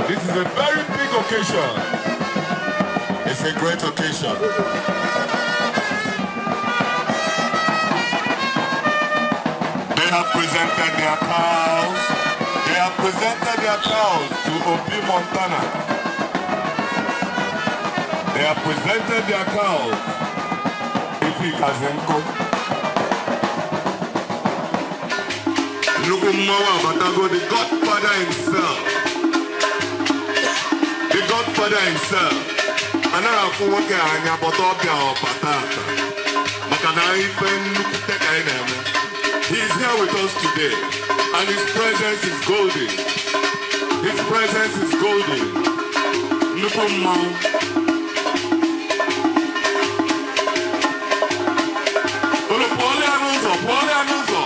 this is a very big occasion. It's a great occasion. have presented their cows. They have presented their cows to Obi Montana. They have presented their cows. Ifi Kazenko. Nukumawa Batago, the Godfather himself. The Godfather himself. Anara fuwake anya botopia o patata. Makana ifen nukuteka eneme. He is here with us today, and his presence is golden. His presence is golden. Nukumau. Pole anunzo.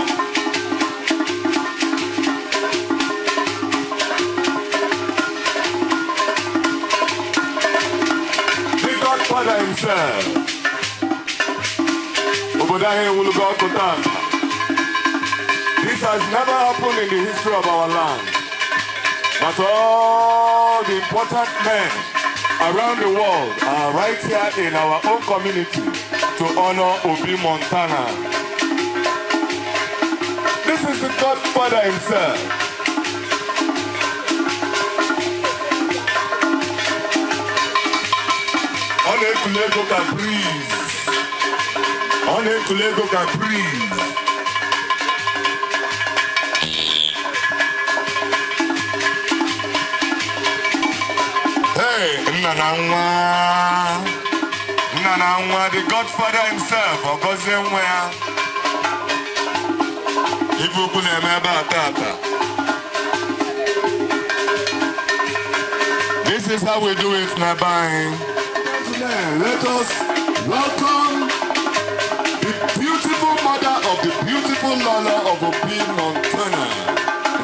Father himself. Obodahe will go to that. This has never happened in the history of our land. But all the important men around the world are right here in our own community to honor Obi Montana. This is the Godfather himself. On est Kulego Caprice. On est Kulego Caprice. Hey, Nanawa, the Godfather himself, Ogozemwea. If you could about that. This is how we do it, Nabai. Let us welcome the beautiful mother of the beautiful Lola of Obi Montana.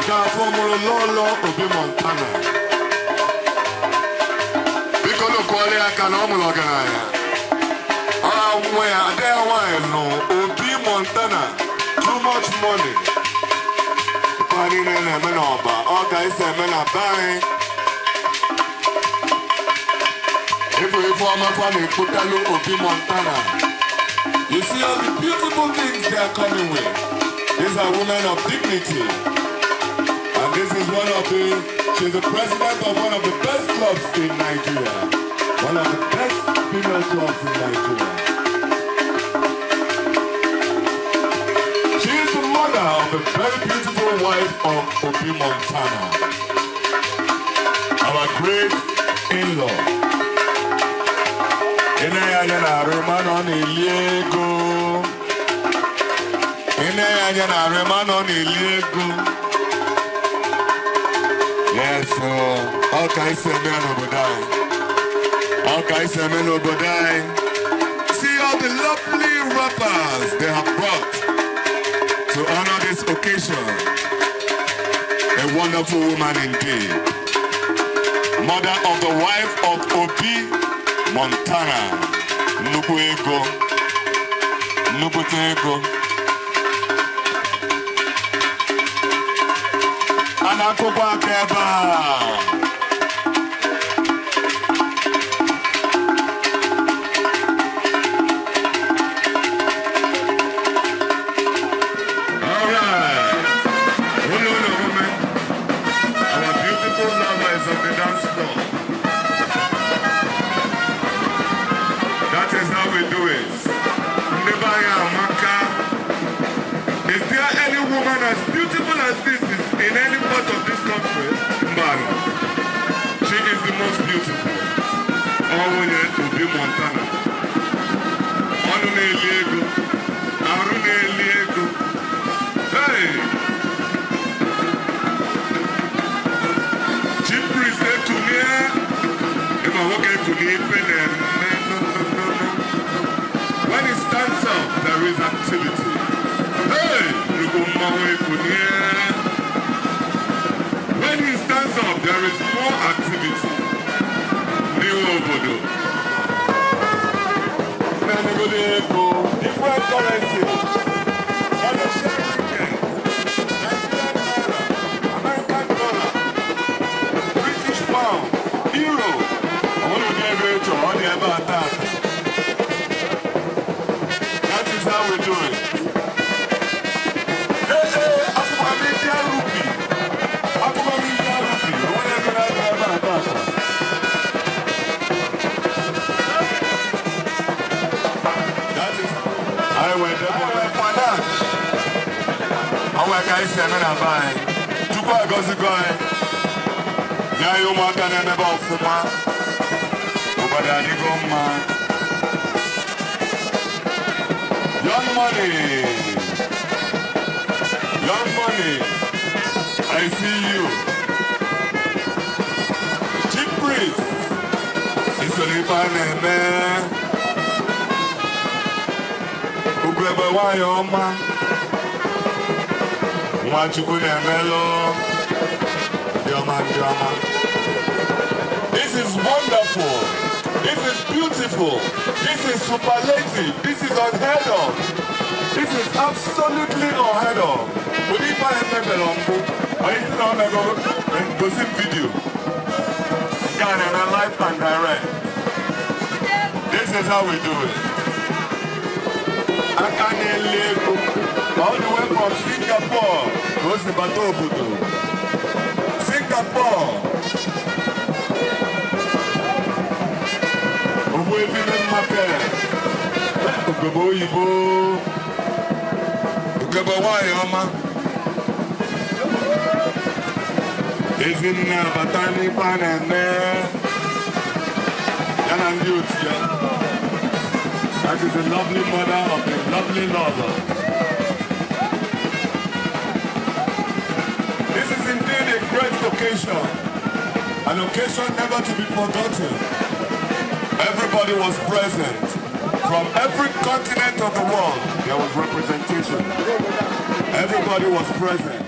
Lola Obi Montana. Because the quality I can homologate. Obi Montana, too much money. All guys say men are buying. If we form a family, put a look Obi Montana. You see all the beautiful things they are coming with. These are women of dignity. And this is she's the president of one of the best clubs in Nigeria. One of the best female clubs in Nigeria. She is the mother of the very beautiful wife of Obi Montana. Our great in-law. Inayanya remano ni liego. Inayanya remano ni liego. Yes, how can I say men obodai? How can I say men obodai? See all the lovely rappers they have brought to honor this occasion. A wonderful woman indeed. Mother of the wife of Obi Montana, Nubu Ego, Nubutego, Anakoba Keba. All right, hello, women. Our beautiful lovers of the dance floor. That is how we do it. Ndebaya Amaka. Is there any woman as beautiful as this in any part of this country? Mbano. She is the most beautiful. Owoye Obi Montana. Onune Eliego. Arune Eliego. Hey! Chief priest Ekunie. Ema woke Ekunie Pene. When he stands up, there is activity. Hey! When he stands up, there is more activity. Different currency. American dollar, British pound, euro. I want to get rich or money about that. That is how we do it. Hey, hey. wee debo panache. Awa ka isi eme na bai. Chukwu agọzigo anyị. Nye anyị ụmụaka na-emebe ọfụma. Obodo adịgo mma. Young money. Young money. I see you. Chief priest. Isolipa na-eme. Ugwebe nwanyị ọma. Nwachukwu na-emelụ. Diọma. This is wonderful. This is beautiful. This is superlative. This is unheard of. This is absolutely unheard of. But if I have never I used to go see video. Can live and direct. This is how we do it. I can't live all the way from Singapore. Goes to Batobudu. Singapore. Owevile market. Ugebo Oyibo. Ugebo nwanyị ọma. Ezinne abata n'ife a na-eme. Ya na ndị otu ya. That is the lovely mother of the lovely lover. This is indeed a great occasion. An occasion never to be forgotten. Everybody was present. From every continent of the world, there was representation. Everybody was present.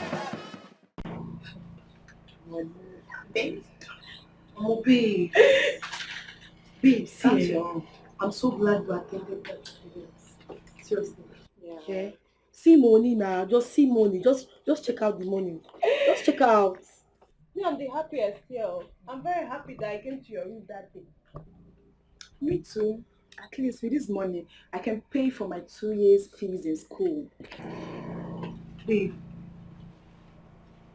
Oh, babe. Babe, see, I'm so glad you attended that experience. Seriously. Yeah. See money now. Just see money. Just check out the money. Just check out. Me, I'm the happiest here. I'm very happy that I came to your room that day. Me too. At least with this money, I can pay for my 2 years fees in school. Babe,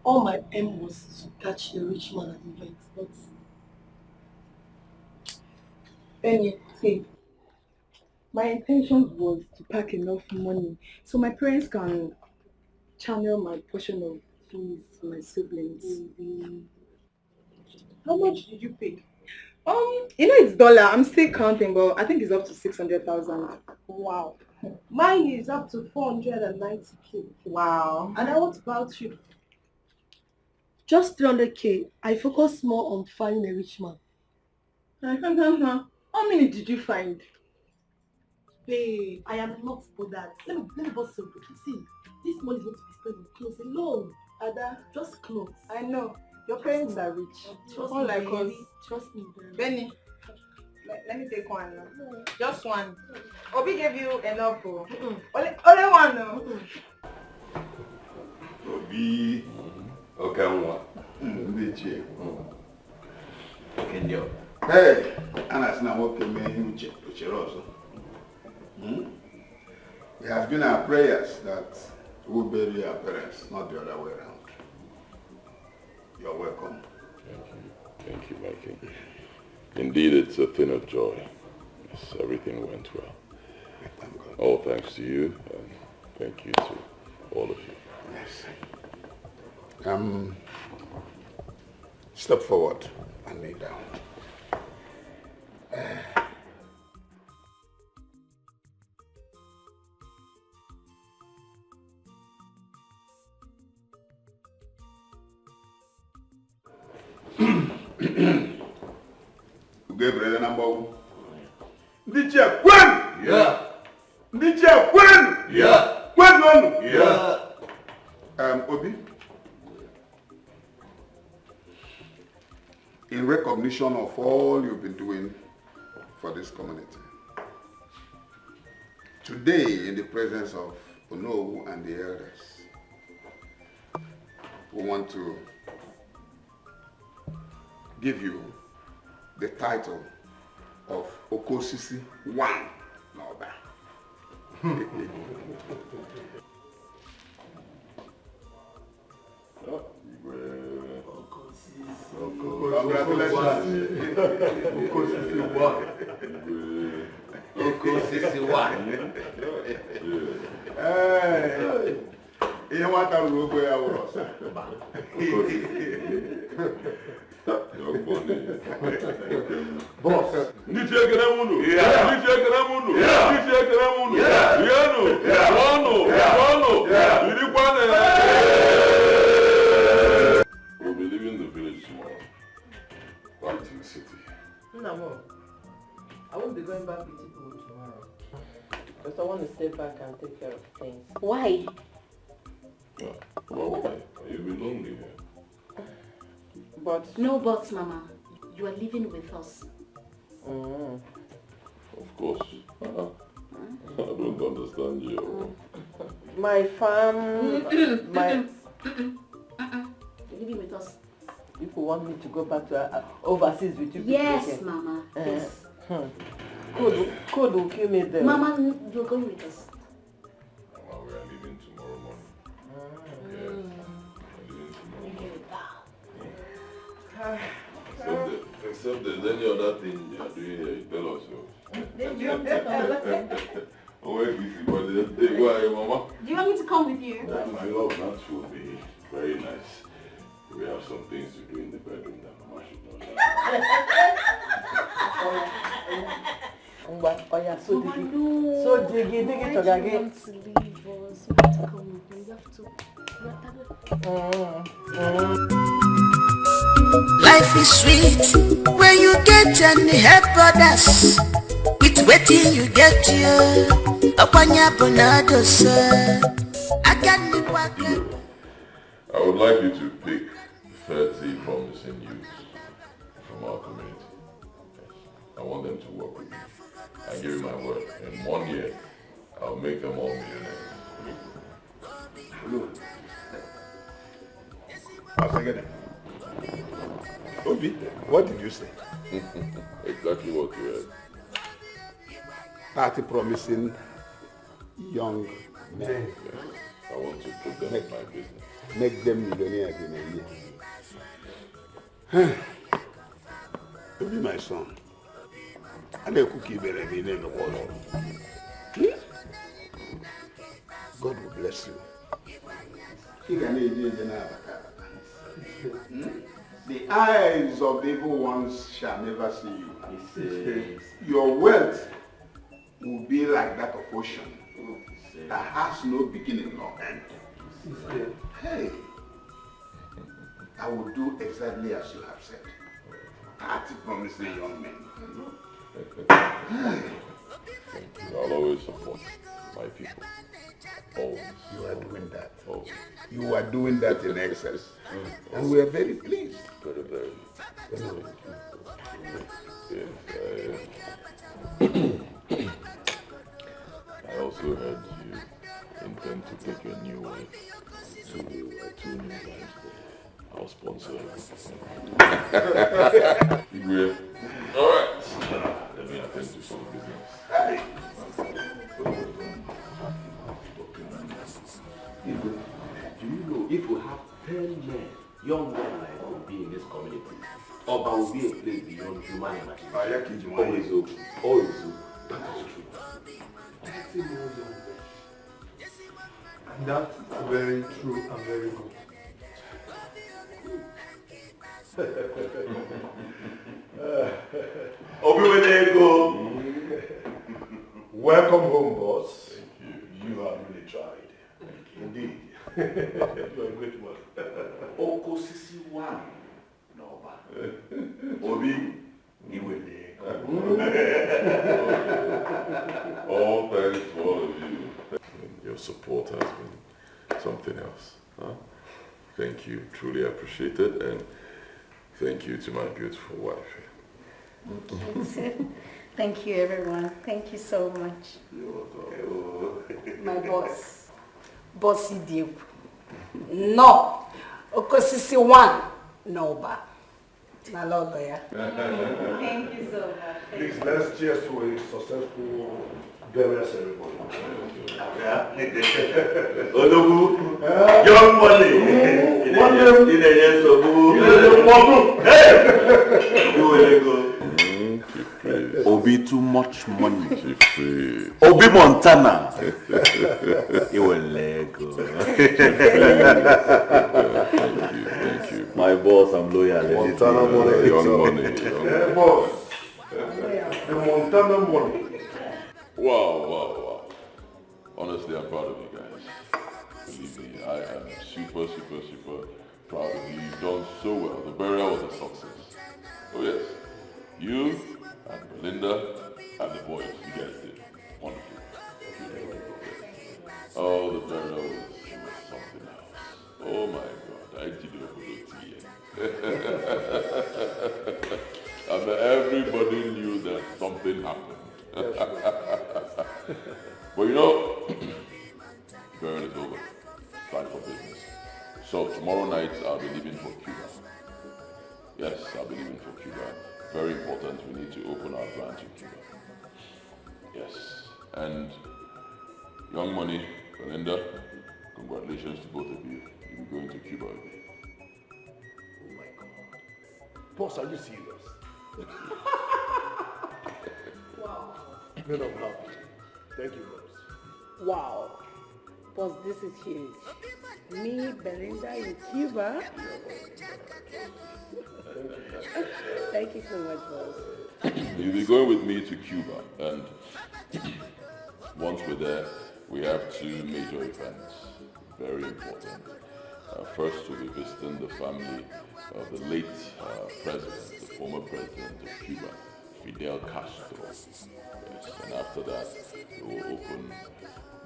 all my aim was to catch the rich man at the event, but Benny, see, my intention was to pack enough money so my parents can channel my portion of fees to my siblings. How much did you pay? You know it's dollar. I'm still counting, but I think it's up to 600,000. Wow. Mine is up to 490k. Wow. And what about you? Just 300k. I focus more on finding a rich man. How many did you find? Babe, I am not for that. Let me bust some. See, this money is going to be spent on clothes alone. Ada, just clothes. I know. Your parents are rich. Trust All me, like us. Trust me, baby. Benny, let me take one now. Just one. Obi gave you enough. Only one now. Obi. Okay, one. Ndiche. Hey, Anas na woke me uche also. It has been our prayers that we bury our parents, not the other way around. You're welcome. Thank you, my king. Indeed, it's a thing of joy. Yes, everything went well. All thanks to you, and thank you to all of you. Yes. Step forward and kneel down. Gabriel number one. Dikeh, when? Yeah. Dikeh, when? Yeah. When on? Yeah. Obi. In recognition of all you've been doing for this community, today in the presence of Onowu and the elders, we want to give you the title of Okosisi 1 Noba. Okosisi 1. You want to go where I was? Boss. We'll be leaving the village tomorrow. Back to the city. No, I won't be going back with you tomorrow. Because I want to stay back and take care of things. Why? Well, why? You'll be lonely here. But no buts, Mama. You are living with us. Of course. I don't understand you. My farm, my... You're living with us. People want me to go back to overseas with you. Yes, Mama. Yes. Code will kill me there. Mama, you're going with us. Mama, we are leaving tomorrow morning. Except there's any other thing you are doing here, you tell us. Why, Mama? Do you want me to come with you? My love, that would be very nice. We have some things to do in the bedroom that Mama should know. So dig it, Why do you want to leave us? You have to come with me. You have to. Life is sweet when you get and help others. With waiting you get you. Upon your bonado, sir. I would like you to pick 30 promising youths from our community. I want them to work with me. I give you my word. In 1 year, I'll make them all millionaires. Obi, what did you say? Exactly what you heard. 30 promising young men. Yes. I want to put them in my business. Make them millionaires in a year. Obi, my son. I don't cook you better in the world. God will bless you. The eyes of the evil ones shall never see you. Your wealth will be like that of ocean that has no beginning nor end. Hey, I will do exactly as you have said. 30 promising young men. I'll always support my people. Always. You are doing that. Always. You are doing that in excess. And we are very pleased. Very, very. Yes, I also heard you intend to take your new wife to 2 new wives. I'll sponsor her. All right. Let me attend to some business. Do you know if we have 10 men, young men like Obi in this community, Oba will be a place beyond human imagination. Always so. Always so. That is true. 30 more young men. And that's very true and very good. Obi, where they go? Welcome home, boss. Thank you. You have really tried. Indeed. You are a great man. Oko Sisi One. No, Obi, you will be. All thanks to all of you. Your support has been something else. Huh? Thank you. Truly appreciate it. And thank you to my beautiful wife. Thank you, everyone. Thank you so much. You're welcome. My boss. Bossy deal. No. Okosisi one. No, ba. Na lawyer. Thank you so much. Please, let's cheers to a successful burial ceremony. Odogu, young money. In a yes, Odogu. Hey! You will go. Obi too much money. Obi Montana. You will Lego. Thank you. My boss, I'm loyal. Montana money. Young money. Hey, boss. The Montana money. Wow. Honestly, I'm proud of you guys. Believe me, I am super proud of you. You've done so well. The burial was a success. Oh yes, you and Belinda and the boys, you guys did wonderful. Oh, the burial was something else. Oh my God, I did it. And everybody knew that something happened. But you know, burial is over. Time for business. So tomorrow night I'll be leaving for Cuba. Yes, I'll be leaving for Cuba. Very important, we need to open our branch in Cuba. Yes, and Young Money, Belinda, congratulations to both of you. You'll be going to Cuba with me. Oh my God. Boss, are you serious? Wow. Men of happy. Thank you, boss. Wow. Boss, this is huge. Me, Belinda in Cuba. Thank you so much, boss. You'll be going with me to Cuba, and once we're there, we have two major events. Very important. First, we'll be visiting the family of the late president, the former president of Cuba, Fidel Castro. Yes, and after that, we will open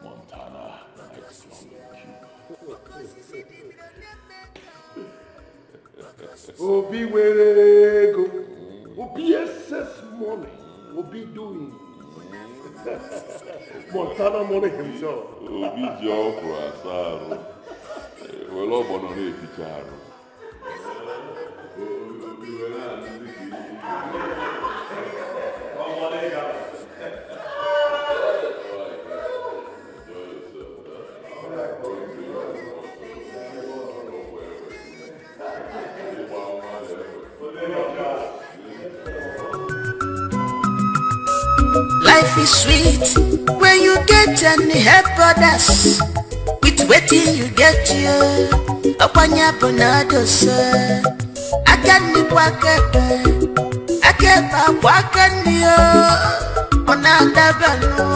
Montana nightclub in Cuba. Obi were go. Obi SS money. Obi doing. Montana money himself. Obi Joe Croissant. Well, all born on a picture. Life is sweet when you get and help others. With waiting you get you. Opanya bonados. I can be wakebe. I can be wakanio. Onadabano.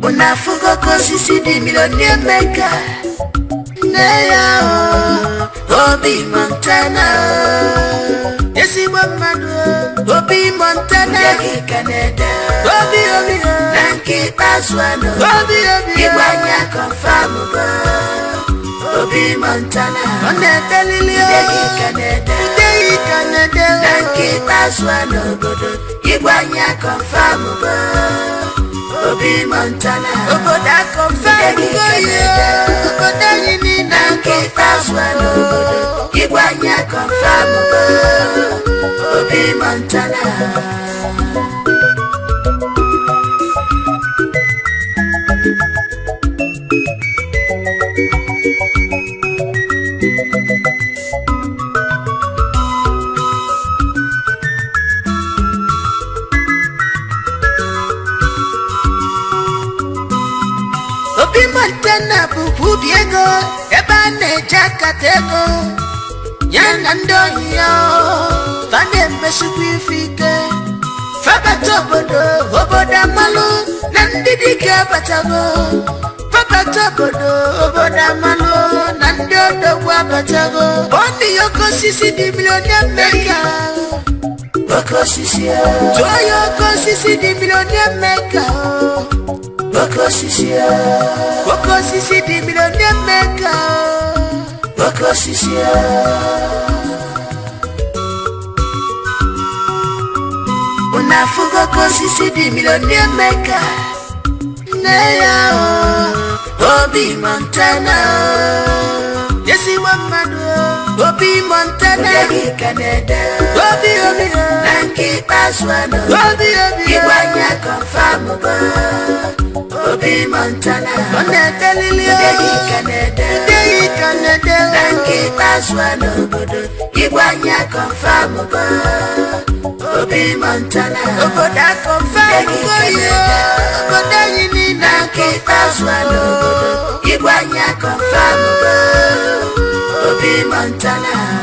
Unafugo kosisi di millionaire maker. Neya Obi Montana. Yesi Wamadu Obi Montana. Yagi Canada Obi Nanki Paswano Obi Ibanya confirm Obi Montana. One Belilio Yagi Canada Nanki Paswano Ibanya confirm Obi Montana. Oboda confirm Oboda yini Nanki Paswano Ibanya confirm Obi Montana. Obi Montana bubu biego eba neja katego yana ndonyo fane mesubifike fabato oboda malu nandidike batago fabato oboda malu nandodo wa batago boni yoko sisi di millionaire maker boko sisi yoko sisi di millionaire maker boko sisi di millionaire maker boko sisi Unafugo kosisi di millionaire maker. Neya Obi Montana. Yesi Wamadu Obi Montana. Yagi Canada Obi Nanki Paswano Obi Ibanya confirm Obi Montana. One Belilio Yagi Canada Nanki Paswano Ibanya confirm Obi Montana. Oboda confirm yo. Oboda yini na confirm. Ibwanya confirm. Obi Montana.